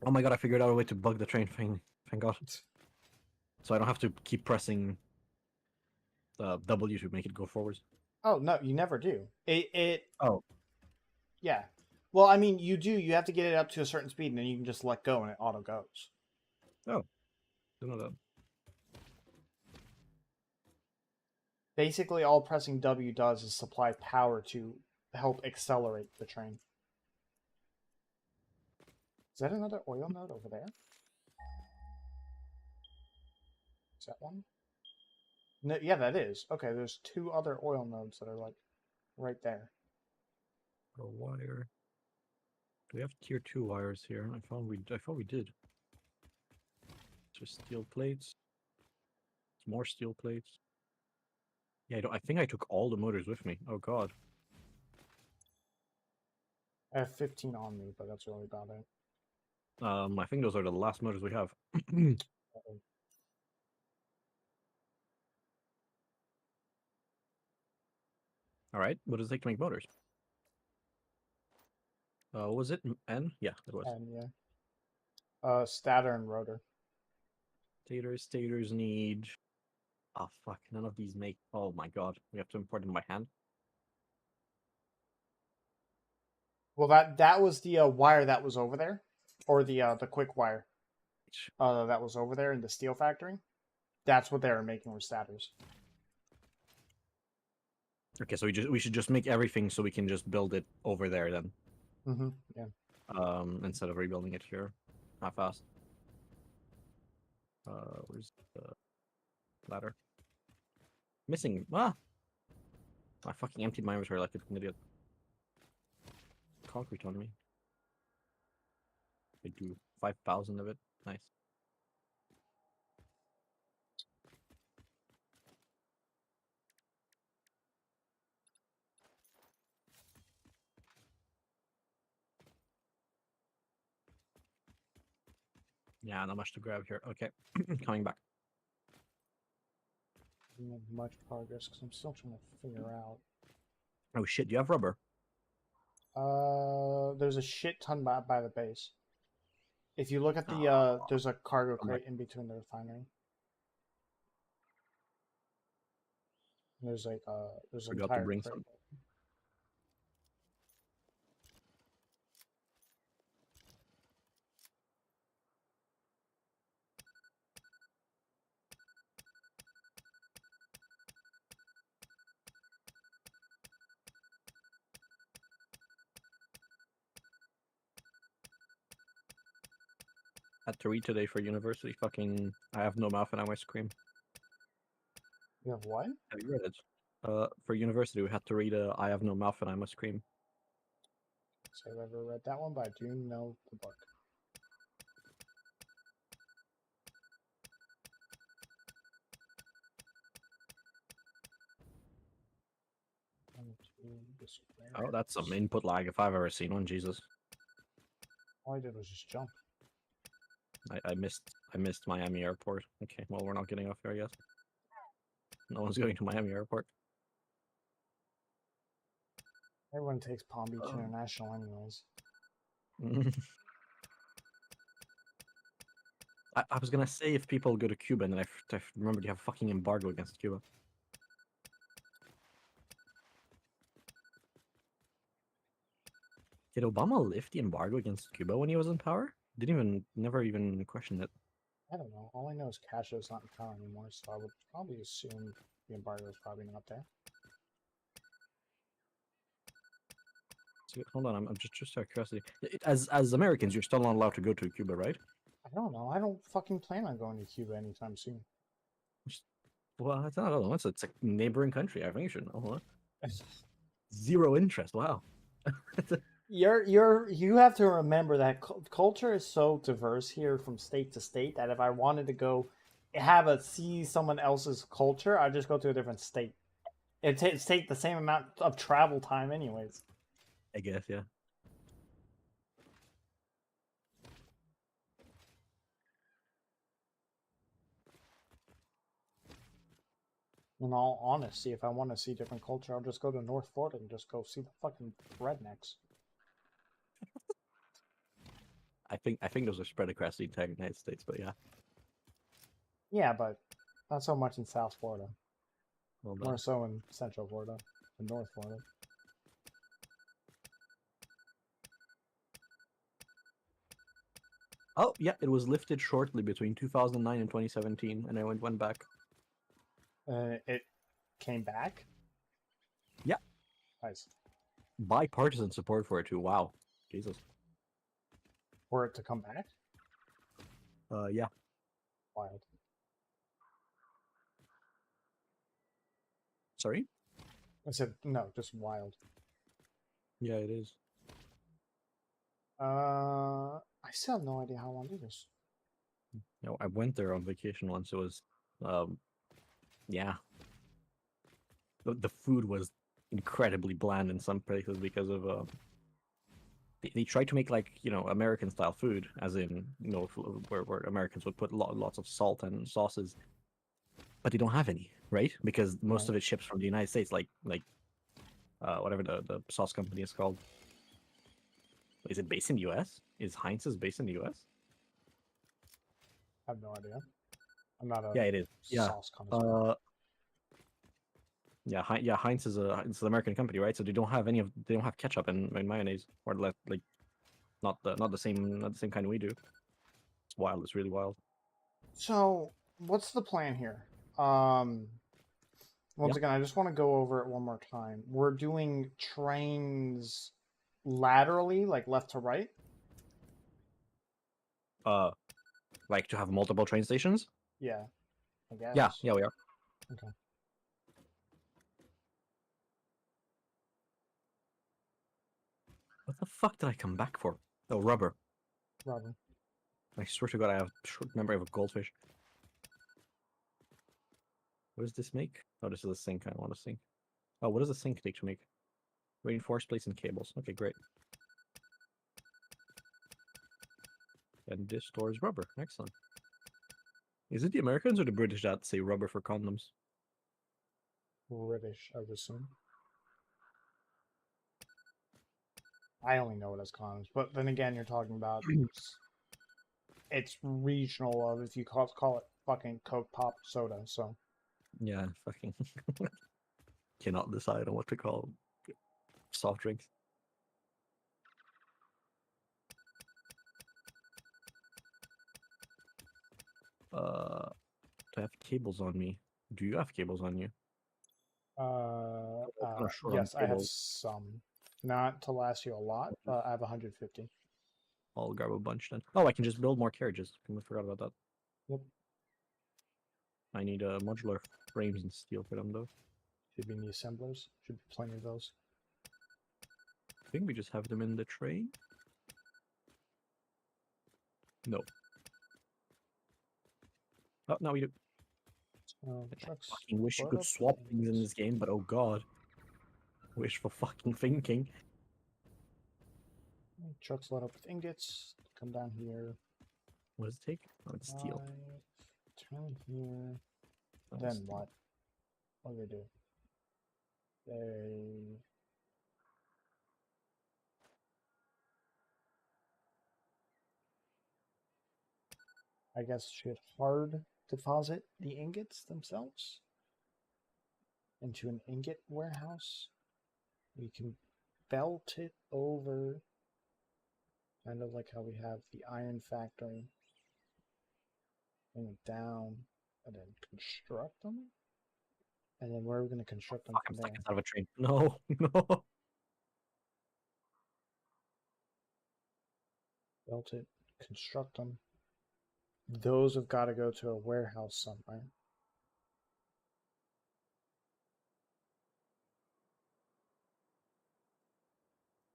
Oh my god, I figured out a way to bug the train thing. Thank god. So I don't have to keep pressing W to make it go forwards. Oh, no, you never do. Oh. Yeah. Well, I mean, you do. You have to get it up to a certain speed, and then you can just let go, and it auto goes. Oh. Didn't know that. Basically, all pressing W does is supply power to help accelerate the train. Is that another oil node over there? Is that one? No, yeah, that is. Okay, there's two other oil nodes that are like right there. A wire. Do we have tier 2 wires here? I thought we did. So steel plates. More steel plates. Yeah, I think I took all the motors with me. Oh god. I have 15 on me, but that's really about it. I think those are the last motors we have. Uh-oh. All right. What does it take to make motors? What was it? N? Yeah, it was. And yeah. Stator and rotor. Stators need. Oh fuck! None of these make. Oh my god! We have to import them by hand. Well, that was the wire that was over there, or the quick wire that was over there in the steel factory. That's what they were making with stators. Okay, so we should just make everything so we can just build it over there then. Mm-hmm. Yeah. Instead of rebuilding it here, not fast. Where's the ladder? Missing. Ah! I fucking emptied my inventory like an idiot. Concrete on me. I do 5,000 of it. Nice. Yeah, not much to grab here. Okay, coming back. I didn't make much progress because I'm still trying to figure out. Oh shit, do you have rubber? There's a shit ton by the base. If you look at the, Oh, there's a cargo I'm like, crate in between the refinery. And there's like, there's an forgot to entire bring crate. some. Had to read today for university. Fucking, I have no mouth and I ice cream. You have what? Have you read it? For university, we had to read I have no mouth and I must scream. So I've ever read that one, but I do know the book. Oh, that's some input lag if I've ever seen one. Jesus, All I did was just jump. I missed Miami Airport. Okay, well we're not getting off here, I guess. No one's going to Miami Airport. Everyone takes Palm Beach International anyways. I was gonna say if people go to Cuba, and then I remembered you have a fucking embargo against Cuba. Did Obama lift the embargo against Cuba when he was in power? Never even questioned it. I don't know. All I know is Castro's not in power anymore, so I would probably assume the embargo is probably not there. So, hold on, I'm just out of curiosity. As Americans, you're still not allowed to go to Cuba, right? I don't know. I don't fucking plan on going to Cuba anytime soon. Well, I don't know. It's a neighboring country. I think you should know. Huh? Zero interest. Wow. You have to remember that culture is so diverse here from state to state that if I wanted to go see someone else's culture, I'd just go to a different state. It'd take the same amount of travel time anyways. I guess, yeah. In all honesty, if I want to see different culture, I'll just go to North Florida and just go see the fucking rednecks. I think those are spread across the entire United States, but yeah. Yeah, but not so much in South Florida. Well, More so in Central Florida and North Florida. oh, yeah, it was lifted shortly between 2009 and 2017, and I went back. It came back. Yeah. Nice. Bipartisan support for it too. Wow. Jesus. For it to come back. Yeah. Wild. Sorry? I said no, just wild. Yeah, it is. I still have no idea how I want to do this. You know, I went there on vacation once. It was, yeah. The food was incredibly bland in some places because of they tried to make like American style food, as in where Americans would put lots of salt and sauces, but they don't have any, right? Because most of it ships from the United States, like whatever the sauce company is called. Is it based in the U.S.? Is Heinz's based in the U.S.? I have no idea. I'm not a Yeah, it is. Yeah. sauce connoisseur. Yeah, Heinz is it's an American company, right? So they don't have ketchup and mayonnaise, or like not the same kind we do. It's wild. It's really wild. So, what's the plan here? Once Yeah. again, I just want to go over it one more time. We're doing trains laterally, like left to right. Like to have multiple train stations? Yeah, I guess. Yeah, we are. Okay. What the fuck did I come back for? Oh, rubber. Robin. I swear to God, I have short memory of a goldfish. What does this make? Oh, this is a sink. I don't want a sink. Oh, what does a sink take to make? Reinforced plates and cables. Okay, great. And this stores rubber. Excellent. Is it the Americans or the British that say rubber for condoms? British, I would assume. I only know it as condoms, but then again, you're talking about it's regional of if you call it fucking Coke Pop soda. So Yeah, fucking cannot decide on what to call soft drinks. Do I have cables on me? Do you have cables on you? I'm kind of short on yes, I have cables. some. Not to last you a lot, but I have 150. I'll grab a bunch then. Oh, I can just build more carriages. I forgot about that. Yep. I need modular frames and steel for them though. Should be in the assemblers. Should be plenty of those. I think we just have them in the train. No. Oh, no, we do. I Trucks. fucking wish you Load could up swap the things in ingots. this game, but oh god. Wishful fucking thinking. Trucks load up with ingots. Come down here. What does it take? Oh, it's steel. Turn here. Oh, Then steel. what? What do they do? They I guess should hard deposit the ingots themselves into an ingot warehouse. We can belt it over, kind of like how we have the iron factory. Bring it down, and then construct them. And then where are we going to construct them Fuck, I'm from stuck there? inside of a train. No, no. Belt it, construct them. Those have got to go to a warehouse somewhere.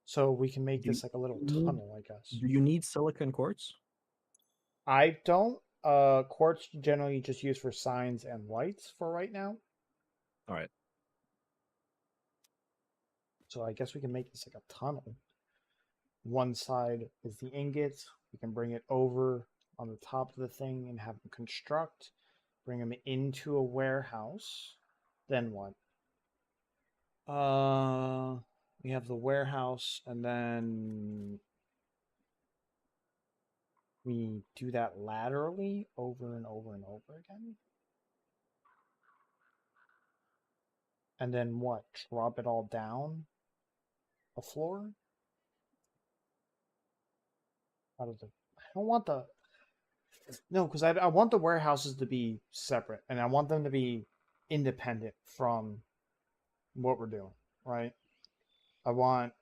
So we can make Do this like a little you, tunnel, I guess. do you need silicon quartz? I don't. Quartz generally just used for signs and lights for right now. All right. So I guess we can make this like a tunnel. One side is the ingots. We can bring it over on the top of the thing and have them construct, bring them into a warehouse. Then what? We have the warehouse, and then we do that laterally over and over and over again. And then what? Drop it all down a floor? How does it? I don't want the. No, because I want the warehouses to be separate, and I want them to be independent from what we're doing, right? I want.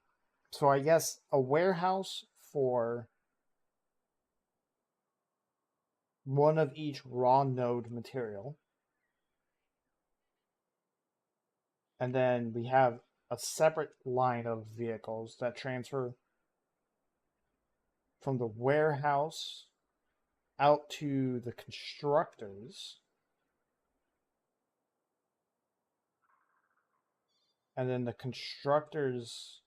So I guess a warehouse for one of each raw node material. And then we have a separate line of vehicles that transfer from the warehouse out to the constructors. And then the constructors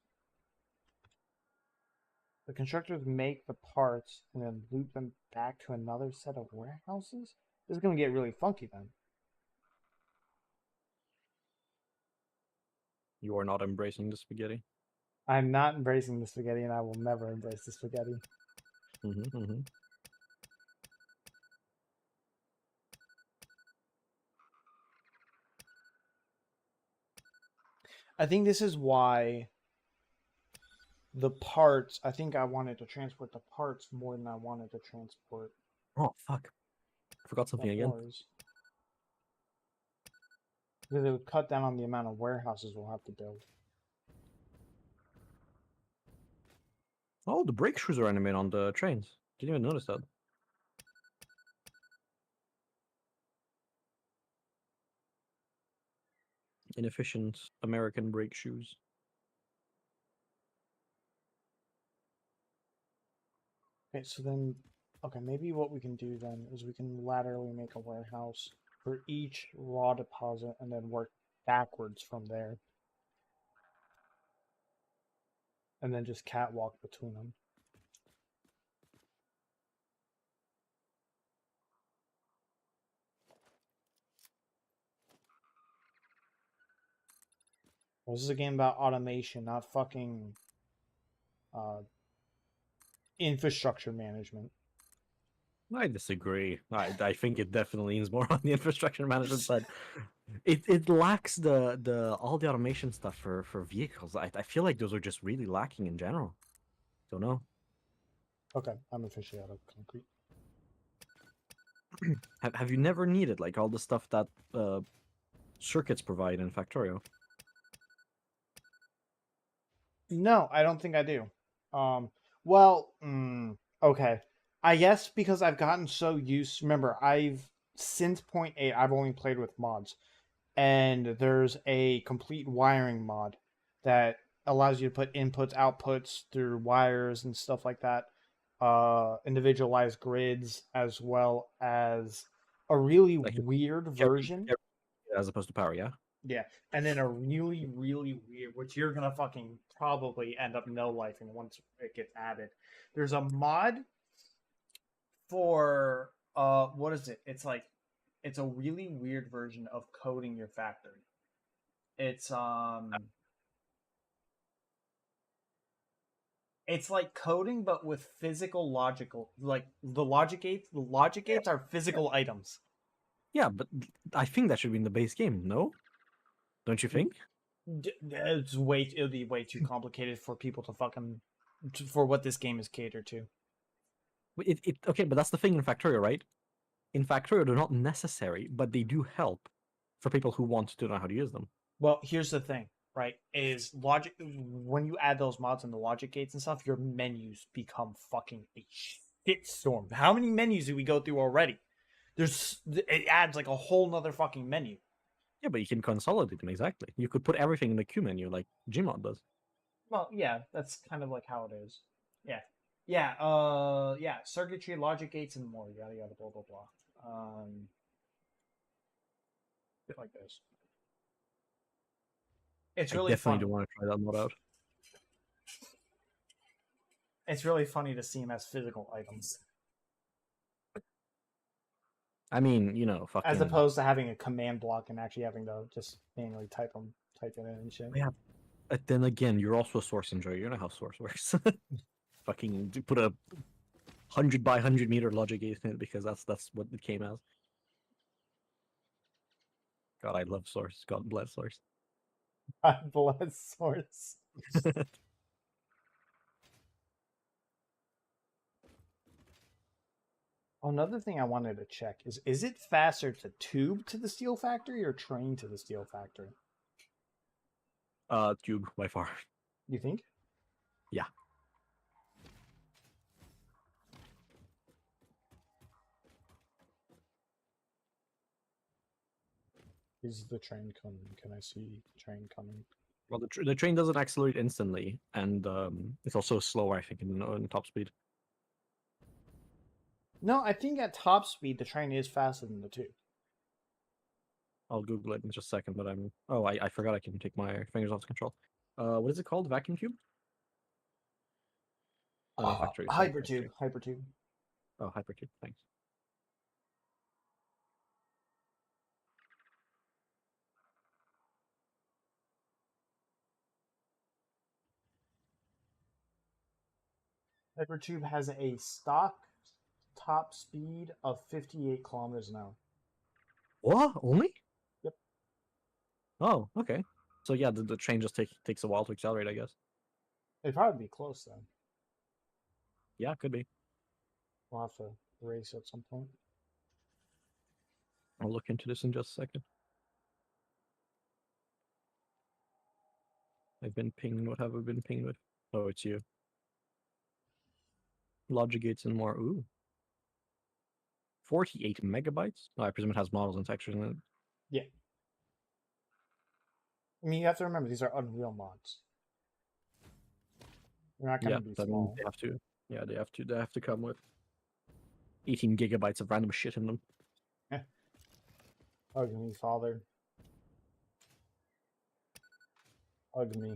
make the parts and then loop them back to another set of warehouses. This is going to get really funky then. You are not embracing the spaghetti. I'm not embracing the spaghetti, and I will never embrace the spaghetti. Mm-hmm. I think this is why the parts, I think I wanted to transport the parts more than I wanted to transport Oh, fuck. I forgot the something again. ores. Because it would cut down on the amount of warehouses we'll have to build. Oh, the brake shoes are animated on the trains. Didn't even notice that. Inefficient American brake shoes. Okay, so then, okay, maybe what we can do then is we can laterally make a warehouse for each raw deposit and then work backwards from there. And then just catwalk between them. Well, this is a game about automation, not fucking infrastructure management. I disagree. I think it definitely leans more on the infrastructure management side. It lacks the all the automation stuff for vehicles. I feel like those are just really lacking in general. Don't know. Okay, I'm officially out of concrete. Have you never needed like all the stuff that circuits provide in Factorio? No, I don't think I do. Well, okay. I guess because I've gotten so used. Remember, I've since point eight, I've only played with mods, and there's a complete wiring mod that allows you to put inputs, outputs through wires and stuff like that. Individualized grids as well as a really Like weird carry, version. as opposed to power, yeah? Yeah, and then a really, really weird, which you're gonna fucking probably end up no lifing once it gets added. There's a mod for what is it? It's like it's a really weird version of coding your factory. It's it's like coding but with physical logical like the logic Yeah. gates are physical items. Yeah, but I think that should be in the base game, no? Don't you think? It's way it'll be way too complicated for people to fucking for what this game is catered to. Okay, but that's the thing in Factorio, right? In Factorio, they're not necessary, but they do help for people who want to know how to use them. Well, here's the thing, right? Is logic when you add those mods and the logic gates and stuff, your menus become fucking a shitstorm. How many menus do we go through already? It adds like a whole nother fucking menu. Yeah, but you can consolidate them exactly. You could put everything in the queue menu like Gmod does. Well, yeah, that's kind of like how it is. Yeah. Yeah, circuitry, logic gates, and more, yada yada blah blah blah. Bit like this. It's I really definitely funny. don't want to try that mod out. It's really funny to see them as physical items. I mean, As fucking. opposed to having a command block and actually having to just manually type it in and shit. Yeah. But then again, you're also a source enjoyer. You know how source works. Fucking put a 100 by 100 meter logic gate in it because that's what it came as. God, I love source. God bless source. God bless source. Another thing I wanted to check is it faster to tube to the steel factory or train to the steel factory? Tube by far. You think? Yeah. Is the train coming? Can I see the train coming? Well, the train doesn't accelerate instantly, and it's also slower, I think, in top speed. No, I think at top speed the train is faster than the tube. I'll Google it in just a second, but I'm. Oh, I forgot I can take my fingers off the control. What is it called? Vacuum tube? Oh, no, factory. Sorry, Hypertube. factory. Hypertube. Oh, hypertube. Thanks. Hypertube has a stock top speed of 58 kilometers an hour. What? Only? Yep. Oh, okay. So yeah, the train just takes a while to accelerate, I guess. It'd probably be close then. Yeah, could be. We'll have to race at some point. I'll look into this in just a second. I've been pinged. What have I been pinged with? Oh, it's you. Logic gates and more. Ooh. 48 megabytes? Oh, I presume it has models and textures in it. Yeah. I mean, you have to remember these are Unreal mods. They're not going Yeah, to be that means small. they have to. Yeah, they have to come with 18 gigabytes of random shit in them. Hug me, father. Hug me.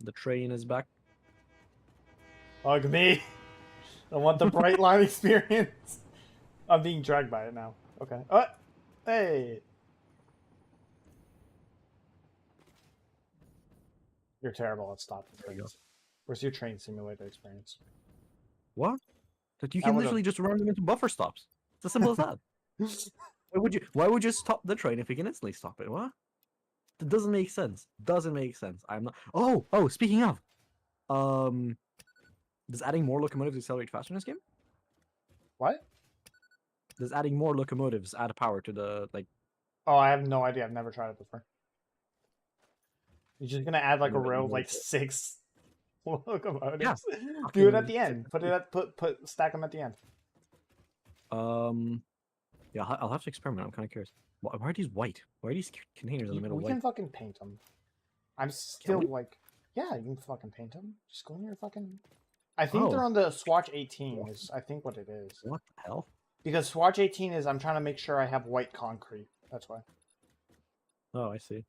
The train is back. Hug me. I want the bright line experience. I'm being dragged by it now. Okay. Hey. You're terrible at stopping There we go. trains. Where's your train simulator experience? What? That you That can would've- literally just run them into buffer stops. It's as simple as that. Why would you stop the train if you can instantly stop it? What? That doesn't make sense. Doesn't make sense. I'm not. Oh. Speaking of, does adding more locomotives accelerate faster in this game? What? Does adding more locomotives add power to the like? Oh, I have no idea. I've never tried it before. You're just gonna add like a No, row of no, like 6 Yeah. locomotives. Do it at Fucking the end. Put it at stack them at the end. Yeah, I'll have to experiment. I'm kind of curious. Why are these white? Why are these containers in the middle We white? can fucking paint them. I'm still like, yeah, you can fucking paint them. Just go in your fucking. I think they're Oh. on the Swatch 18. Is I think what it is. What the hell? Because Swatch 18 is I'm trying to make sure I have white concrete. That's why. Oh, I see.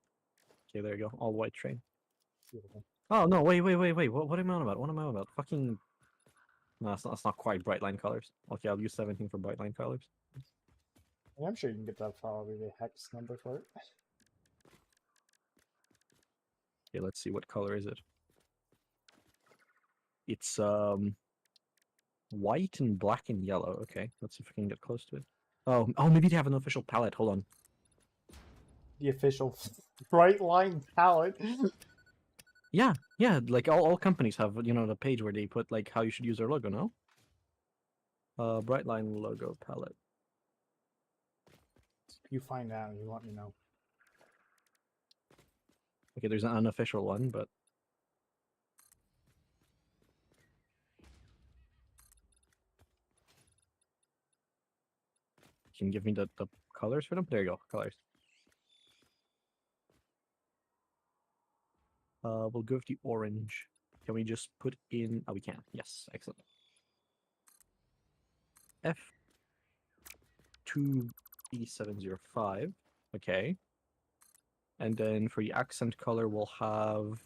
Okay, there you go. All white train. Beautiful. Oh no! Wait! What am I on about? What am I on about? Fucking. No, it's not quite bright line colors. Okay, I'll use 17 for bright line colors. Yeah, I'm sure you can get that probably the hex number for it. Okay, let's see. What color is it? It's white and black and yellow. Okay, let's see if we can get close to it. Oh, maybe they have an official palette. Hold on. The official bright line palette. Yeah, like all companies have, the page where they put like how you should use their logo, no? Brightline logo palette. You find out. You let me know. Okay, there's an unofficial one, but can you give me the colors for them? There you go, colors. We'll go with the orange. Can we just put in? Oh, we can. Yes, excellent. F2B705. Okay. And then for the accent color, we'll have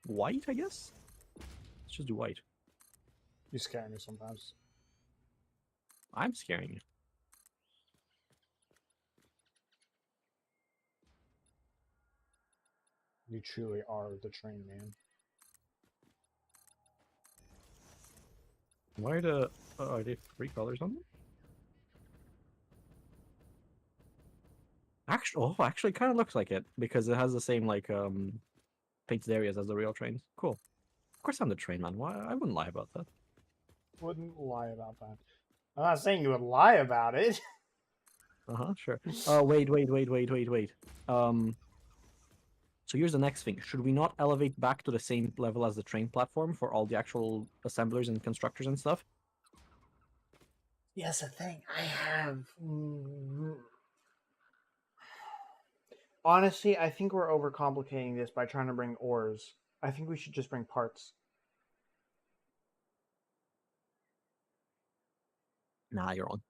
white, I guess? Let's just do white. You scare me sometimes. I'm scaring you. You truly are the train man. Why are they 3 colors on them? Actually, kind of looks like it because it has the same like painted areas as the real trains. Cool. Of course, I'm the train man. Why? I wouldn't lie about that. Wouldn't lie about that. I'm not saying you would lie about it. Sure. Oh, wait. So here's the next thing. Should we not elevate back to the same level as the train platform for all the actual assemblers and constructors and stuff? Yes, a thing. I have. Honestly, I think we're overcomplicating this by trying to bring ores. I think we should just bring parts. Nah, you're on.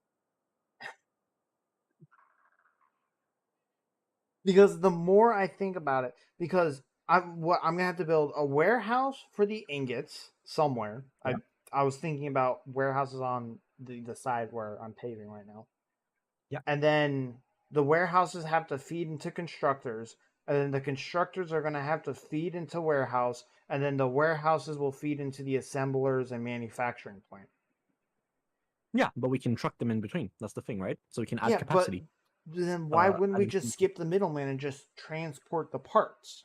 Because the more I think about it, because I'm gonna have to build a warehouse for the ingots somewhere. Yeah. I was thinking about warehouses on the side where I'm paving right now. Yeah. And then the warehouses have to feed into constructors, and then the constructors are gonna have to feed into warehouse, and then the warehouses will feed into the assemblers and manufacturing plant. Yeah, but we can truck them in between. That's the thing, right? So we can add capacity. But then why wouldn't we just skip the middleman and just transport the parts?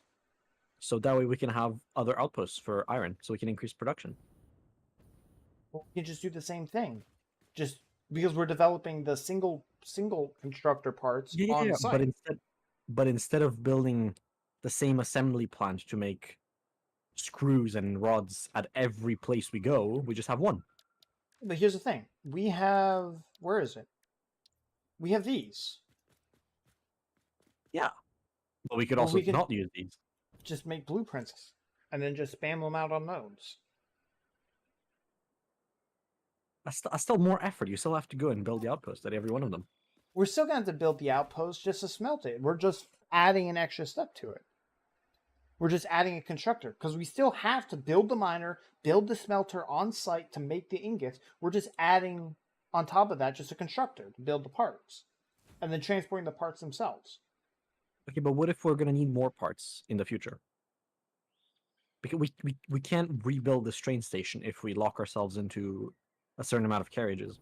So that way we can have other outposts for iron, so we can increase production. Well, we can just do the same thing, just because we're developing the single constructor parts on site. But instead of building the same assembly plant to make screws and rods at every place we go, we just have one. But here's the thing: we have where is it? We have these. Yeah, but we could also not use these. Just make blueprints and then just spam them out on nodes. That's still more effort. You still have to go and build the outpost at every one of them. We're still going to have to build the outpost just to smelt it. We're just adding an extra step to it. We're just adding a constructor because we still have to build the miner, build the smelter on site to make the ingots. We're just adding on top of that just a constructor to build the parts and then transporting the parts themselves. Okay, but what if we're going to need more parts in the future? because we can't rebuild this train station if we lock ourselves into a certain amount of carriages.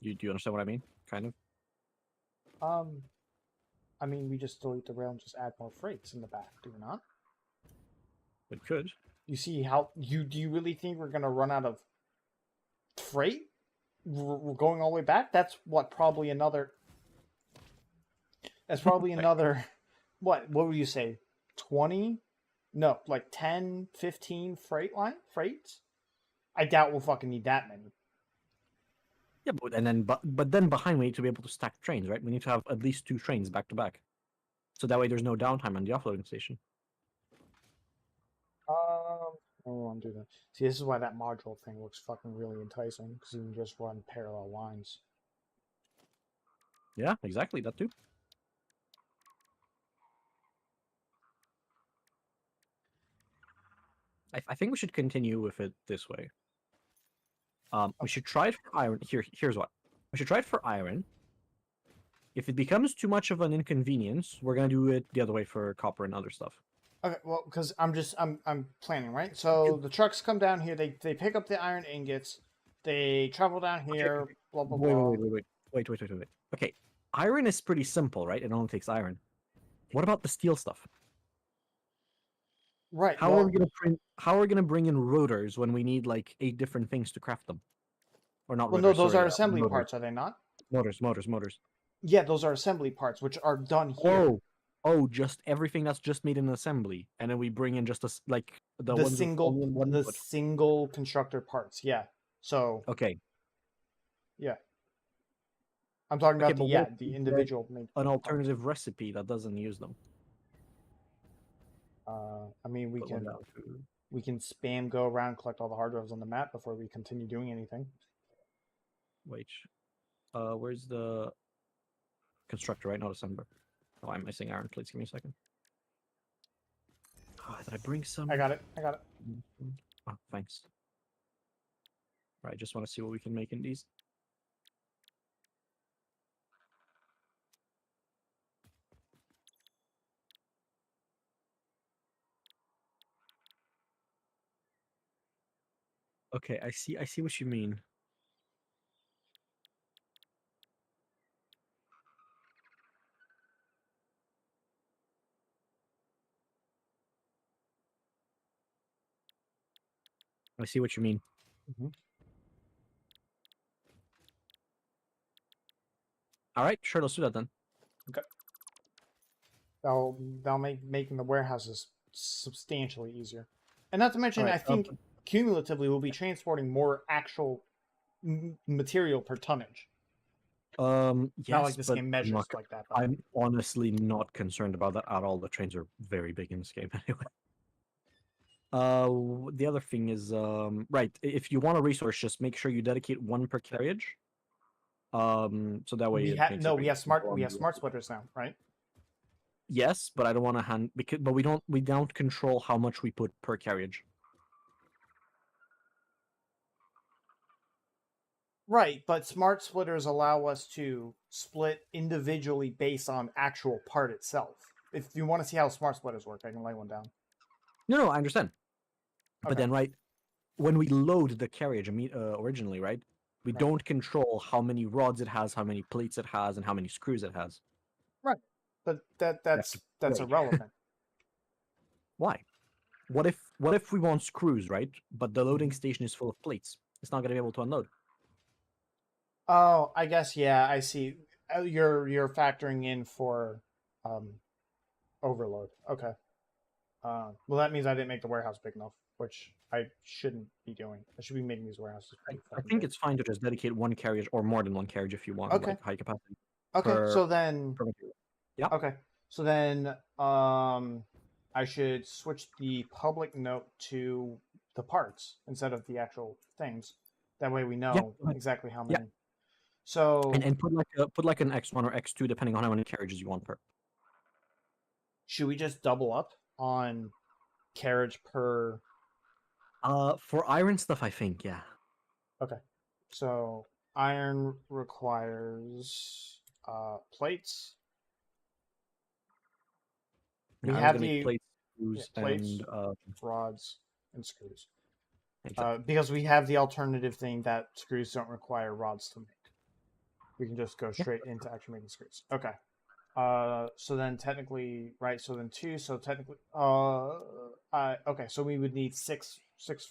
Do you understand what I mean? Kind of. I mean, we just delete the rail and just add more freights in the back, do we not? We could. You see how do you really think we're gonna run out of freight? We're going all the way back. That's what probably another. That's probably another. What would you say? 20? No, like 10, 15 freights. I doubt we'll fucking need that many. Yeah, but then behind we need to be able to stack trains, right? We need to have at least 2 trains back to back, so that way there's no downtime on the offloading station. I don't want to do that. See, this is why that module thing looks fucking really enticing, because you can just run parallel lines. Yeah, exactly, that too. I think we should continue with it this way. We should try it for iron. Here's what. We should try it for iron. If it becomes too much of an inconvenience, we're gonna do it the other way for copper and other stuff. Okay, well, because I'm planning, right? So the trucks come down here, they pick up the iron ingots, they travel down here, Okay. blah blah Wait, blah. wait. Okay, iron is pretty simple, right? It only takes iron. What about the steel stuff? Right. How are we gonna print? How are we gonna bring in rotors when we need like 8 different things to craft them? Or not Well, no, rotors, those sorry, are assembly motors. parts, are they not? Motors. Yeah, those are assembly parts, which are done here. Just everything that's just made in assembly, and then we bring in just like the The ones with only single, one the input. single constructor parts. Yeah. So Okay, yeah, I'm talking okay, about but what if the there's individual made an parts. alternative recipe that doesn't use them? I mean, Put one down to- we can spam go around, collect all the hard drives on the map before we continue doing anything. Wait, where's the constructor? Right, not assembler. Oh, I'm missing iron plates. Give me a second. Oh, did I bring some? I got it. I got it. Oh, thanks. Right, just want to see what we can make in these. Okay, I see what you mean. I see what you mean. Mm-hmm. All right, sure, let's do that then. Okay. That'll make making the warehouses substantially easier, and not to mention, All I right, think cumulatively we'll be transporting more actual material per tonnage. Not like yes, this but game measures like that. Though. I'm honestly not concerned about that at all. The trains are very big in this game anyway. The other thing is, right, if you want a resource, just make sure you dedicate 1 per carriage. So that way We it have makes no, it we really have simple on smart the- splitters now, right? Yes, but I don't want to but we don't control how much we put per carriage. Right, but smart splitters allow us to split individually based on actual part itself. If you want to see how smart splitters work, I can lay one down. No, I understand. Okay. But then, right, when we load the carriage originally, right, we Right. don't control how many rods it has, how many plates it has, and how many screws it has. Right, but that's Right. irrelevant. Why? What if we want screws, right? But the loading Mhm. station is full of plates. It's not gonna be able to unload. Oh, I guess yeah, I see. You're factoring in for um, overload. Okay. Well, that means I didn't make the warehouse big enough, which I shouldn't be doing. I should be making these warehouses pretty I fucking think big. it's fine to just dedicate 1 carriage or more than 1 carriage if you want, Okay. like high capacity Okay. per So then, material. Yeah. okay. So then, I should switch the public note to the parts instead of the actual things. That way we Yeah. know exactly how Yeah. many. So And put like an X1 or X2 depending on how many carriages you want per. should we just double up on carriage per? For iron stuff, I think, yeah. Okay. So iron requires plates. We Iron's have gonna make the plates, screws, plates, and rods, and screws. exactly. Because we have the alternative thing that screws don't require rods to make. We can just go Yeah. straight into actually making screws. Okay. So then technically, right? So then two. So technically, okay. So we would need six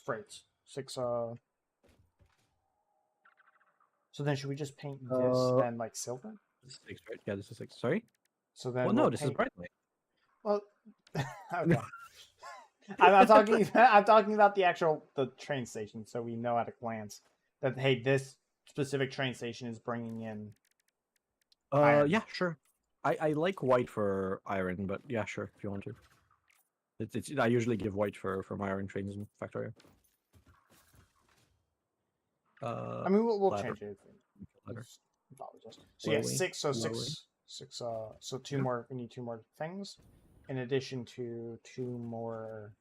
freights. Six. So then should we just paint this Uh, then like silver? this is 6, right? Yeah, this is 6. Sorry. So then Well, we'll no, this is paint. bright light. Well, okay. I'm talking. I'm talking about the train station, so we know at a glance that hey, this specific train station is bringing in iron. Yeah, sure. I like white for iron, but yeah, sure, if you want to. It's I usually give white for my iron trains in Factorio. I mean, we'll Ladder. change it. Ladder. Apologize. So yeah, Lowly. six. So Lowly. six. So two Yeah. more. We need two more things, in addition to two more.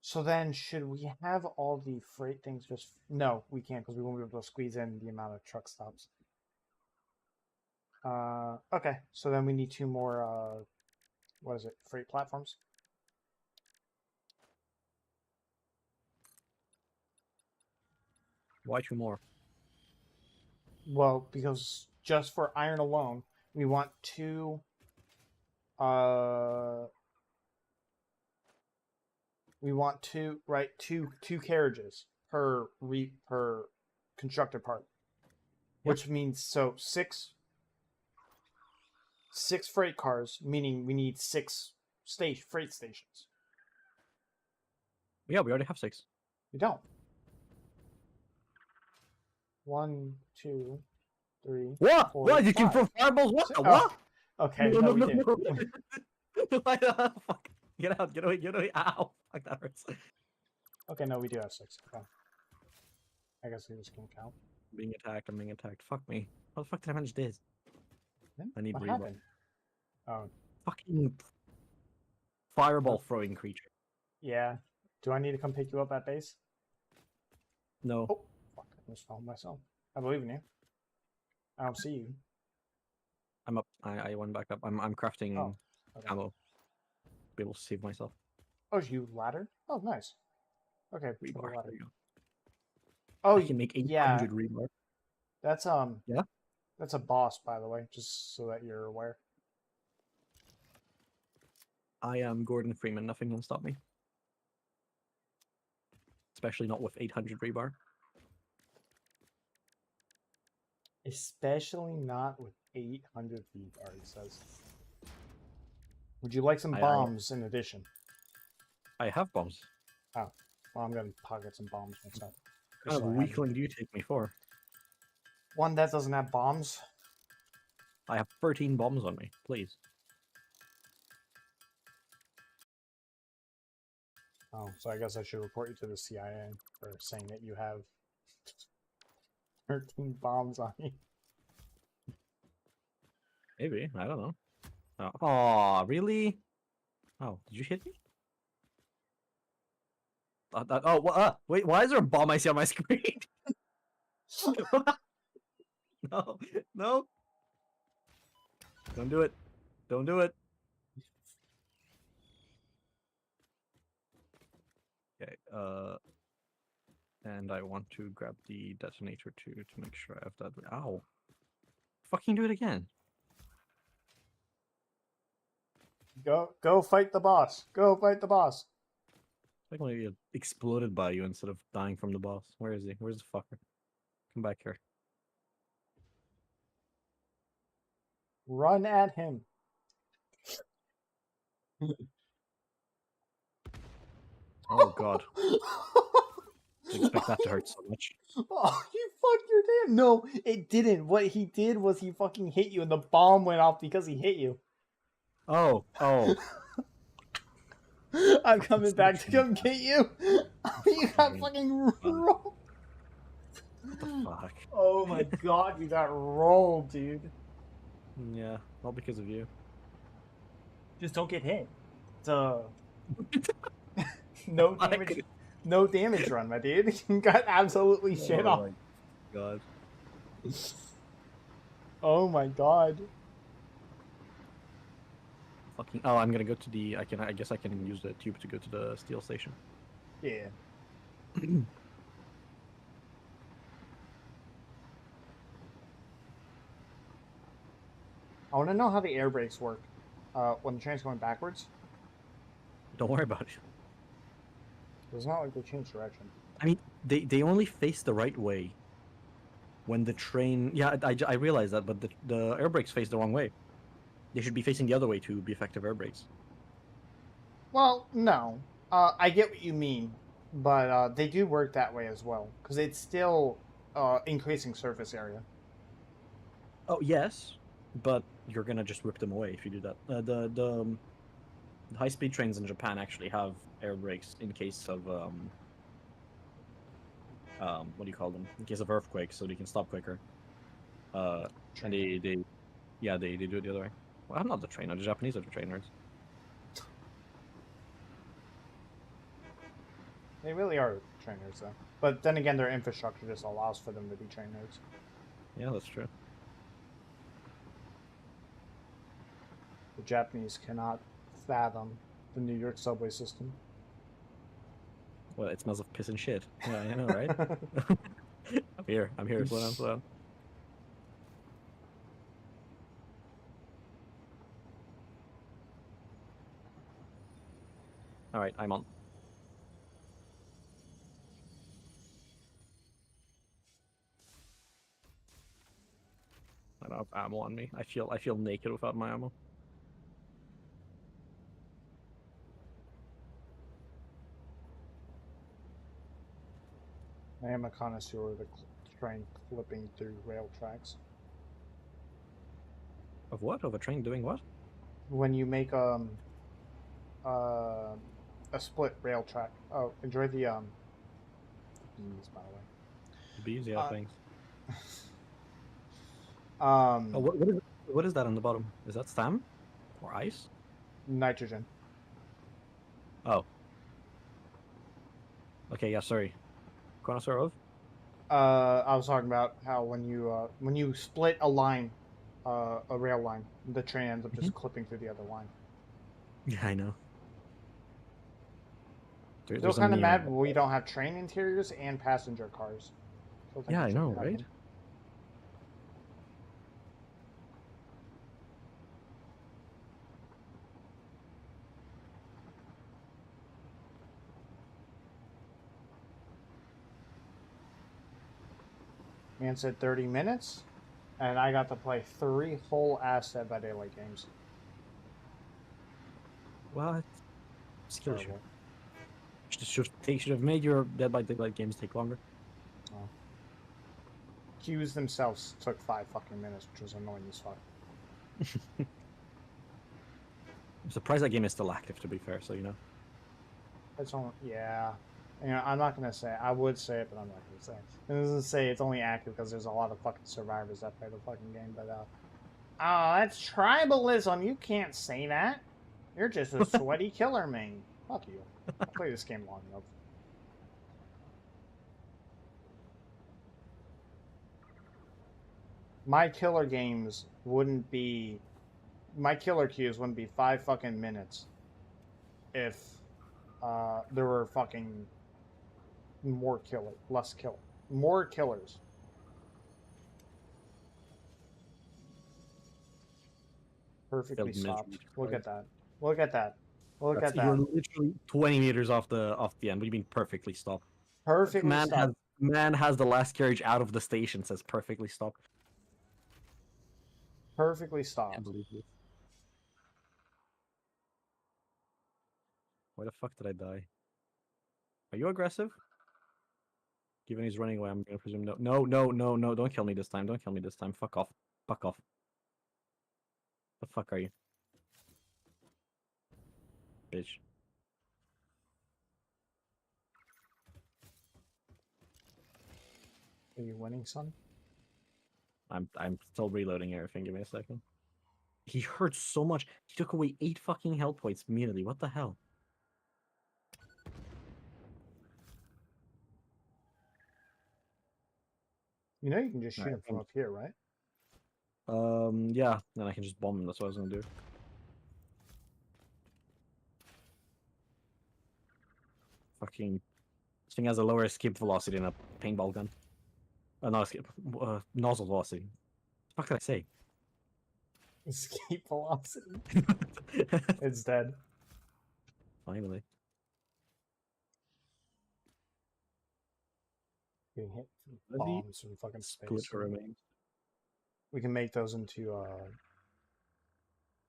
So then, should we have all the freight things just? No, we can't because we won't be able to squeeze in the amount of truck stops. Okay. So then we need two more. What is it? Freight platforms. Why two more? Well, because just for iron alone, we want two. Uh, we want two, right? Two carriages per constructed part, which means so six freight cars, meaning we need six freight stations. Yeah, we already have 6. We don't. 1, 2, 3. What? 4, What? You can 5. throw fireballs? What? Six. What? Oh, okay, no, we didn't. Why the fuck? Get out! Get away! Get away! Ow! Fuck, that hurts. Okay, no, we do have 6. Okay. I guess we just can't count. Being attacked. I'm being attacked. Fuck me. How the fuck did I manage this? I need What rebar. happened? Oh, Fucking fireball throwing creature. yeah. Do I need to come pick you up at base? No. Oh, fuck! I just found myself. I believe in you. I don't see you. I'm up. I went back up. I'm crafting Okay. ammo. Be able to save myself. Oh, you ladder? Oh, nice. Okay, put a Rebar. ladder. There you go. Oh, I can make yeah. 800 rebar. That's Yeah. That's a boss, by the way, just so that you're aware. I am Gordon Freeman. Nothing can stop me. Especially not with 800 rebar. Especially not with 800 rebar, it says. Would you like some I- bombs in addition? I have bombs. Oh, well, I'm gonna pocket some bombs myself. What kind of So I have weakling do you take me for? one that doesn't have bombs. I have 13 bombs on me. Please. Oh, so I guess I should report you to the CIA for saying that you have 13 bombs on you. Maybe. I don't know. Oh, really? Oh, did you hit me? Wait, why is there a bomb I see on my screen? No, no. Don't do it. Don't do it. Okay, and I want to grab the detonator too to make sure I have that. Ow. Fucking do it again. Go fight the boss. Go fight the boss. Like when he exploded by you instead of dying from the boss. Where is he? Where's the fucker? Come back here. Run at him. Oh god. Didn't expect that to hurt so much. Oh, you fucked your damn. No, it didn't. What he did was he fucking hit you and the bomb went off because he hit you. Oh. I'm coming back to come get you. You got fucking rolled. What the fuck? Oh my god, you got rolled, dude. Yeah, all because of you. Just don't get hit. It's no damage. No damage run, my dude. You got absolutely shit off. My god. Oh my god. Fucking. Oh, I'm gonna go to the. I can. I guess I can use the tube to go to the steel station. Yeah. I want to know how the air brakes work when the train's going backwards. Don't worry about it. It's not like they change direction. I mean, they only face the right way when the train. Yeah, I realize that, but the air brakes face the wrong way. They should be facing the other way to be effective air brakes. Well, no. I get what you mean, but they do work that way as well because it's still increasing surface area. Oh yes, but you're gonna just rip them away if you do that. The high-speed trains in Japan actually have air brakes in case of what do you call them? In case of earthquakes, so they can stop quicker. And they yeah they do it the other way. Well, I'm not the trainer. The Japanese are the trainers. They really are trainers, though. But then again, their infrastructure just allows for them to be trainers. Yeah, that's true. The Japanese cannot fathom the New York subway system. Well, it smells of piss and shit. Yeah, I know, right? I'm here. I'm here. Slow down, slow down. All right, I'm on. I don't have ammo on me. I feel naked without my ammo. I am a connoisseur of the train flipping through rail tracks. Of what? Of a train doing what? When you make uh, a split rail track. Oh, enjoy the bees, by the way. The bees? Yeah, thanks. Oh, Um, what is that on the bottom? Is that stam or ice? nitrogen. Oh, okay. Yeah, sorry. Connoisseur of? I was talking about how when you split a line, a rail line, the train ends up Mhm. just clipping through the other line. Yeah, I know. Still There's a kind of meme. mad we don't have train interiors and passenger cars. Still think Yeah, it I should know, be right? happening. Man said 30 minutes, and I got to play 3 whole ass Dead by Daylight games. What? Skill issue. Terrible. They should have made your Dead by Daylight games take longer. Oh. Queues themselves took 5 fucking minutes, which was annoying as fuck. I'm surprised that game is still active, to be fair, so you know. It's only, yeah. You know, I'm not gonna say. I would say it, but I'm not gonna say it. It doesn't say it's only active because there's a lot of fucking survivors that play the fucking game. But oh, that's tribalism. You can't say that. You're just a sweaty killer main. Fuck you. I played this game long enough. My killer games wouldn't be. My killer queues wouldn't be 5 fucking minutes if there were fucking more killers. Perfectly Failed stopped. miserably Look at twice. that. Look at that. Look That's at you're that. literally 20 meters off the end. What do you mean perfectly stopped? Perfectly stopped. Man has the last carriage out of the station. Says perfectly stopped. Perfectly Can't stopped. believe this. Why the fuck did I die? Are you aggressive? Given he's running away, I'm gonna presume no. No, no, no, no! Don't kill me this time. Don't kill me this time. Fuck off. Fuck off. The fuck are you, bitch? Are you winning, son? I'm still reloading everything. Give me a second. He hurt so much. He took away 8 fucking health points immediately. What the hell? You know you can just shoot Alright, him from up here, right? Yeah, then I can just bomb them. That's what I was gonna do. Fucking this thing has a lower escape velocity than a paintball gun. Not escape, nozzle velocity. What the fuck did I say? Escape velocity. It's dead. Finally. Getting hit from The bombs from fucking space. splitter remains. We can make those into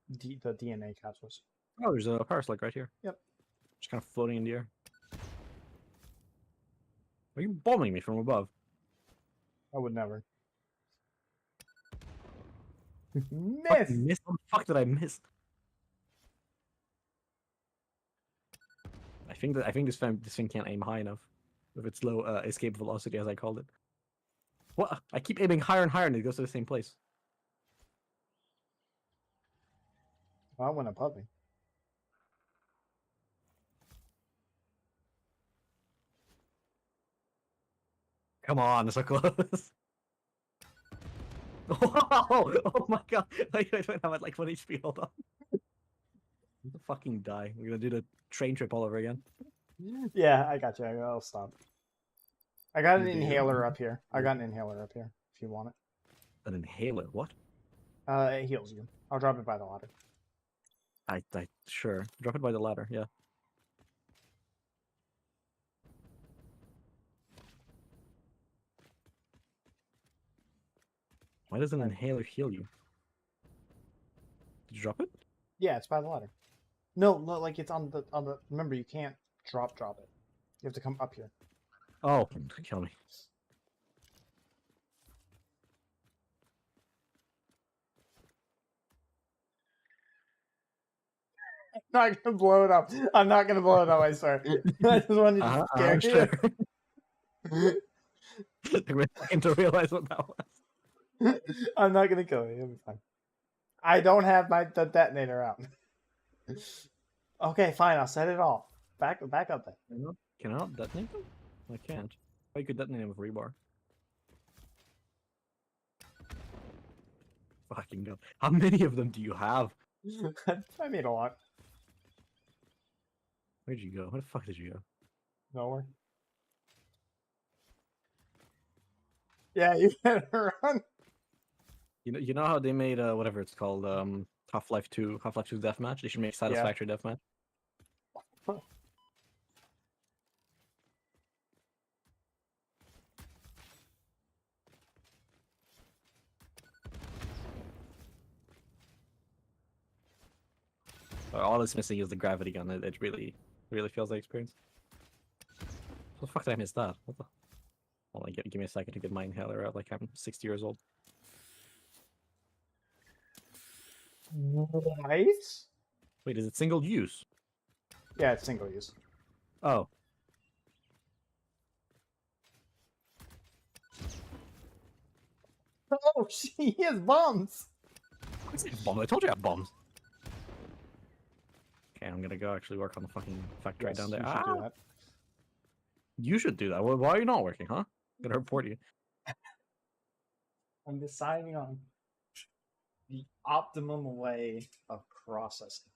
the DNA capsules. Oh, there's a parasite right here. Yep. Just kind of floating in the air. Are you bombing me from above? I would never. Fuck, Miss. missed. How the fuck did I miss? I think this thing can't aim high enough with its low escape velocity, as I called it. What? I keep aiming higher and higher, and it goes to the same place. I went above me. Come on, it's so close. Oh my god! Wait, I'm at like 1 HP. Hold on. I'm gonna fucking die. We're gonna do the train trip all over again. Yeah, I got you. I'll stop. I got an You do. inhaler up here. I got an inhaler up here. If you want it. An inhaler? What? It heals you. I'll drop it by the ladder. I sure. Drop it by the ladder. Yeah. Why does an inhaler heal you? Did you drop it? Yeah, it's by the ladder. No, like it's on the. Remember, you can't drop it. You have to come up here. Oh, kill me. I'm not gonna blow it up. I'm not gonna blow it up. I swear. I just wanted to scare Sure. you. Took me a second to realize what that was. I'm not gonna kill you. You'll be fine. I don't have the detonator out. Okay, fine. I'll set it off. Back up then. Can I not detonate them? I can't. Oh, you could detonate them with rebar. Fucking god. How many of them do you have? I made a lot. Where'd you go? Where the fuck did you go? Nowhere. Yeah, you better run. You know how they made whatever it's called Half-Life 2 Deathmatch? They should make Satisfactory Deathmatch. All it's missing is the gravity gun. It really feels like experience. What the fuck did I miss that? What the? Hold on, give me a second to get my inhaler out. Like I'm 60 years old. Right? Wait, is it single use? Yeah, it's single use. Oh. Oh, he has bombs. Bomb. I told you I have bombs. Okay, I'm gonna go actually work on the fucking factory down there. You should do that. You should do that. Why are you not working, huh? I'm gonna report you. I'm deciding on the optimum way of processing.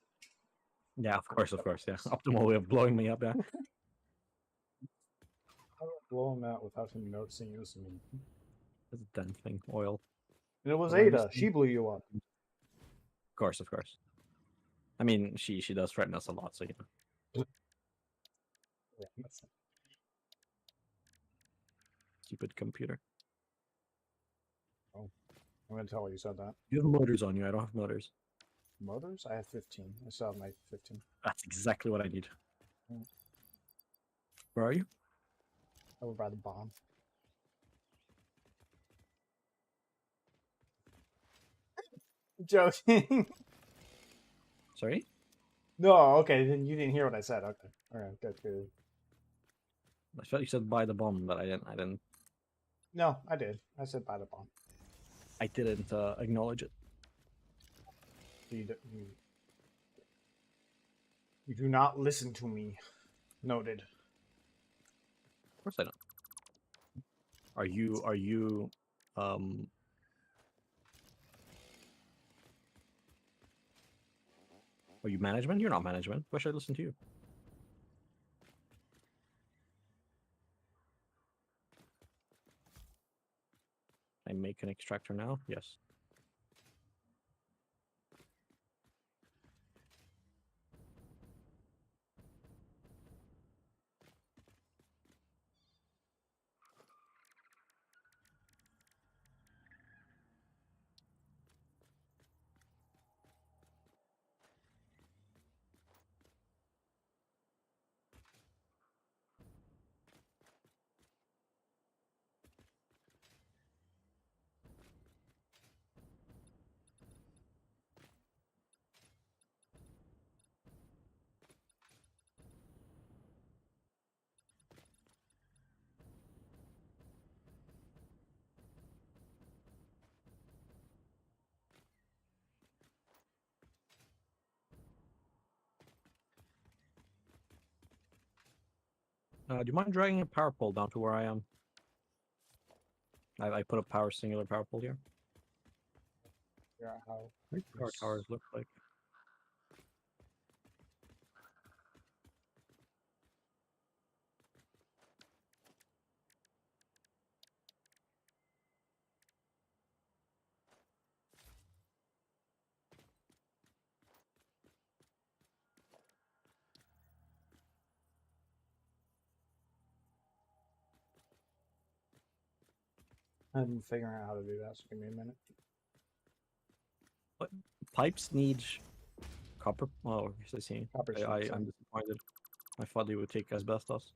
Yeah, of course, yeah. Optimal way of blowing me up, yeah. How do I blow him out without him noticing it was me? This damn thing, oil. And it was Did I Ada. miss She blew you up. Of course. I mean, she does threaten us a lot, so you know. Yeah, that's it. Stupid computer. Oh, I'm gonna tell her you said that. You have motors on you. I don't have motors. Motors? I have 15. I still have my 15. That's exactly what I need. Mm. Where are you? Over by the bomb. Joking. Sorry? No, okay, then you didn't hear what I said. Okay. Alright, good. I thought you said buy the bomb, but I didn't. No, I did. I said by the bomb. I didn't acknowledge it. You do not listen to me. Noted. Of course I don't. Are you Are you management? You're not management. Why should I listen to you? I make an extractor now? Yes. Do you mind dragging a power pole down to where I am? I put a singular power pole here. Figure out how What do power towers look like? I'm figuring out how to do that, so give me a minute. What? Pipes need copper. Oh, I see. Copper sheets, I'm disappointed. I thought they would take asbestos.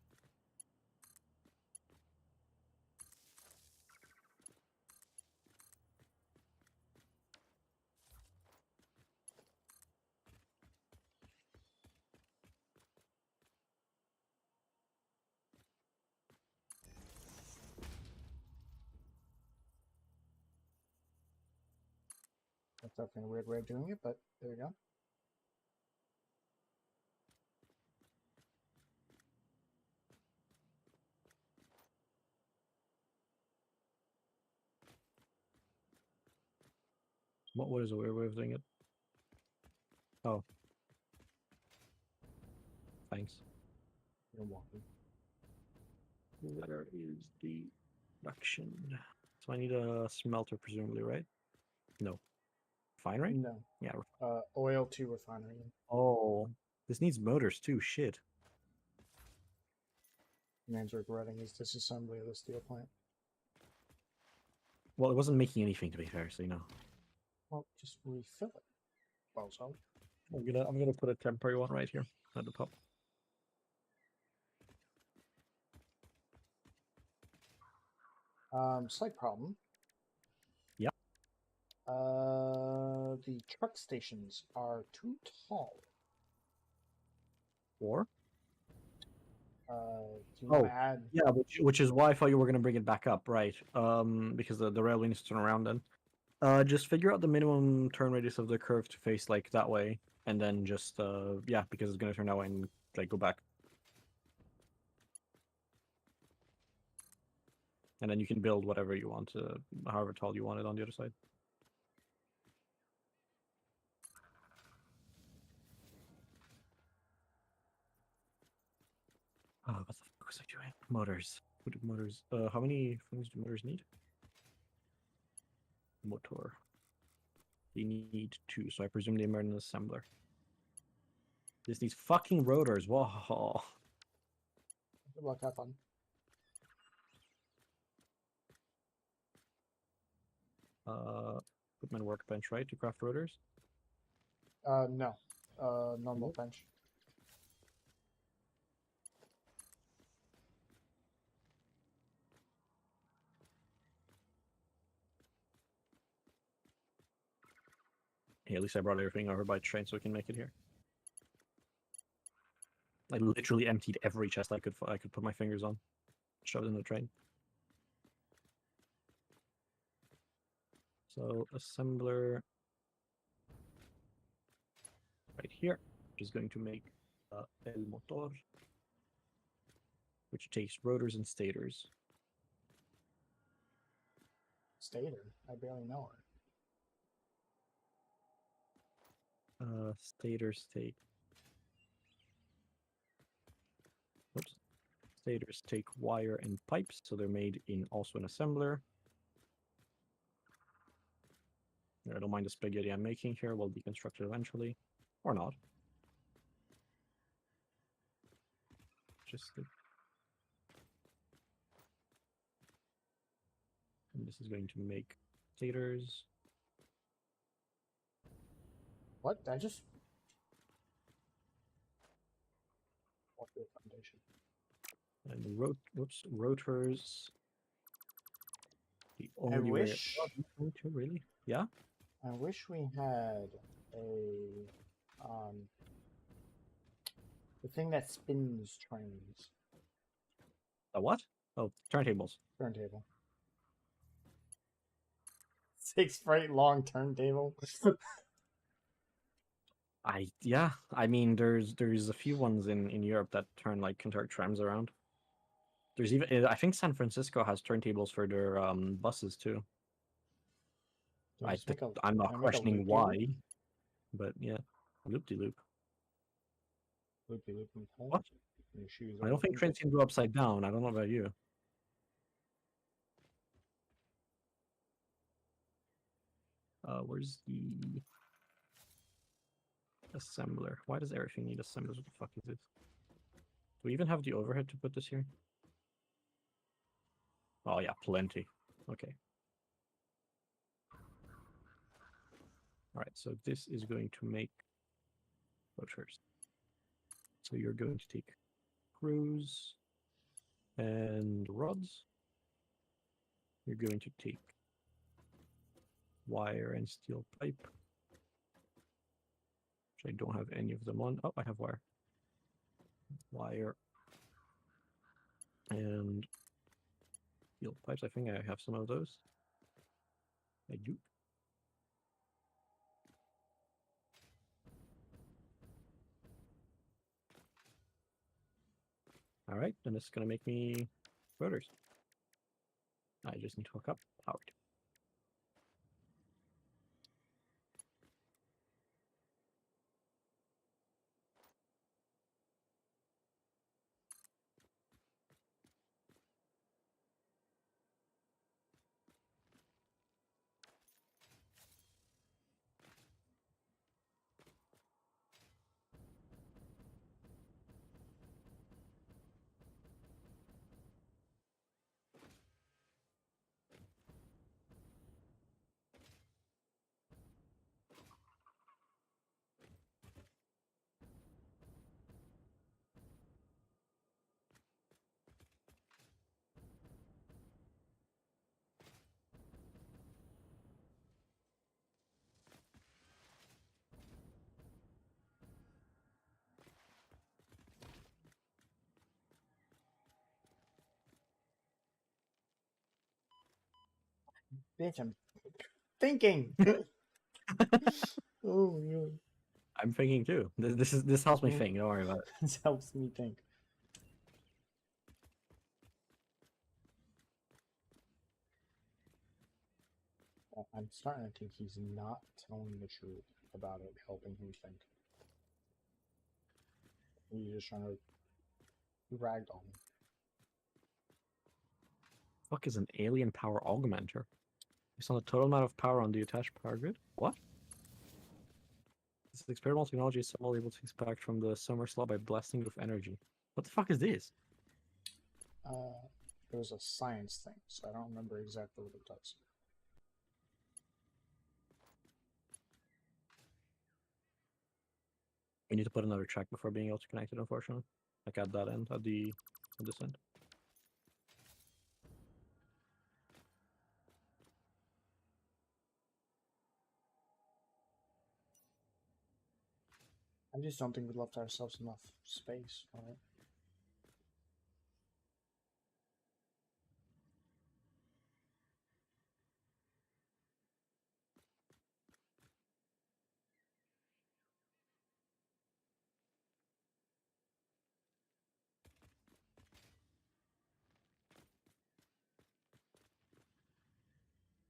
That's definitely a weird way of doing it, but there we go. What is a weird way of doing it? Oh. Thanks. You're welcome. Where is the production? So I need a smelter, presumably, right? No. Refinery? No. Yeah. Oil to refinery. Oh. This needs motors too. Shit. Man's regretting his disassembly of the steel plant. Well, it wasn't making anything, to be fair, so you know. Well, just refill it. Well, so. I'm gonna put a temporary one right here at the top. Slight problem. Yeah. The truck stations are too tall. Or? Do you want Oh, to add? yeah, which is why I thought you were gonna bring it back up, right? Because the railway needs to turn around then. Just figure out the minimum turn radius of the curve to face like that way, and then just yeah, because it's gonna turn that way and like go back. And then you can build whatever you want, however tall you want it on the other side. Oh, what the fuck was I doing? Motors. What do motors? How many things do motors need? Motor. They need 2, so I presume they are an assembler. This needs fucking rotors. Whoa. Good luck, have fun. Equipment workbench, right? To craft rotors? No. Normal bench. Hey, at least I brought everything over by train so we can make it here. I literally emptied every chest I could put my fingers on. Shoved in the train. So assembler right here, which is going to make el motor, which takes rotors and stators. Stator. I barely know Stators take. Oops. Stators take wire and pipes, so they're made in also an assembler. I don't mind the spaghetti I'm making here. Will be constructed eventually, or not. Just the... And this is going to make stators. What? I just... What the foundation? And rotors. The I only way wish... to really? Yeah? I wish we had a... the thing that spins trains. A what? Oh, turntables. Turntable. 6 foot long turntable. I mean there's a few ones in Europe that can turn trams around. There's even I think San Francisco has turntables for their buses too. I'm not questioning why, but yeah, loop-de-loop. Loop-de-loop. What? Your shoes I don't think trains can go upside down. I don't know about you. Where's the assembler? Why does everything need assemblers? What the fuck is this? Do we even have the overhead to put this here? Oh yeah, plenty. Okay. Alright, so this is going to make rotors. So you're going to take screws and rods. You're going to take wire and steel pipe. Which I don't have any of them on. Oh, I have wire. Wire and steel pipes. I think I have some of those. I do. All right, then it's gonna make me rotors. I just need to hook up power. Bitch, I'm thinking. Oh, no. I'm thinking too. This helps me think. Don't worry about it. This helps me think. I'm starting to think he's not telling the truth about it helping him think. He's just trying to ragdoll me. Fuck is an alien power augmenter? Based on the total amount of power on the attached power grid? What? This experimental technology is somehow able to extract from the summer slot by blasting with energy. What the fuck is this? It was a science thing, so I don't remember exactly what it does. We need to put another track before being able to connect it, unfortunately. Like at that end, at this end. I just don't think we left ourselves enough space, right?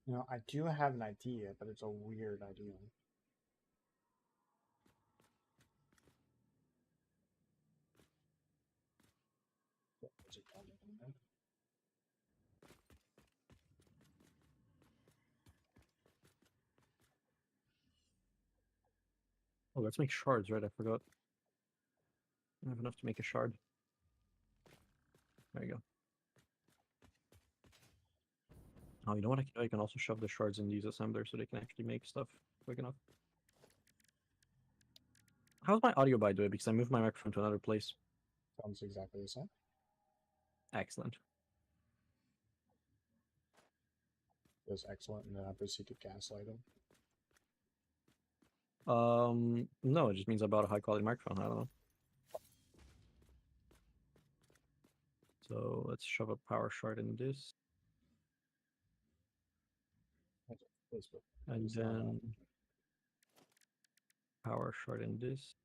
You know, I do have an idea, but it's a weird idea. let's make shards, right? I forgot. I have enough to make a shard. There you go. Oh, you know what I can do? I can also shove the shards in these assemblers so they can actually make stuff quick enough. How's my audio, by the way? Because I moved my microphone to another place. Sounds exactly the same. Excellent. It was excellent, and then I proceeded to gaslight him. No, it just means I bought a high quality microphone. I don't know. So let's shove a power shard in this. Facebook. And It's not then power shard in this.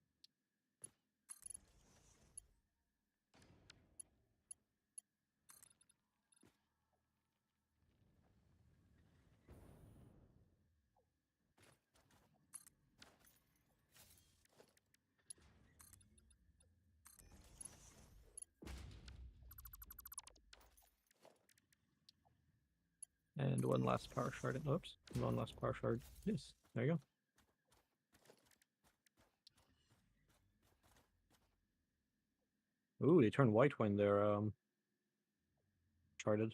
And one last power shard. Oops. One last power shard. Yes. There you go. Ooh, they turn white when they're sharded.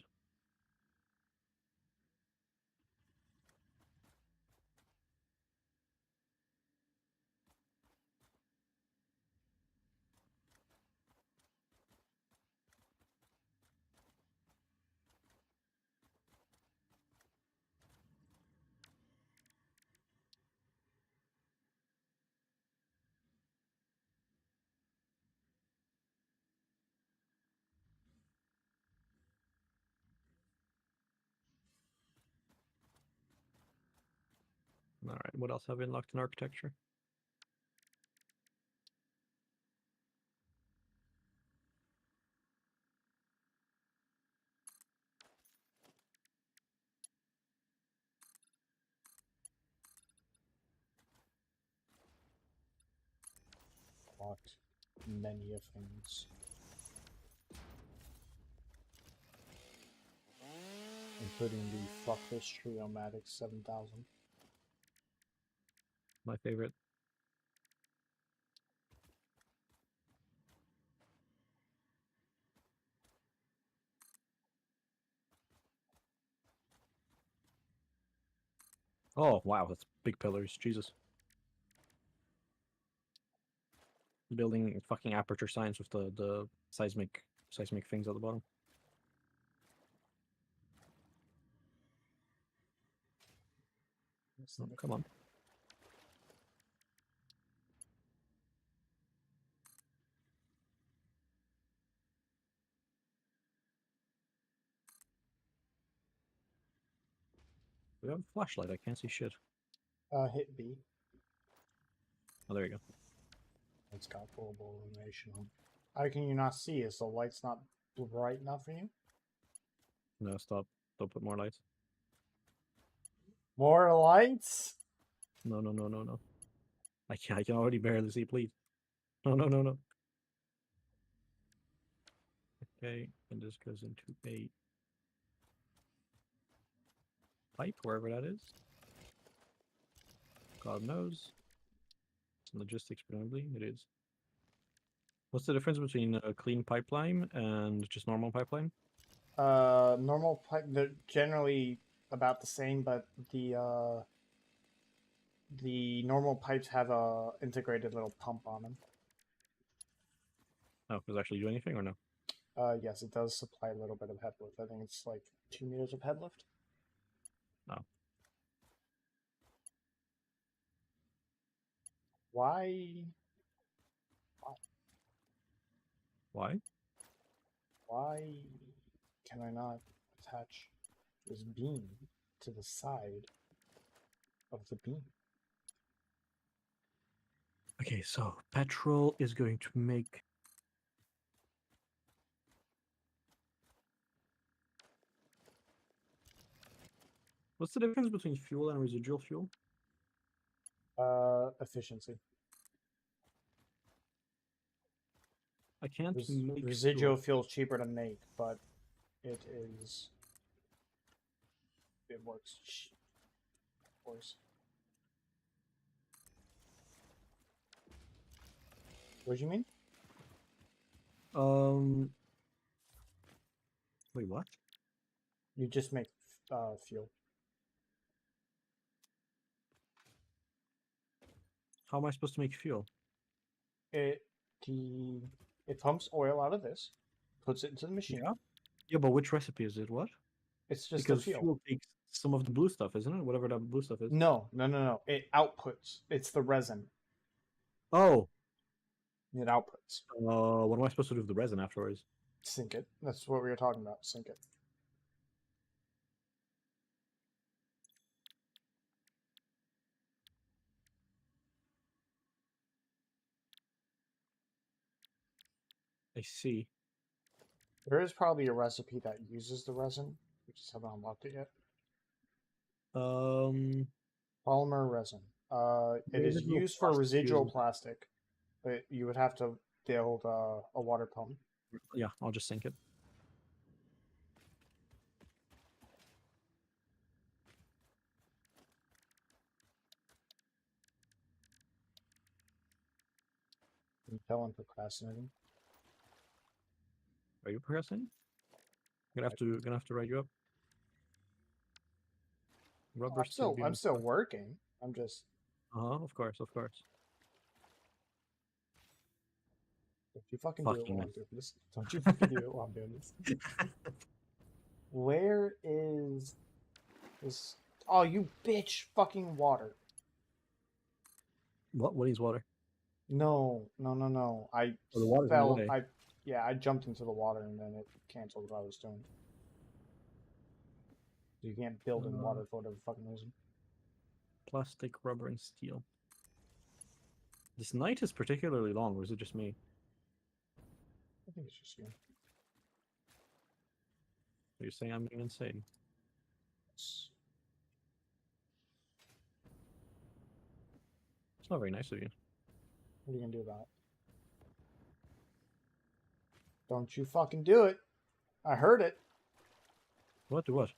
Alright, what else have we unlocked in architecture? locked many of things. Including the Fuckfish Triomatic 7000. My favorite. Oh, wow, that's big pillars. Jesus. Building fucking aperture science with the seismic things at the bottom. Oh, come on. We have a flashlight. I can't see shit. Hit B. Oh, there you go. It's got global illumination on. How can you not see? Is the light's not bright enough for you? No, stop. Don't put more lights. More lights? No, no, no, no, no. I can already barely see, please. No, no, no, no. Okay, and this goes into a pipe, wherever that is. God knows. Logistics, presumably, it is. What's the difference between a clean pipeline and just normal pipeline? Normal pipe, they're generally about the same, but the normal pipes have a integrated little pump on them. Oh, does it actually do anything or no? Yes, it does supply a little bit of head lift. I think it's like 2 meters of head lift. No. Why? Why? Why can I not attach this beam to the side of the beam? Okay, so petrol is going to make... What's the difference between fuel and residual fuel? Efficiency. I can't make Residual fuel. feels cheaper to make, but it works. Of course. What do you mean? Wait, what? You just make fuel. How am I supposed to make fuel? It the it pumps oil out of this, puts it into the machine. Yeah. Yeah, but which recipe is it? What? It's just a Because fuel. fuel takes some of the blue stuff, isn't it? Whatever that blue stuff is. No, no, no, no. It outputs. It's the resin. Oh. It outputs. What am I supposed to do with the resin afterwards? Sink it. That's what we were talking about. Sink it. I see. There is probably a recipe that uses the resin. We just haven't unlocked it yet. Um, Polymer resin. It Where is did little used for plastic residual use- plastic, but you would have to build a water pump. Yeah, I'll just sink it. You tell I'm procrastinating. Are you progressing? Gonna have to write you up. Rubber still being. I'm still working. I'm just. Of course, of course. Don't you fucking do it Fucking while I'm doing this. Don't you fucking do it while I'm doing this. Where is this? Oh, you bitch! Fucking water. What? What is water? No, no, no, no. I Oh, the water's in the fell. way. I jumped into the water and then it canceled what I was doing. You can't build in water for whatever fucking reason. Plastic, rubber, and steel. This night is particularly long, or is it just me? I think it's just you. Are you saying I'm being insane? It's- It's not very nice of you. What are you gonna do about it? Don't you fucking do it! I heard it. What? Do what?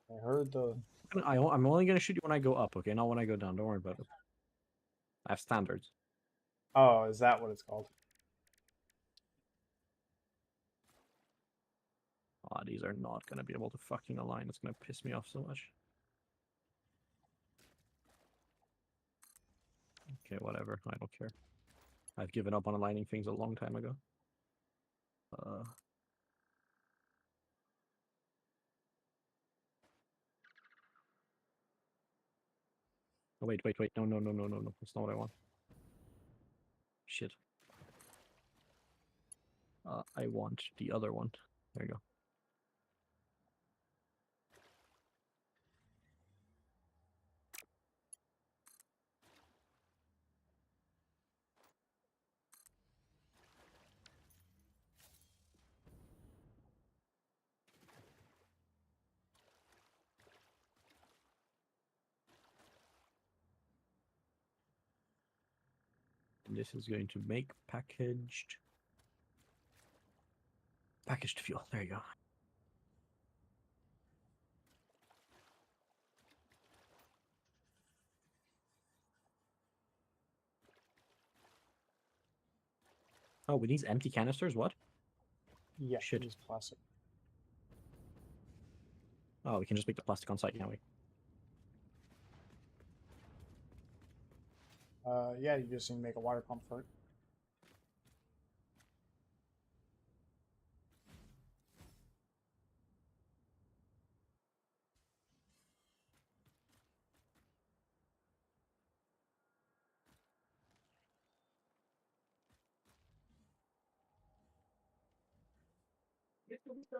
I heard the. I'm only gonna shoot you when I go up, okay? Not when I go down. Don't worry about it. I have standards. Oh, is that what it's called? Ah, these are not gonna be able to fucking align. It's gonna piss me off so much. Okay, whatever. I don't care. I've given up on aligning things a long time ago. Oh, wait. No, no, no, no, no, no. That's not what I want. Shit. I want the other one. There you go. And this is going to make packaged fuel. There you go. Oh, with these empty canisters? What? Yeah, Shit. it's plastic. Oh, we can just make the plastic on site, can't we? Yeah, you just need to make a water pump for it. Bine.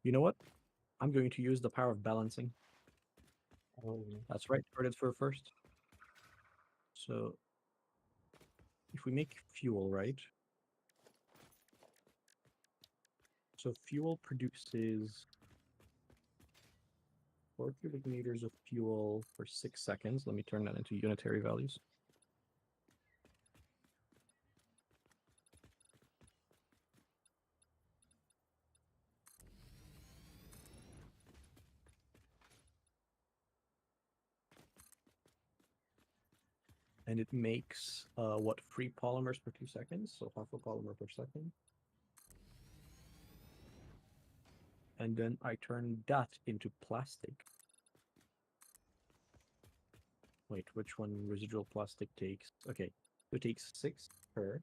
You know what? I'm going to use the power of balancing. Oh, That's right. Heard it for first. So, if we make fuel, right? So fuel produces 4 cubic meters of fuel for 6 seconds. Let me turn that into unitary values. And it makes what, 3 polymers per 2 seconds, so half a polymer per second. And then I turn that into plastic. Wait, which one residual plastic takes? Okay, so it takes 6 per.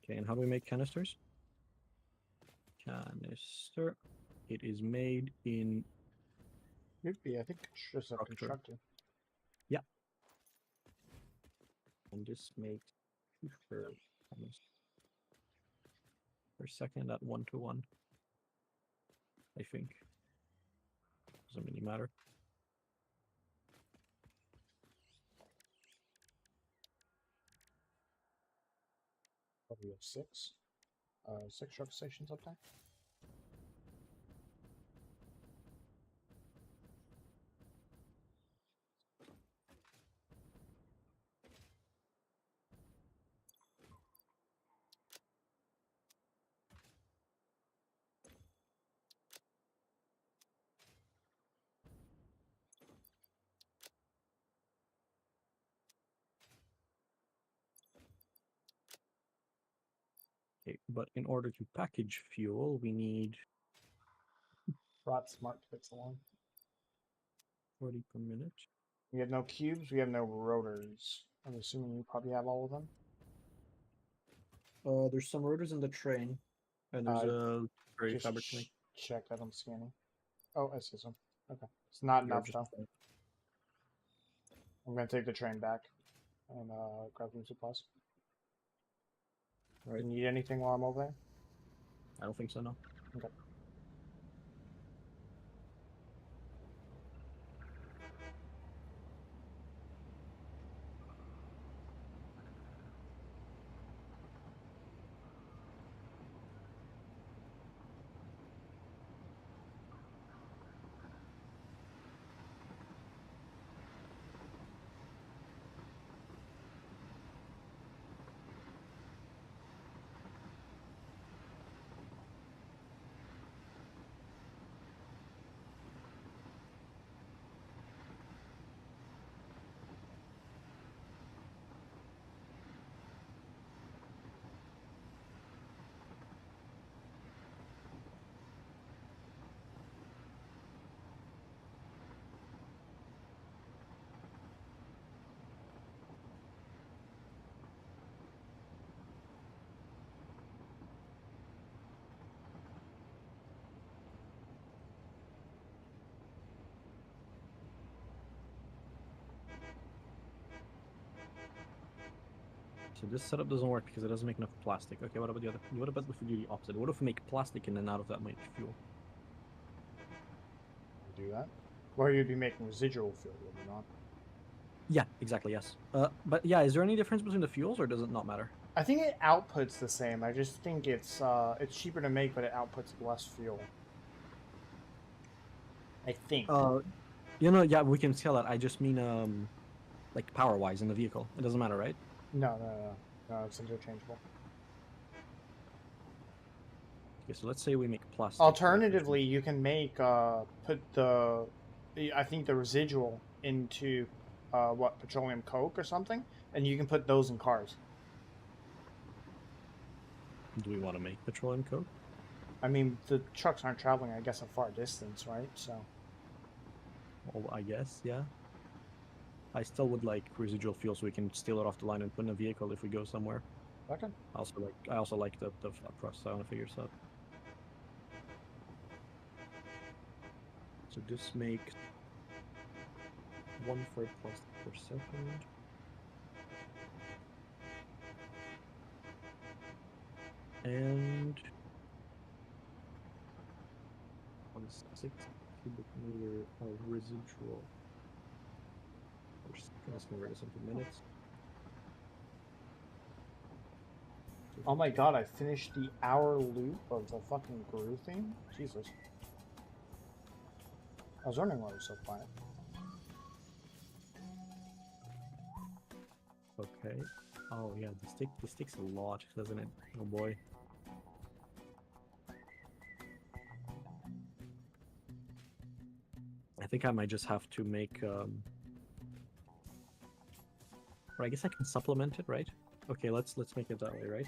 Okay, and how do we make canisters? Canister. It is made in Could be. I think it's just a structure. constructed. Yeah. And this makes 2 per canister per second at 1:1. I think. Doesn't really matter. Probably have 6. 6 truck stations up there. Okay, but in order to package fuel, we need Brought smart kits along. 40 per minute. We have no cubes. We have no rotors. I'm assuming you probably have all of them. There's some rotors in the train, and there's a very Just fabric link. check that I'm scanning. Oh, I see some. Okay, it's not You're enough just though. I'm gonna take the train back and grab some supplies. right. You need anything while I'm over there? I don't think so, no. Okay. So this setup doesn't work because it doesn't make enough plastic. Okay, what about the other? What about if we do the opposite? What if we make plastic and then out of that make fuel? Do that. Or you'd be making residual fuel, would you not? Yeah, exactly, yes. But yeah, is there any difference between the fuels or does it not matter? I think it outputs the same. I just think it's cheaper to make, but it outputs less fuel. I think. Yeah, we can scale that. I just mean like power-wise in the vehicle. It doesn't matter, right? No, it's interchangeable. Okay, so let's say we make plastic. Alternatively, you can make put the I think the residual into what, petroleum coke or something, and you can put those in cars. Do we want to make petroleum coke? I mean, the trucks aren't traveling, I guess, a far distance, right? So Well, I guess, yeah. I still would like residual fuel so we can steal it off the line and put in a vehicle if we go somewhere. okay. I also like the thought process. I want to figure this out. So this makes 1 third plastic per second. And 6 cubic meter of residual. We're just gonna convert this into minutes. Oh my god, I finished the hour loop of the fucking Gru theme? Jesus. I was wondering why it was so quiet. Okay. Oh yeah, this takes a lot, doesn't it? Oh boy. I think I might just have to make or I guess I can supplement it, right? Okay, let's make it that way, right?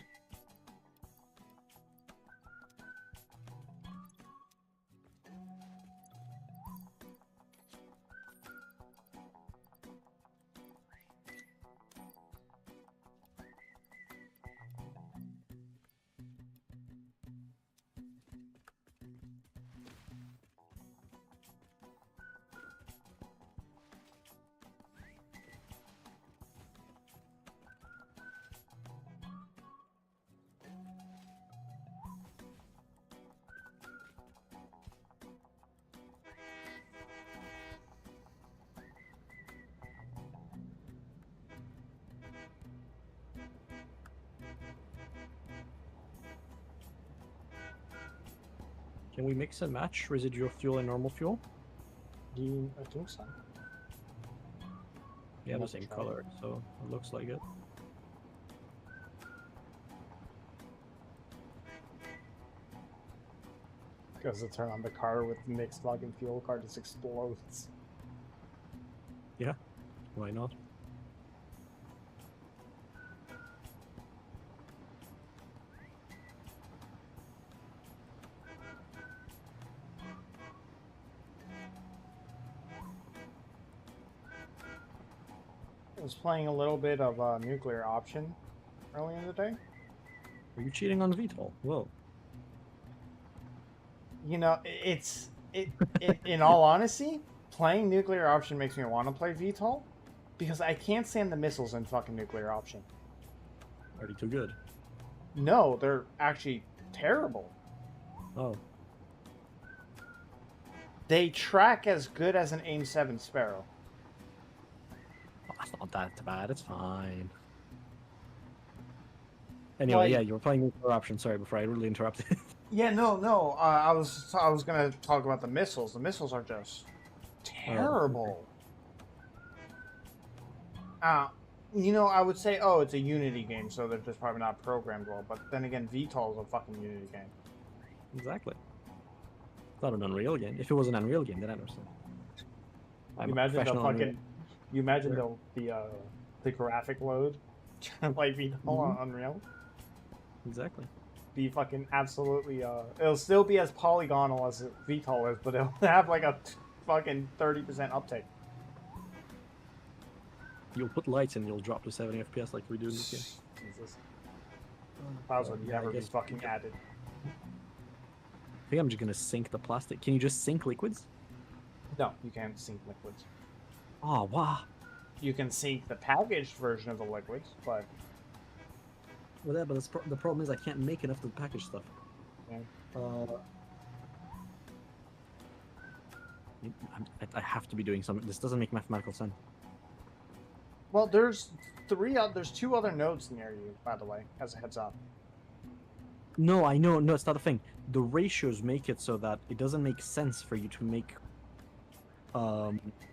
Can we mix and match residual fuel and normal fuel? I think so. Yeah, the Let's same try color, it. so it looks like it. Because to turn on the car with mixed fucking fuel, car just explodes. Yeah, why not? I was playing a little bit of Nuclear Option earlier in the day. Are you cheating on VTOL? Whoa. You know, in all honesty, playing Nuclear Option makes me want to play VTOL because I can't stand the missiles in fucking Nuclear Option. Already too good. No, they're actually terrible. Oh. They track as good as an AIM-7 Sparrow. Oh, that's not that bad, it's fine. Anyway, Like- yeah, you were playing nuclear option, sorry, before I really interrupted. Yeah, no. I was gonna talk about the missiles. The missiles are just terrible. You know, I would say, oh, it's a Unity game, so they're just probably not programmed well. But then again, VTOL is a fucking Unity game. Exactly. It's not an Unreal game. If it was an Unreal game, then I understand. I'm You a imagine the professional Unreal. fucking, you imagine the graphic load trying to play VTOL on Unreal. Exactly. Be fucking absolutely it'll still be as polygonal as VTOL is, but it'll have like a fucking 30% uptake. You'll put lights and you'll drop to 70 FPS like we do in this game. Jesus. Clouds would Yeah, never I be guess- fucking added. I think I'm just gonna sink the plastic. Can you just sink liquids? No, you can't sink liquids. Oh, wow. You can sink the packaged version of the liquids, but Well, yeah, but the problem is I can't make enough of the package stuff. yeah. I have to be doing something. This doesn't make mathematical sense. Well, there's two other nodes near you, by the way, as a heads up. No, I know. No, it's not a thing. The ratios make it so that it doesn't make sense for you to make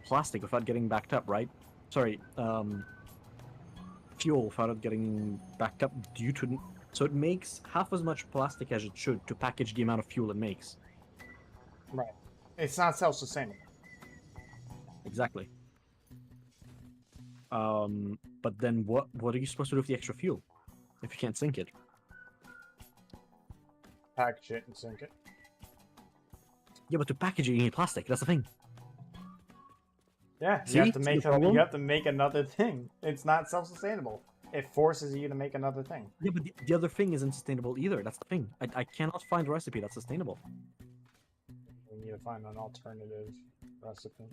plastic without getting backed up, right? Sorry, fuel without getting backed up due to... So it makes half as much plastic as it should to package the amount of fuel it makes. Right. It's not self-sustaining. Exactly. But then what are you supposed to do with the extra fuel if you can't sink it? Package it and sink it. Yeah, but to package it, you need plastic. That's the thing. Yeah, See? you have to See make the problem? you have to make another thing. It's not self-sustainable. It forces you to make another thing. Yeah, but the other thing isn't sustainable either. That's the thing. I cannot find a recipe that's sustainable. We need to find an alternative recipe.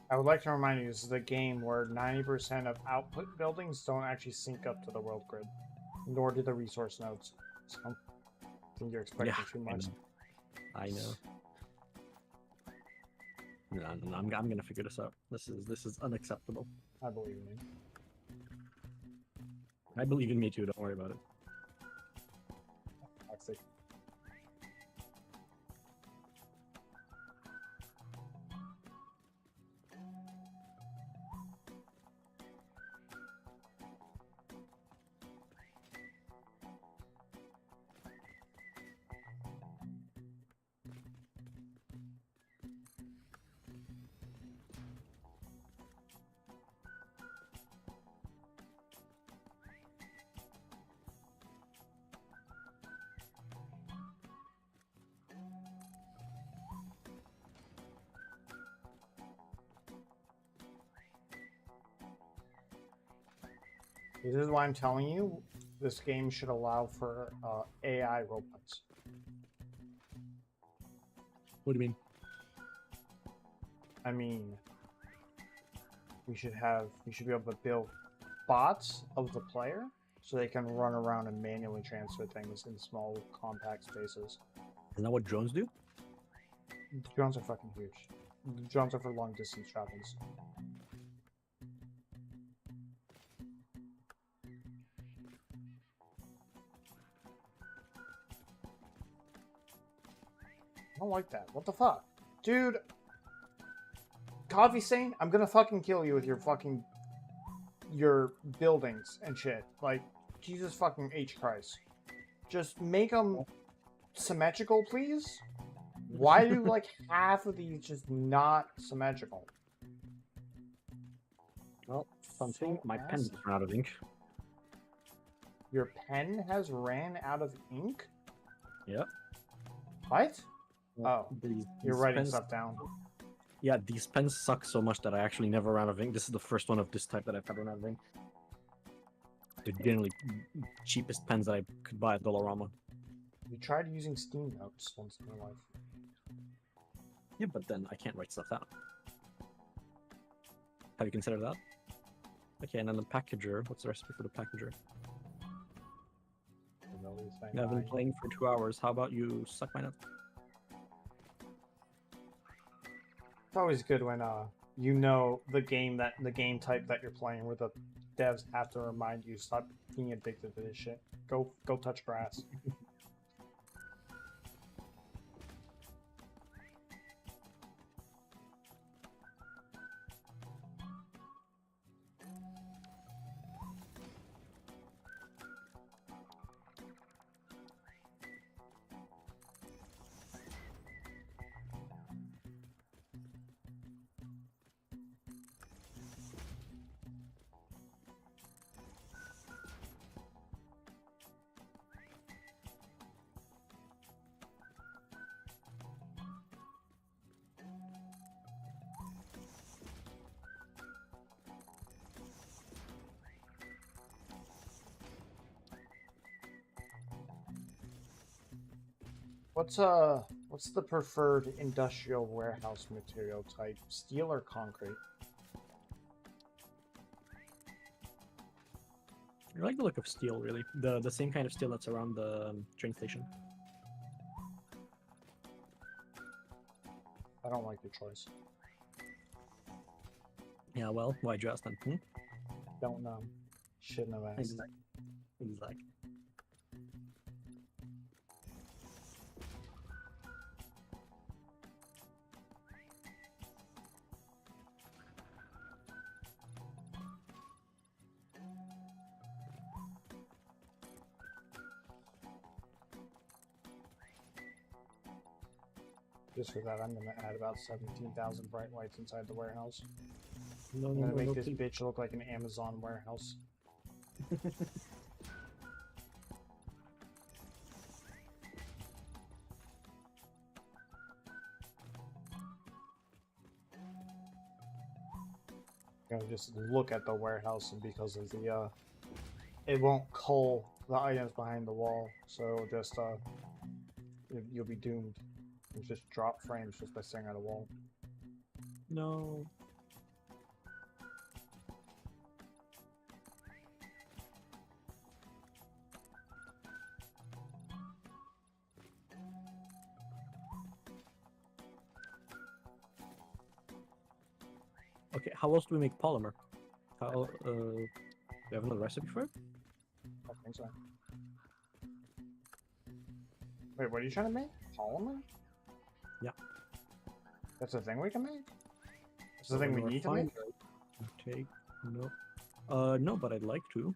I would like to remind you, this is a game where 90% of output buildings don't actually sync up to the world grid, nor do the resource nodes. So, I think you're expecting Yeah, too much. I know. No, I'm gonna figure this out. This is unacceptable. I believe in you. I believe in me too. Don't worry about it. Toxic. This is why I'm telling you, this game should allow for AI robots. What do you mean? I mean, we should be able to build bots of the player so they can run around and manually transfer things in small, compact spaces. Isn't that what drones do? Drones are fucking huge. Drones are for long distance travels. I don't like that. What the fuck? Dude! Coffee stain? I'm gonna fucking kill you with your buildings and shit. Like, Jesus fucking H Christ. Just make them symmetrical, please? Why do, like, half of these just not symmetrical? Well, something. My pen ass. just ran out of ink. Your pen has ran out of ink? Yep. What? Oh, These you're writing pens, stuff down. Yeah, these pens suck so much that I actually never ran out of ink. This is the first one of this type that I've ever run out of ink. They're generally cheapest pens that I could buy at Dollarama. You tried using Steam Notes once in your life. Yeah, but then I can't write stuff down. Have you considered that? Okay, and then the packager. What's the recipe for the packager? I've been playing for 2 hours. How about you suck my nuts? It's always good when you know the game type that you're playing, where the devs have to remind you, stop being addicted to this shit. Go touch grass. What's the preferred industrial warehouse material type? Steel or concrete? I like the look of steel, really. The same kind of steel that's around the train station. I don't like your choice. Yeah, well, why'd you ask then? Hmm? Don't know. Shouldn't have asked. Exactly. Just for that, I'm gonna add about 17,000 bright lights inside the warehouse. No, I'm no, gonna no, make no, this please. bitch look like an Amazon warehouse. You know, just look at the warehouse, and because of the it won't cull the items behind the wall, so it'll just you'll be doomed. You just drop frames just by staring at a wall. No. Okay, how else do we make polymer? How, do you have another recipe for it? I think so. Wait, what are you trying to make? Polymer? Yeah. That's the thing we can make? That's So the thing when we you need to refine make? it, you take, no. No, but I'd like to.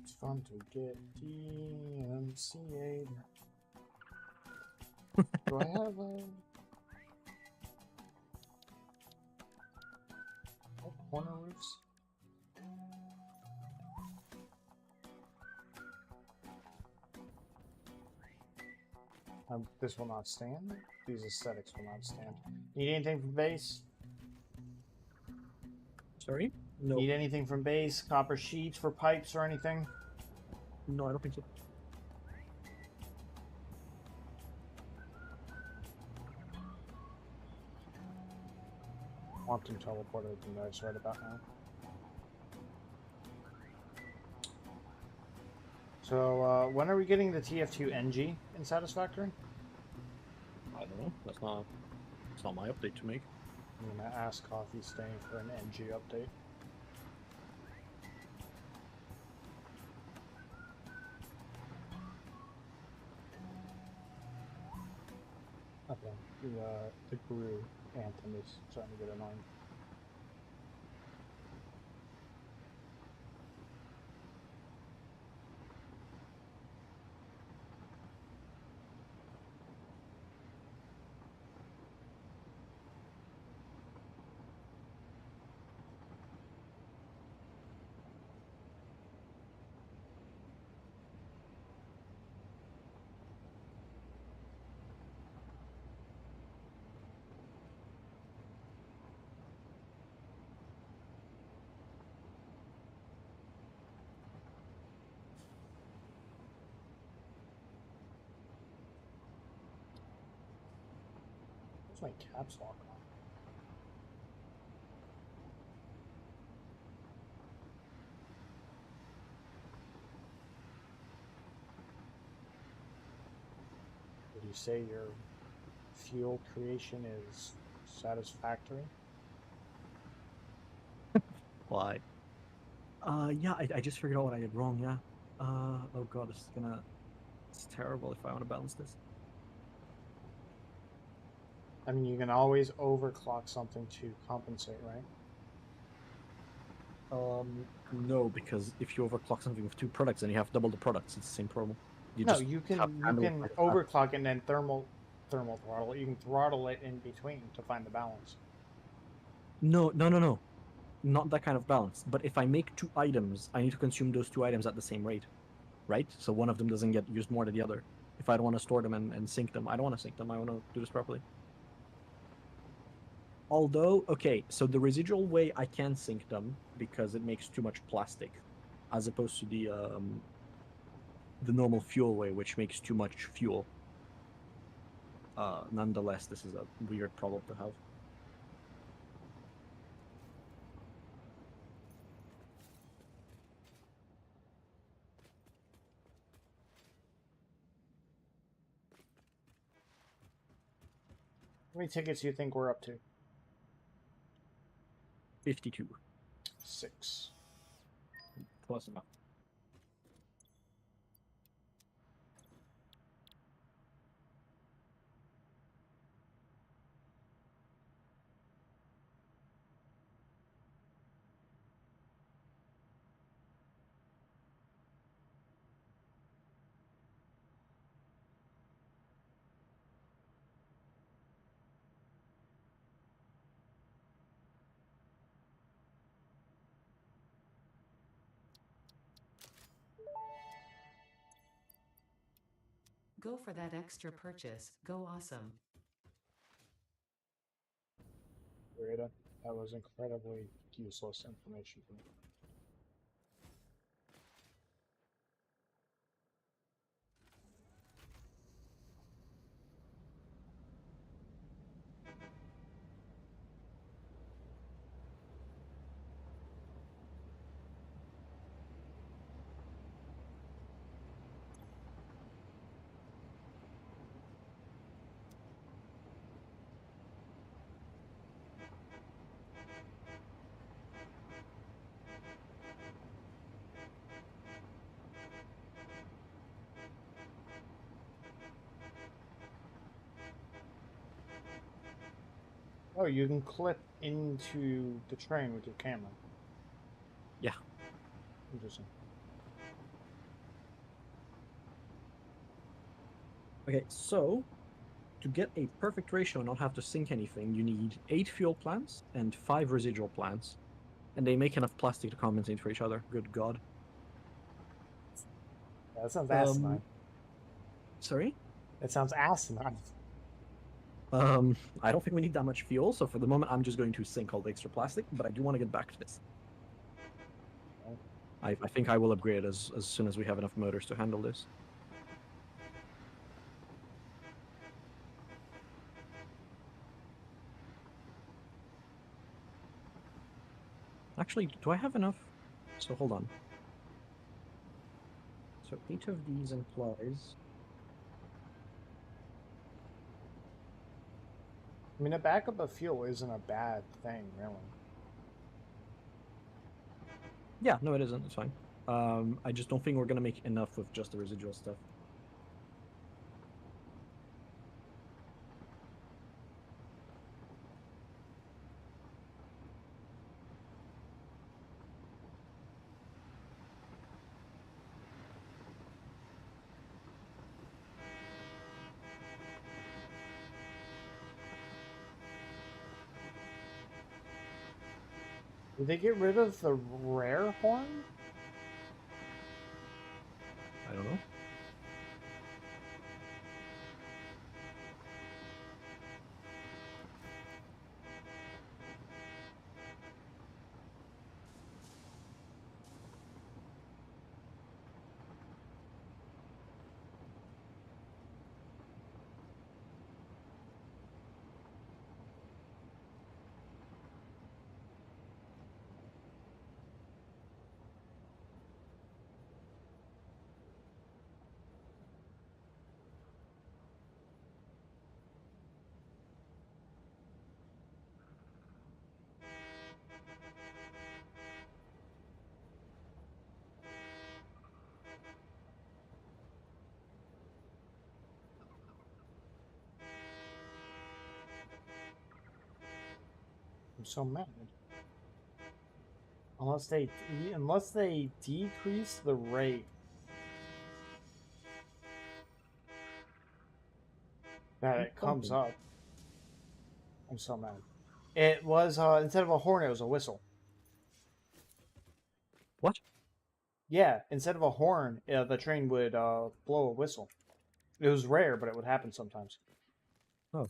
It's fun to get DMCA'd. Do I have a... Oh, corner roofs? This will not stand. These aesthetics will not stand. Need anything from base? Sorry? No. Need anything from base? Copper sheets for pipes or anything? No, I don't think so. Quantum teleporter would be nice right about now. So, when are we getting the TF2 NG in Satisfactory? I don't know. It's not my update to make. I'm gonna ask Coffee Stain for an NG update. Okay, the Guru anthem is starting to get annoying. Where's my caps lock on? Would you say your fuel creation is satisfactory? Why? Yeah, I just figured out what I did wrong, yeah. Oh god, it's terrible if I want to balance this. I mean, you can always overclock something to compensate, right? No, because if you overclock something with two products and you have double the products, it's the same problem. You No, just you have can handle by the overclock and then thermal throttle it. You can throttle it in between to find the balance. No, no, no, no. Not that kind of balance. But if I make two items, I need to consume those two items at the same rate, right? So one of them doesn't get used more than the other. If I don't want to store them and sync them, I don't want to sync them. I want to do this properly. Although, okay, so the residual way I can sync them because it makes too much plastic, as opposed to the normal fuel way, which makes too much fuel. Nonetheless, this is a weird problem to have. How many tickets do you think we're up to? 52. 6. Close enough. Go for that extra purchase. Go awesome. Rita, that was incredibly useless information for me. Oh, you can clip into the train with your camera. Yeah. Interesting. Okay, so to get a perfect ratio and not have to sink anything, you need 8 fuel plants and 5 residual plants. And they make enough plastic to compensate for each other. Good God. Yeah, that sounds asinine. Sorry? That sounds asinine. I don't think we need that much fuel, so for the moment I'm just going to sink all the extra plastic, but I do want to get back to this. I think I will upgrade as soon as we have enough motors to handle this. Actually, do I have enough? So hold on. So 8 of these implies... I mean, a backup of fuel isn't a bad thing, really. Yeah, no, it isn't. It's fine. I just don't think we're gonna make enough with just the residual stuff. Did they get rid of the rare horn? I don't know. I'm so mad. Unless they decrease the rate that it comes Bonking. up. I'm so mad. It was instead of a horn, it was a whistle. What? Yeah, instead of a horn, the train would blow a whistle. It was rare, but it would happen sometimes. Oh.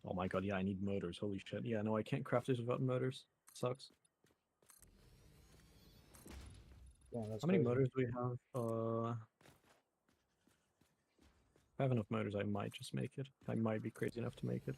Oh my god, yeah, I need motors. Holy shit. Yeah, no, I can't craft this without motors. Sucks. Yeah, that's How many crazy. motors do we have? If I have enough motors, I might just make it. I might be crazy enough to make it.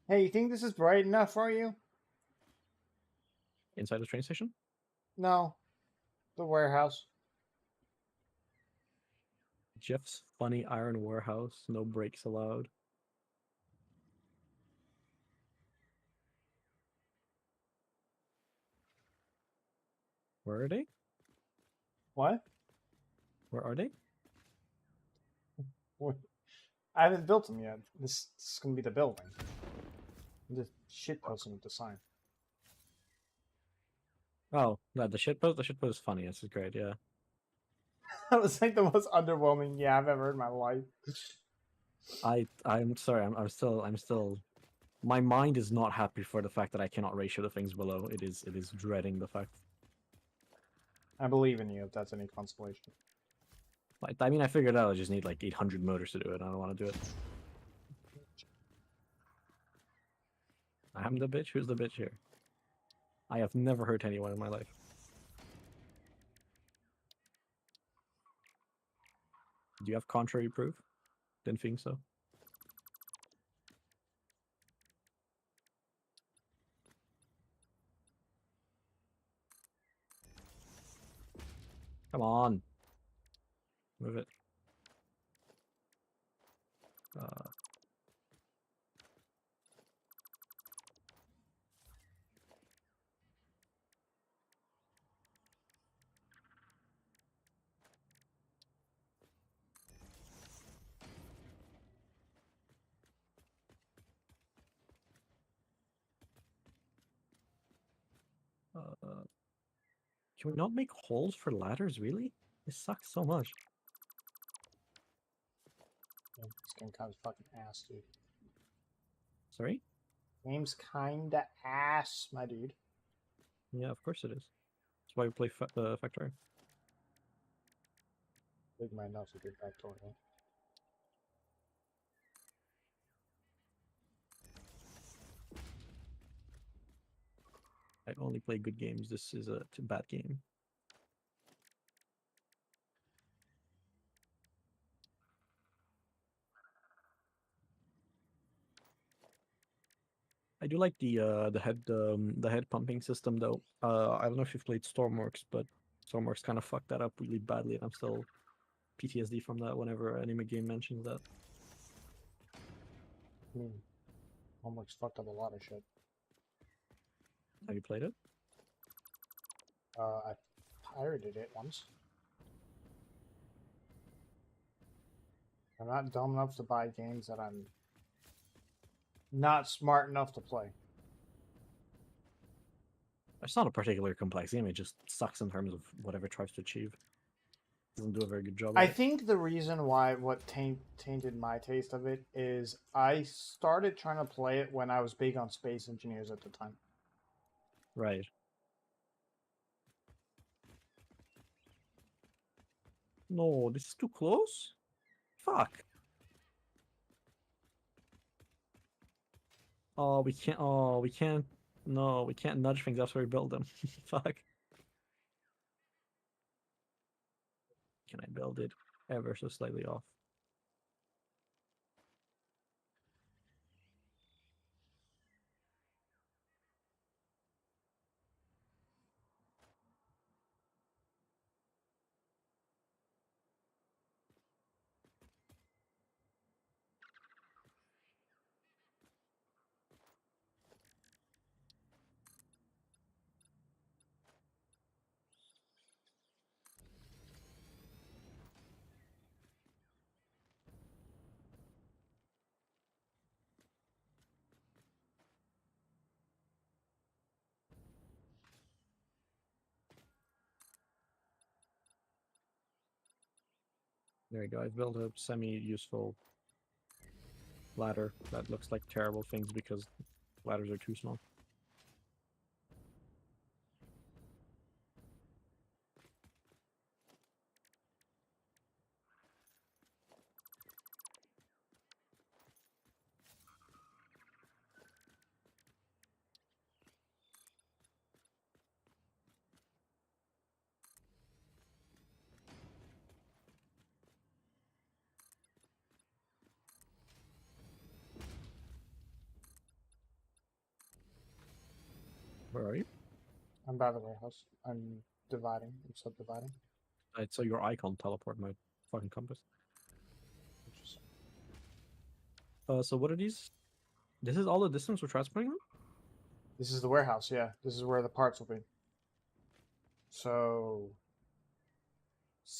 Hey, you think this is bright enough for you? Inside the train station? No. The warehouse. Jeff's funny iron warehouse. No breaks allowed. Where are they? What? Where are they? What? I haven't built them yet. This is gonna be the building. The shit posting with the sign. Oh, no, the shitpost. The shitpost is funny. This is great. Yeah. That was like the most underwhelming yeah I've ever heard in my life. I'm sorry. I'm still. My mind is not happy for the fact that I cannot ratio the things below. It is dreading the fact. I believe in you if that's any consolation. Like, I mean, I figured out I just need like 800 motors to do it. I don't want to do it. I'm the bitch. Who's the bitch here? I have never hurt anyone in my life. Do you have contrary proof? Didn't think so. Come on. Move it. Uh, uh, can we not make holes for ladders, really? This sucks so much. Yeah, this game kind of fucking ass, dude. Sorry? Game's kinda ass, my dude. Yeah, of course it is. That's why we play Factory. Big mind knows a good backdoor, huh? I only play good games. This is a bad game. I do like the head pumping system though. I don't know if you've played Stormworks, but Stormworks kind of fucked that up really badly, and I'm still PTSD from that whenever an anime game mentions that. I mean, homework's fucked up a lot of shit. Have you played it? I pirated it once. I'm not dumb enough to buy games that I'm not smart enough to play. It's not a particularly complex game. It just sucks in terms of whatever it tries to achieve. Doesn't do a very good job I at it. think the reason why what tainted my taste of it is I started trying to play it when I was big on Space Engineers at the time. Right. No, this is too close? Fuck. Oh, we can't. Oh, we can't. No, we can't nudge things after we build them. Fuck. Can I build it ever so slightly off? There you go. I've built a semi-useful ladder that looks like terrible things because ladders are too small. I'm by the warehouse. I'm dividing. I'm subdividing. I saw your icon teleport my fucking compass. Interesting. So what are these? This is all the distance we're transporting them? This is the warehouse, yeah. This is where the parts will be. So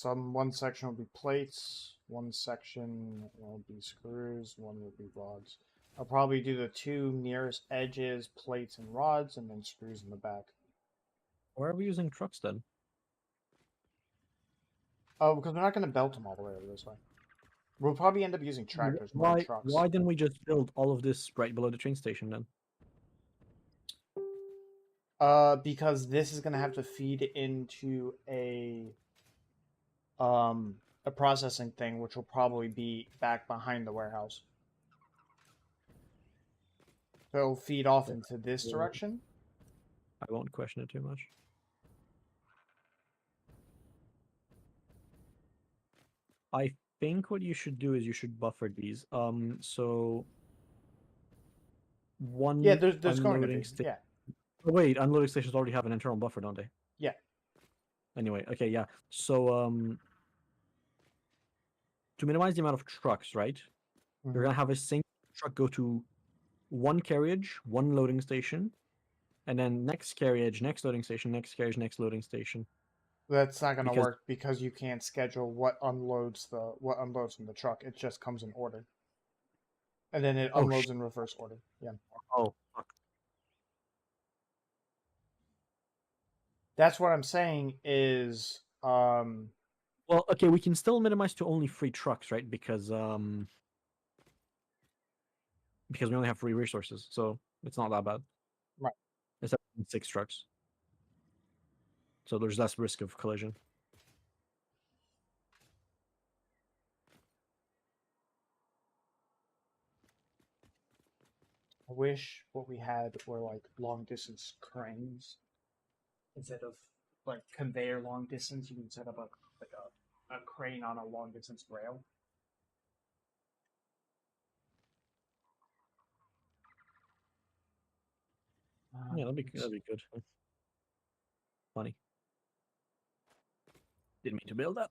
one section will be plates, one section will be screws, one will be rods. I'll probably do the two nearest edges, plates and rods, and then screws in the back. Why are we using trucks then? Oh, because we're not going to belt them all the way over this way. We'll probably end up using tractors more than trucks. Why didn't we just build all of this right below the train station then? Because this is going to have to feed into a processing thing, which will probably be back behind the warehouse. So it'll feed off into this direction. I won't question it too much. I think what you should do is you should buffer these. So one Yeah, there's going to unloading be. station. Yeah. Oh, wait, unloading stations already have an internal buffer, don't they? Yeah. Anyway, okay, yeah. So to minimize the amount of trucks, right? You're Mhm. gonna have a single truck go to one carriage, one loading station, and then next carriage, next loading station, next carriage, next loading station. That's not going to Because work because you can't schedule what unloads from the truck. It just comes in order, and then it unloads in reverse order. Yeah. oh fuck. That's what I'm saying is Well, okay, we can still minimize to only 3 trucks, right? Because we only have 3 resources, so it's not that bad. right. Instead of 6 trucks. So there's less risk of collision. I wish what we had were like long distance cranes instead of like conveyor long distance. You can set up a crane on a long distance rail. Yeah, that'd be good. Funny. Didn't mean to build that.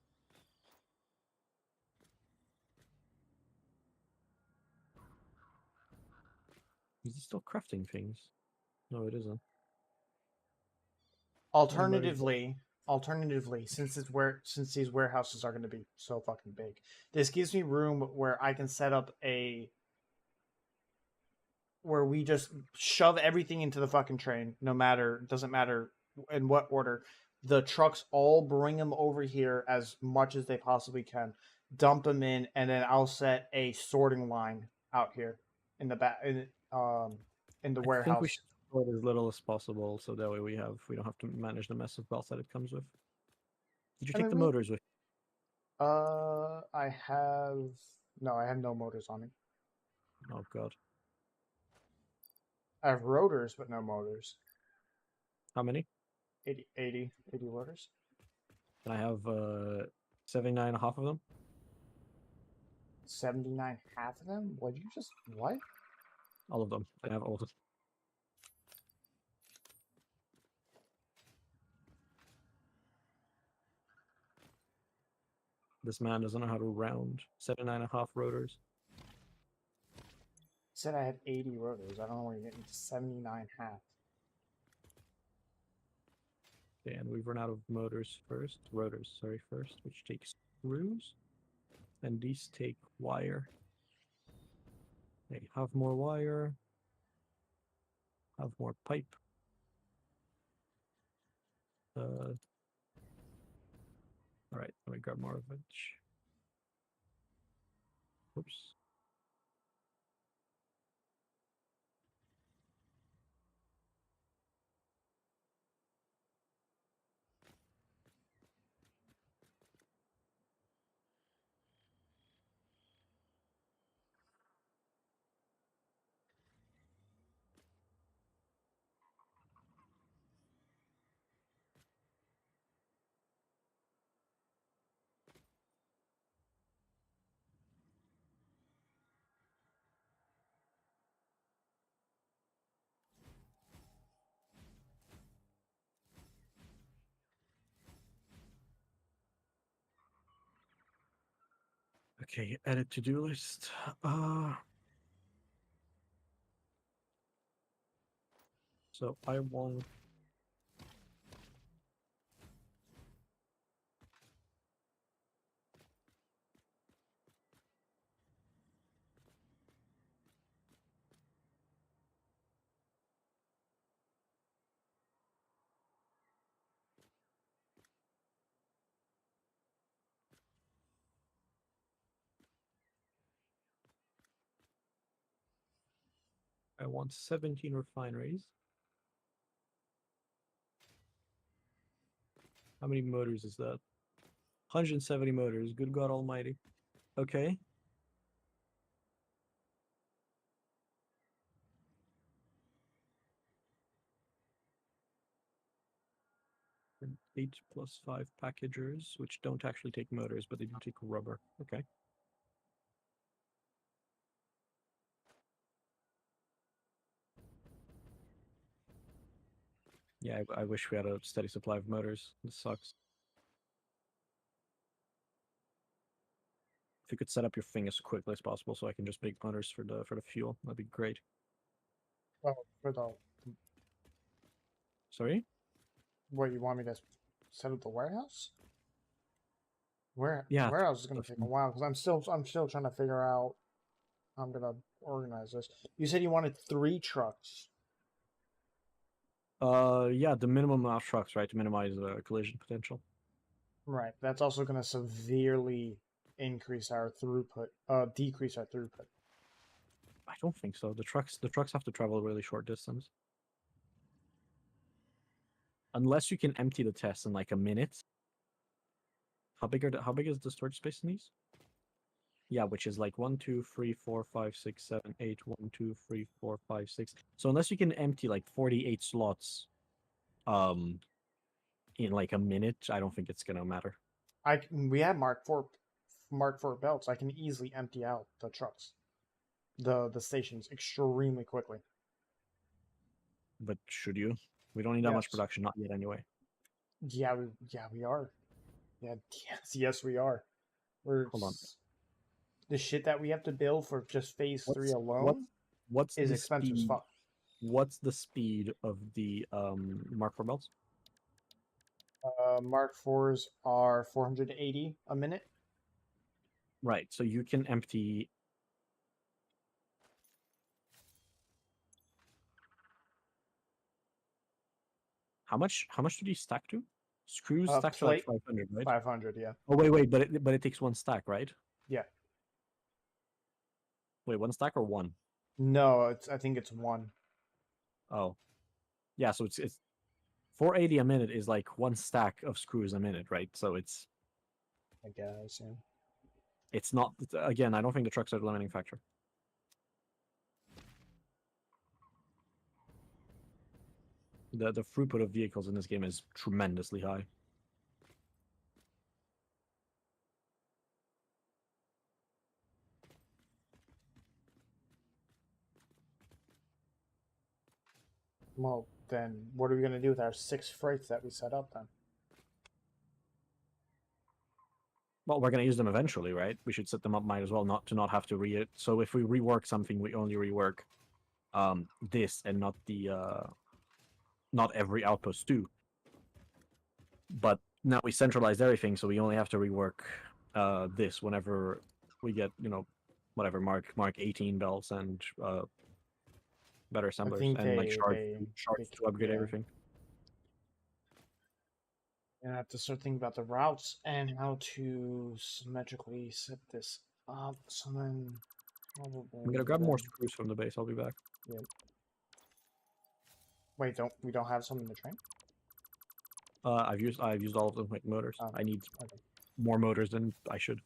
Is it still crafting things? No, it isn't. Alternatively, since these warehouses are going to be so fucking big, this gives me room where I can set up where we just shove everything into the fucking train, doesn't matter in what order. The trucks all bring them over here as much as they possibly can, dump them in, and then I'll set a sorting line out here in the back in the I think we warehouse. should store as little as possible, so that way we don't have to manage the mess of belts that it comes with. Did you I take mean, the motors with? I have no, I have no motors on it. Oh god, I have rotors, but no motors. how many? 80 rotors. Can I have 79 and a half of them? 79 half of them? What you just what? All of them. I have all of them. This man doesn't know how to round 79 and a half rotors. Said I had 80 rotors. I don't know where you're getting 79 half. Okay, and we've run out of rotors first, which takes screws. And these take wire. Okay, have more wire. Have more pipe. All right, let me grab more of it. Oops. Okay, edit to-do list. So I want I want 17 refineries. How many motors is that? 170 motors. Good God Almighty. Okay. And 8 plus 5 packagers, which don't actually take motors, but they do take rubber. Okay. Yeah, I wish we had a steady supply of motors. This sucks. If you could set up your thing as quickly as possible so I can just make motors for the fuel, that'd be great. Oh, for the Sorry? what you want me to set up the warehouse? Yeah. Warehouse is gonna take a while because I'm still trying to figure out how I'm gonna organize this. You said you wanted 3 trucks. Yeah, the minimum amount of trucks, right, to minimize collision potential. Right. That's also gonna severely increase our throughput. Decrease our throughput. I don't think so. The trucks have to travel a really short distance. Unless you can empty the test in like a minute. How big is the storage space in these? Yeah, which is like 1, 2, 3, 4, 5, 6, 7, 8, 1, 2, 3, 4, 5, 6. So unless you can empty like 48 slots in like a minute, I don't think it's gonna matter. We have Mark IV belts. I can easily empty out the trucks, the stations extremely quickly. But should you? We don't need that much Yes. production, not yet anyway. Yeah, we are. Yeah, yes, we are. Hold on. The shit that we have to build for just phase 3 alone What's is the expensive as speed? fuck. What's the speed of the Mark IV belts? Mark IVs are 480 a minute. Right. So you can empty. How much? How much do these stack to? Screws stack to like Plate 500, right? 500. Yeah. Oh wait, but it takes one stack, right? Yeah. Wait, one stack or one? No, I think it's one. Oh, yeah. So it's 480 a minute is like one stack of screws a minute, right? So I guess. Yeah. it's not. Again, I don't think the trucks are the limiting factor. The throughput of vehicles in this game is tremendously high. Well, then what are we gonna do with our 6 freights that we set up then? Well, we're going to use them eventually, right? We should set them up, might as well, not have to so if we rework something, we only rework this and not the not every outpost too. But now we centralized everything, so we only have to rework this whenever we get, whatever Mark 18 belts and better I assemblers think and like they shards to upgrade yeah. everything. And I have to start thinking about the routes and how to symmetrically set this up. So then, I'm probably gonna grab more then. screws from the base. I'll be back. Yeah. Wait, we don't have some in the train? I've used all of them like motors. I need Okay. more motors than I should.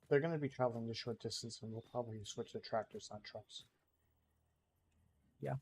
they're going to be traveling this short distance, and we'll probably switch to tractors, not trucks. Yeah.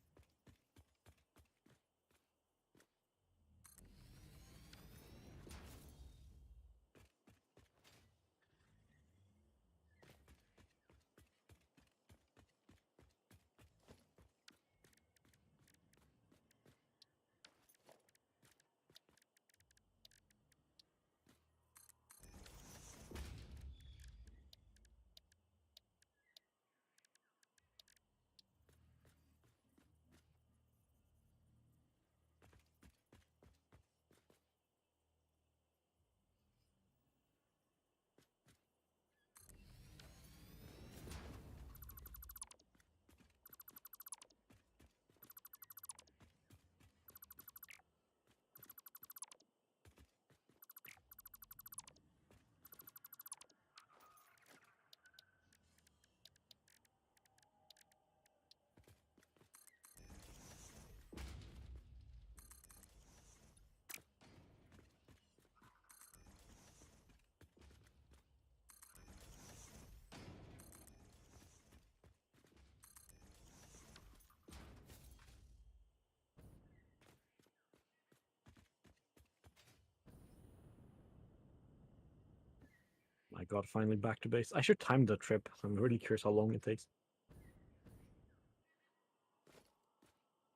My god, finally back to base. I should time the trip. I'm really curious how long it takes.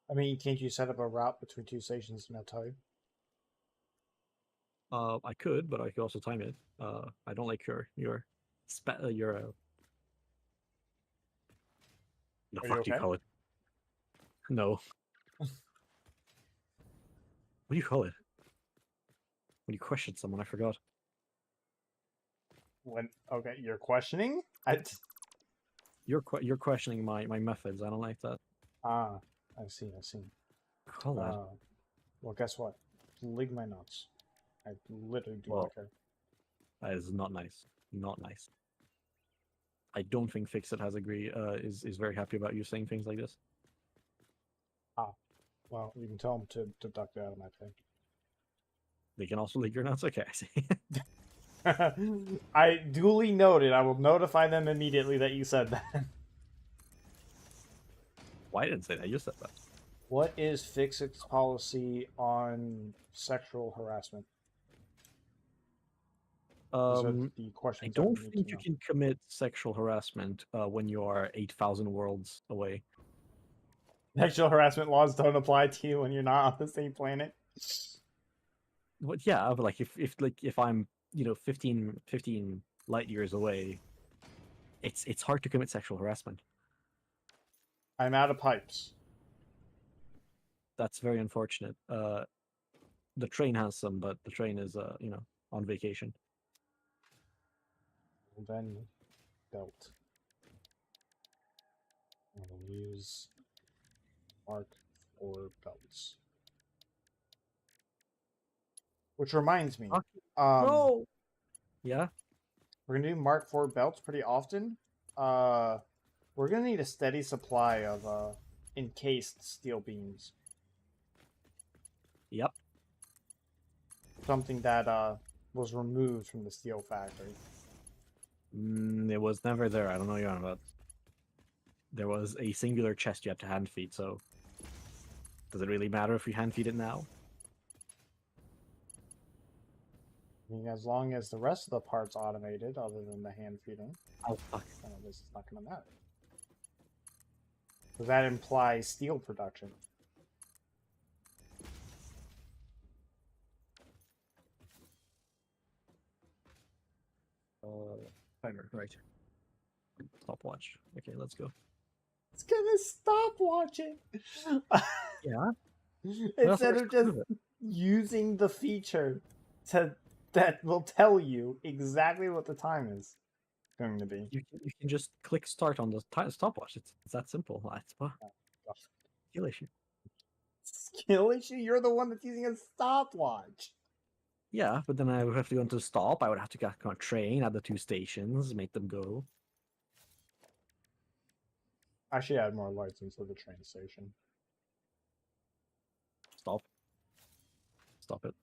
I mean, can't you set up a route between two stations and I'll tell you? I could, but I could also time it. I don't like your the Are you fuck do you okay? call it? No. What do you call it? When you question someone, I forgot. Okay, you're questioning? You're questioning my methods. I don't like that. Ah, I see, I see. Call that. Well, guess what? Lick my nuts. I literally do Well, not care. that is not nice. Not nice. I don't think Fixit has is very happy about you saying things like this. Well, you can tell them to deduct it out of my pay. They can also lick your nuts. Okay, I see. I duly noted. I will notify them immediately that you said that. Why didn't say that? You said that. What is Fixit's policy on sexual harassment? Those are the I questions don't we need think to you know. can commit sexual harassment when you are 8,000 worlds away. Sexual harassment laws don't apply to you when you're not on the same planet. But yeah, but like if I'm 15 light years away, it's hard to commit sexual harassment. I'm out of pipes. That's very unfortunate. The train has some, but the train is on vacation. And then belt. I will use Mark for belts. Which reminds me, No. Yeah. we're gonna do Mark IV belts pretty often. We're gonna need a steady supply of encased steel beams. Yep. Something that was removed from the steel factory. It was never there. I don't know what you're on about. There was a singular chest you had to hand feed, so does it really matter if we hand feed it now? I mean, as long as the rest of the parts automated, other than the hand feeding, Oh fuck. this is not gonna matter. Because that implies steel production. Timer, right. Stopwatch. Okay, let's go. It's gonna stop watching. Yeah. Instead of just using the feature that will tell you exactly what the time is going to be. You can just click start on the stopwatch. It's that simple. That's skill issue. Skill issue? You're the one that's using a stopwatch. Yeah, but then I would have to go into stop. I would have to get on a train at the two stations, make them go. I should add more lights into the train station. Stop. Stop it.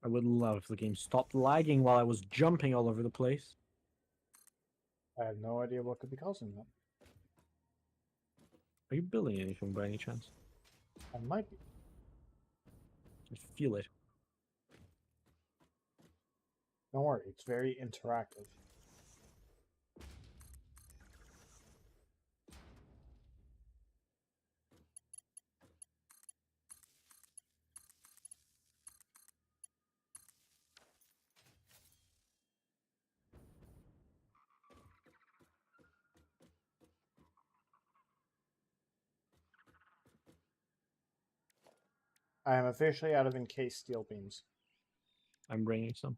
I would love if the game stopped lagging while I was jumping all over the place. I have no idea what could be causing that. Are you building anything by any chance? I might be. I feel it. Don't worry, it's very interactive. I am officially out of encased steel beams. I'm bringing some.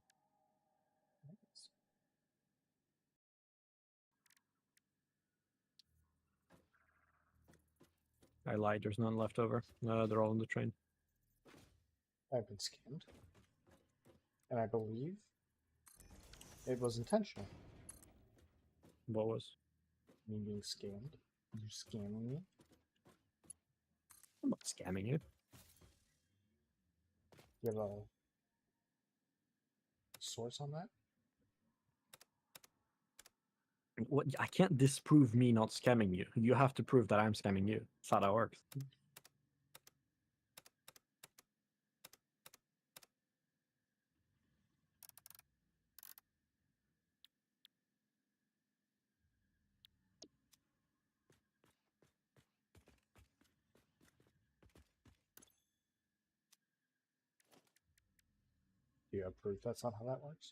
I lied. There's none left over. They're all on the train. I've been scammed. And I believe it was intentional. What was? Me being scammed. You scamming me? I'm not scamming you. You have a source on that? What? I can't disprove me not scamming you. You have to prove that I'm scamming you. That's how that works. Do you have proof that's not how that works?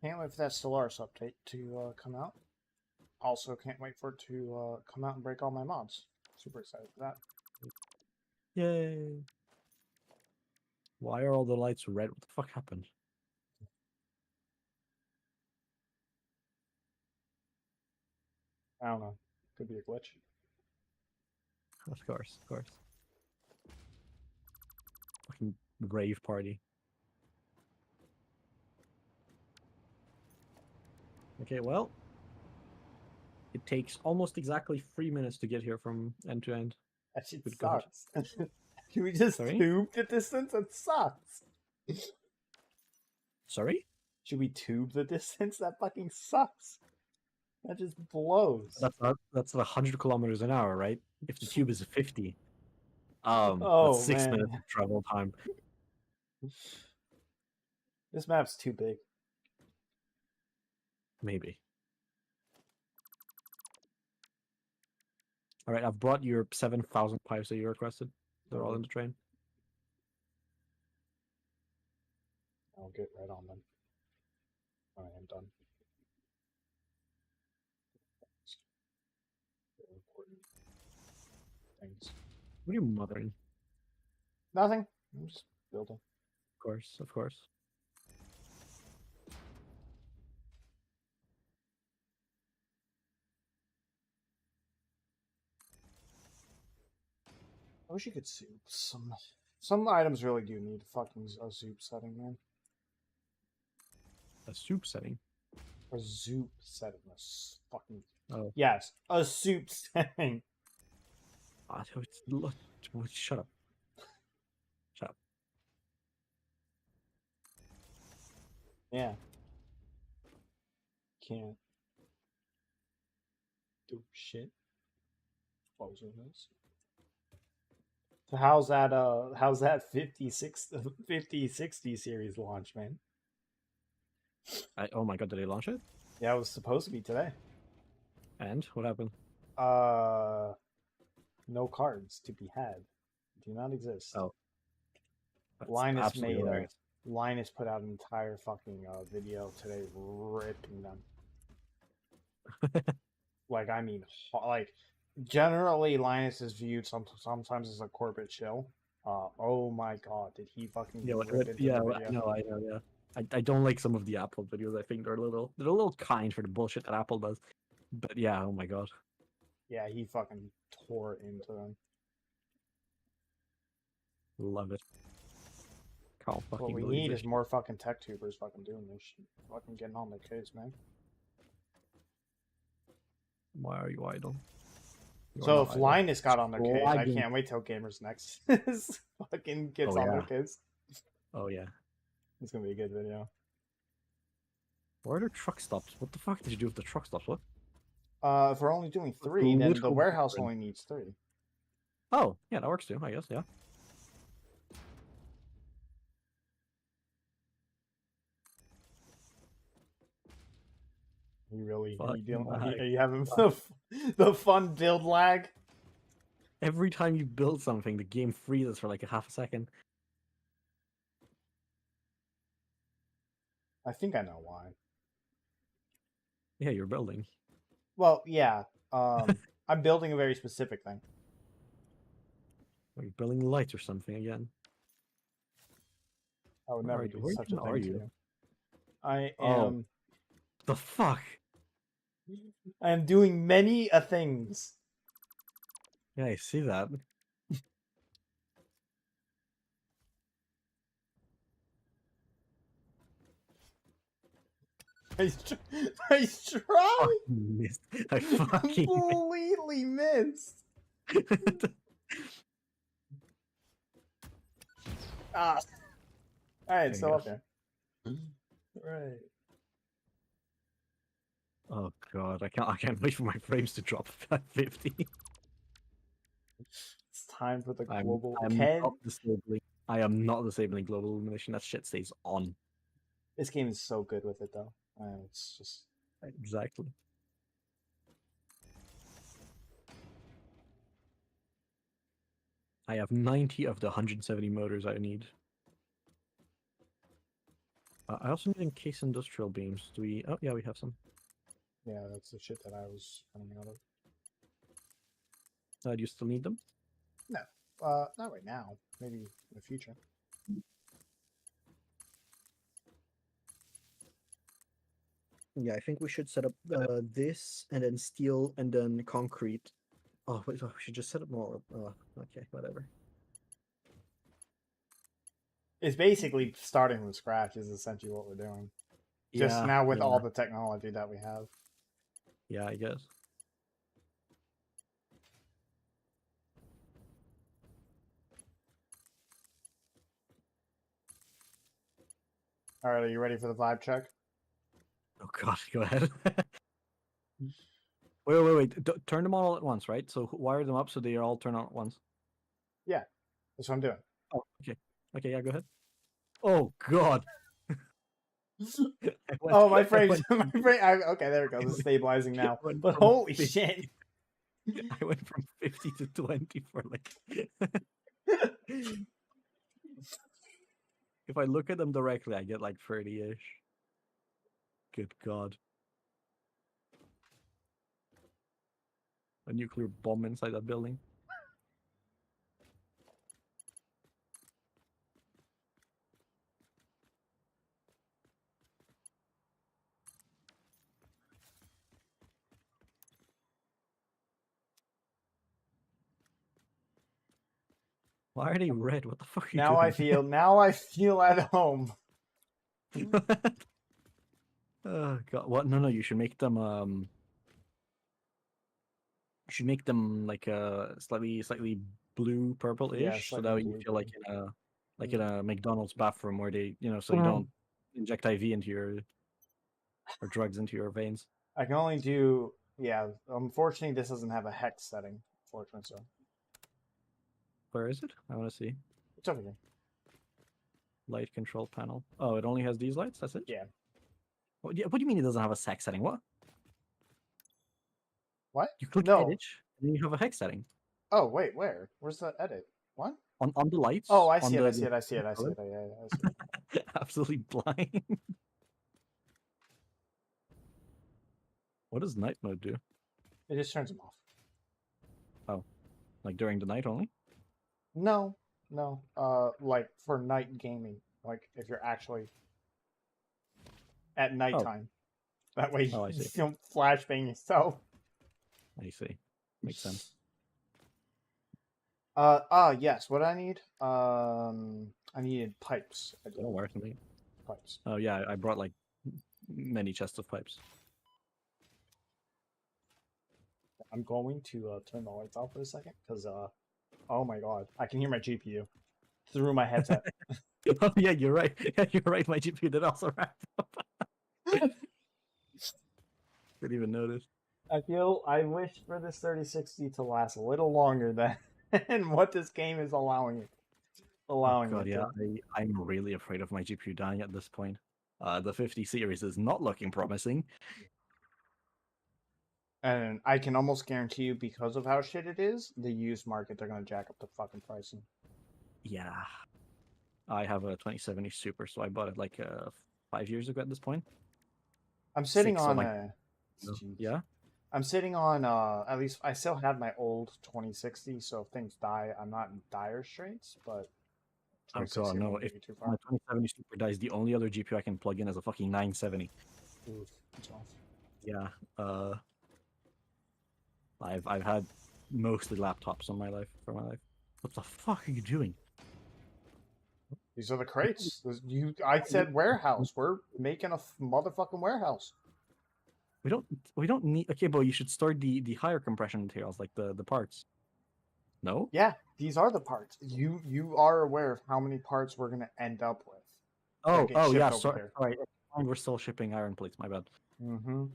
Can't wait for that Stellaris update to come out. Also, can't wait for it to come out and break all my mods. Super excited for that. Yay! Why are all the lights red? What the fuck happened? I don't know. Could be a glitch. Of course, of course. Fucking rave party. Okay, well, it takes almost exactly 3 minutes to get here from end to end. That shit Good God. sucks. Can we just Sorry? tube the distance? That sucks. Sorry? Should we tube the distance? That fucking sucks. That just blows. That's 100 kilometers an hour, right? If the tube is 50, Oh, that's 6 man. minutes of travel time. This map's too big. Maybe. All right, I've brought your 7,000 pipes that you requested. They're all in the train. I'll get right on them. I am done. Very important things. What are you mothering? Nothing. I'm just building. Of course, of course. I wish you could soup some items really do need fucking a soup setting, man. A soup setting. A soup setting. Fucking Oh, yes, a soup setting. Shut up. Shut up. Yeah. Can't do shit. Closing this. So how's that 5060 series launch, man? Oh my god, did they launch it? Yeah, it was supposed to be today. And what happened? No cards to be had. Do not exist. Oh, that's Linus absolutely made hilarious. Linus put out an entire fucking video today ripping them. Like, I mean, like, generally Linus is viewed sometimes as a corporate shill. Oh my god, did he fucking rip into yeah, the I video? know, yeah. I don't like some of the Apple videos. I think they're a little kind for the bullshit that Apple does. But yeah, oh my god, Yeah, he fucking tore into them. love it. Can't What fucking we believe need this. is more fucking tech tubers fucking doing this shit. Fucking getting on their case, man. Why are you idle? You are So not if idle. Linus got on their case, I Lagging. can't wait till Gamers Next fucking gets Oh on their yeah. case. Oh yeah. It's gonna be a good video. Where are there truck stops? What the fuck did you do with the truck stops? What? If we're only doing That's 3, then the literal warehouse difference. only needs 3. Oh, yeah, that works too, I guess, yeah. You really are you, Fucking dealing, lag. are you having the fun build lag? Every time you build something, the game freezes for like a half a second. I think I know why. Yeah, you're building. Well, yeah. I'm building a very specific thing. Are you building lights or something again? I would Where are never you? do Where such a even are thing to you? you. I Oh, am the fuck? doing many a things. Yeah, I see that. Nice try. Fucking missed. I fucking Completely missed. missed. Ah. All right, There so you go. okay. Right. Oh god, I can't wait for my frames to drop to 50. It's time for the I'm global. not disabling. I am not disabling global illumination. That shit stays on. This game is so good with it, though. It's just. Exactly. I have 90 of the 170 motors I need. I also need encased industrial beams. Do we? Oh yeah, we have some. Yeah, that's the shit that I was running out of. Do you still need them? No, not right now. Maybe in the future. Yeah, I think we should set up this and then steel and then concrete. Oh, wait, we should just set up more. Okay, whatever. It's basically starting from scratch. Is essentially what we're doing. Just Yeah, now with yeah, all the technology that we have. yeah, I guess. All right, are you ready for the vibe check? Oh god, go ahead. Wait. Turn them all at once, right? So wire them up so they all turn on at once. Yeah, that's what I'm doing. Oh, okay. Okay, yeah, go ahead. Oh god. Oh, my frames. My frame. Okay, there it goes. It's stabilizing now. But holy 50, shit! I went from 50 to 20 for like. If I look at them directly, I get like 30-ish. Good god. A nuclear bomb inside that building. Why are they red? What the fuck are you Now doing? Now I feel at home. Oh god. What? No, you should make them you should make them like slightly blue purple-ish, Yeah, so slightly that you feel blue. like in a McDonald's bathroom where they, so you don't inject IV into your or drugs into your veins. I can only do. Yeah, unfortunately, this doesn't have a hex setting. Fortunately, so Where is it? I want to see. it's over here. Light control panel. Oh, it only has these lights? That's it? Yeah. What do you mean it doesn't have a sex setting? What? What? You click No. edit, and then you have a hex setting Oh, wait, where? Where's the edit? What? on the lights. Oh, I on see it, the, I see it, I see it, I see it. Yeah, I see it. Absolutely blind. What does night mode do? It just turns them off. Oh, like during the night only? No, no. Like for night gaming. Like if you're actually at nighttime. That way Oh, I you see. don't flashbang yourself. I see. Makes sense. Yes. What I need? I needed pipes. I Oh, where something? pipes. Oh yeah, I brought like many chests of pipes. I'm going to turn the lights off for a second because oh my god, I can hear my GPU through my headset. Oh yeah, you're right. Yeah, you're right. My GPU did also wrap up. Didn't even notice. I wish for this 3060 to last a little longer than what this game is allowing it. Oh god, it yeah. to. I'm really afraid of my GPU dying at this point. The 50 series is not looking promising. And I can almost guarantee you, because of how shit it is, the used market, they're gonna jack up the fucking pricing. Yeah. I have a 2070 Super, so I bought it like 5 years ago at this point. I'm sitting 6, so on like, a. Jeez. yeah. I'm sitting on at least I still have my old 2060, so if things die, I'm not in dire straits, but Oh 2060 god, no. wouldn't If be too my far. 2070 Super dies, the only other GPU I can plug in is a fucking 970. Oof, that's rough. Yeah. I've had mostly laptops on my life for my life. What the fuck are you doing? These are the crates. I said warehouse. We're making a motherfucking warehouse. We don't need. Okay, but you should store the higher compression materials like the parts. No. Yeah, these are the parts. You are aware of how many parts we're gonna end up with that get Oh yeah. shipped over here. Sorry. We're still shipping iron plates. My bad. Mm-hmm.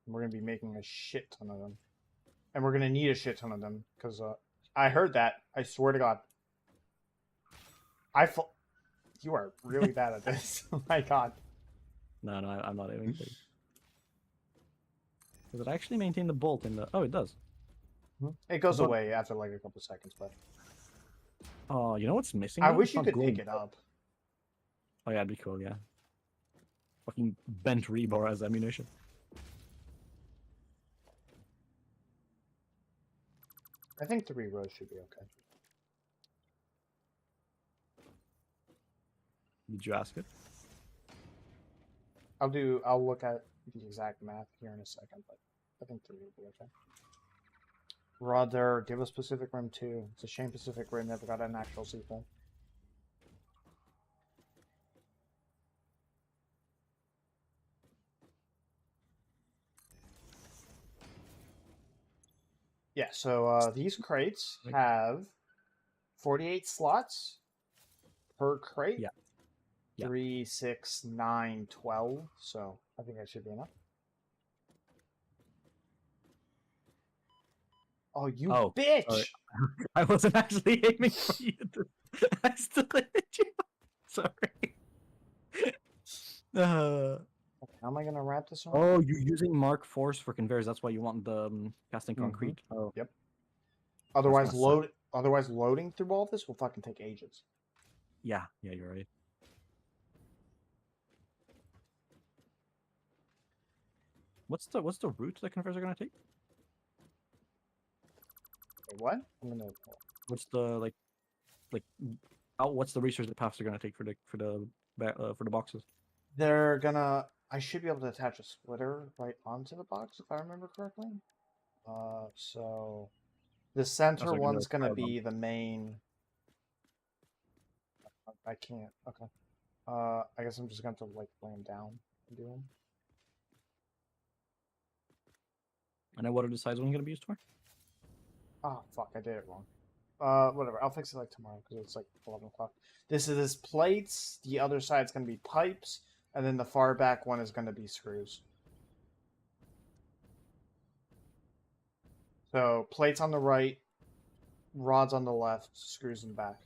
We're gonna be making a shit ton of them, and we're gonna need a shit ton of them because I heard that. I swear to God, you are really bad at this. Oh my God. No, I'm not aiming for you. Does it actually maintain the bolt in the? Oh, it does. It goes thought- away after like a couple seconds, but Oh, you know what's missing? I though? wish It's you not could glowing. pick it up. Oh yeah, it'd be cool. Yeah. Fucking bent rebar as ammunition. I think 3 rows should be okay. Did you ask it? I'll look at the exact math here in a second, but I think 3 will be okay. Brother, give us Pacific Rim 2. It's a shame Pacific Rim never got an actual sequel. Yeah, so these crates have 48 slots per crate. Yeah. Yeah. 3, 6, 9, 12. So I think that should be enough. Oh, you bitch! Sorry. I wasn't actually aiming for you. I still hit you. Sorry. Okay, how am I gonna wrap this around? Oh, you're using Mark Force for conveyors. That's why you want the casting concrete. Oh, Yep. Otherwise, gonna suck. Otherwise, loading through all this will fucking take ages. Yeah, you're right. What's the route the conveyors are gonna take? Wait, what? I'm gonna. What's the like what's the research paths they're gonna take for the boxes? They're gonna. I should be able to attach a splitter right onto the box if I remember correctly. So the center they're one's gonna pile them. be the main. I can't. Okay. I guess I'm just going to like lay them down and do them. And then what are the size ones gonna be used for? Oh fuck! I did it wrong. Whatever. I'll fix it like tomorrow because it's like 11 o'clock. This is plates. The other side's gonna be pipes, and then the far back one is gonna be screws. So plates on the right, rods on the left, screws in the back.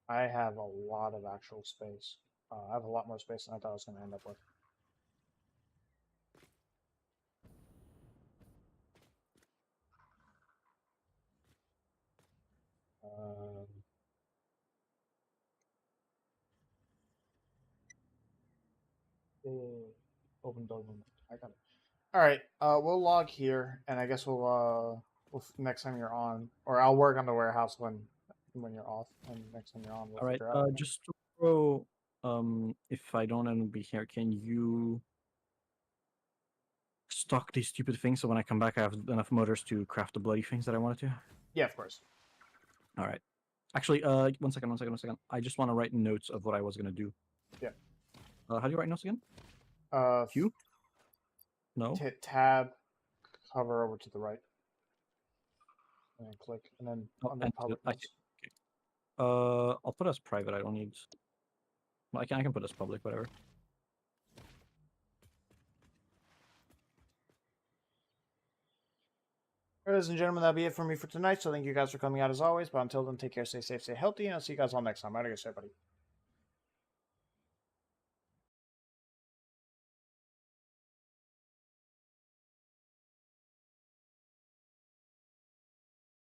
I have a lot of actual space. I have a lot more space than I thought I was going to end up with. Um, open building. I got it. All right. We'll log here, and I guess we'll next time you're on, or I'll work on the warehouse when you're off, and next time you're on, we'll All right. figure out. Just to throw, if I don't end up be here, can you stock these stupid things so when I come back, I have enough motors to craft the bloody things that I wanted to? Yeah, of course. All right. Actually, one second. I just want to write notes of what I was gonna do. Yeah. How do you write notes again? Q? No. Tab, hover over to the right, and then click, and then Oh, on the and public I notes. I'll put it as private. I don't need. Well, I can put it as public. Whatever. Ladies and gentlemen, that'll be it for me for tonight. So thank you guys for coming out as always. But until then, take care, stay safe, stay healthy, and I'll see you guys all next time. All right, guys, everybody.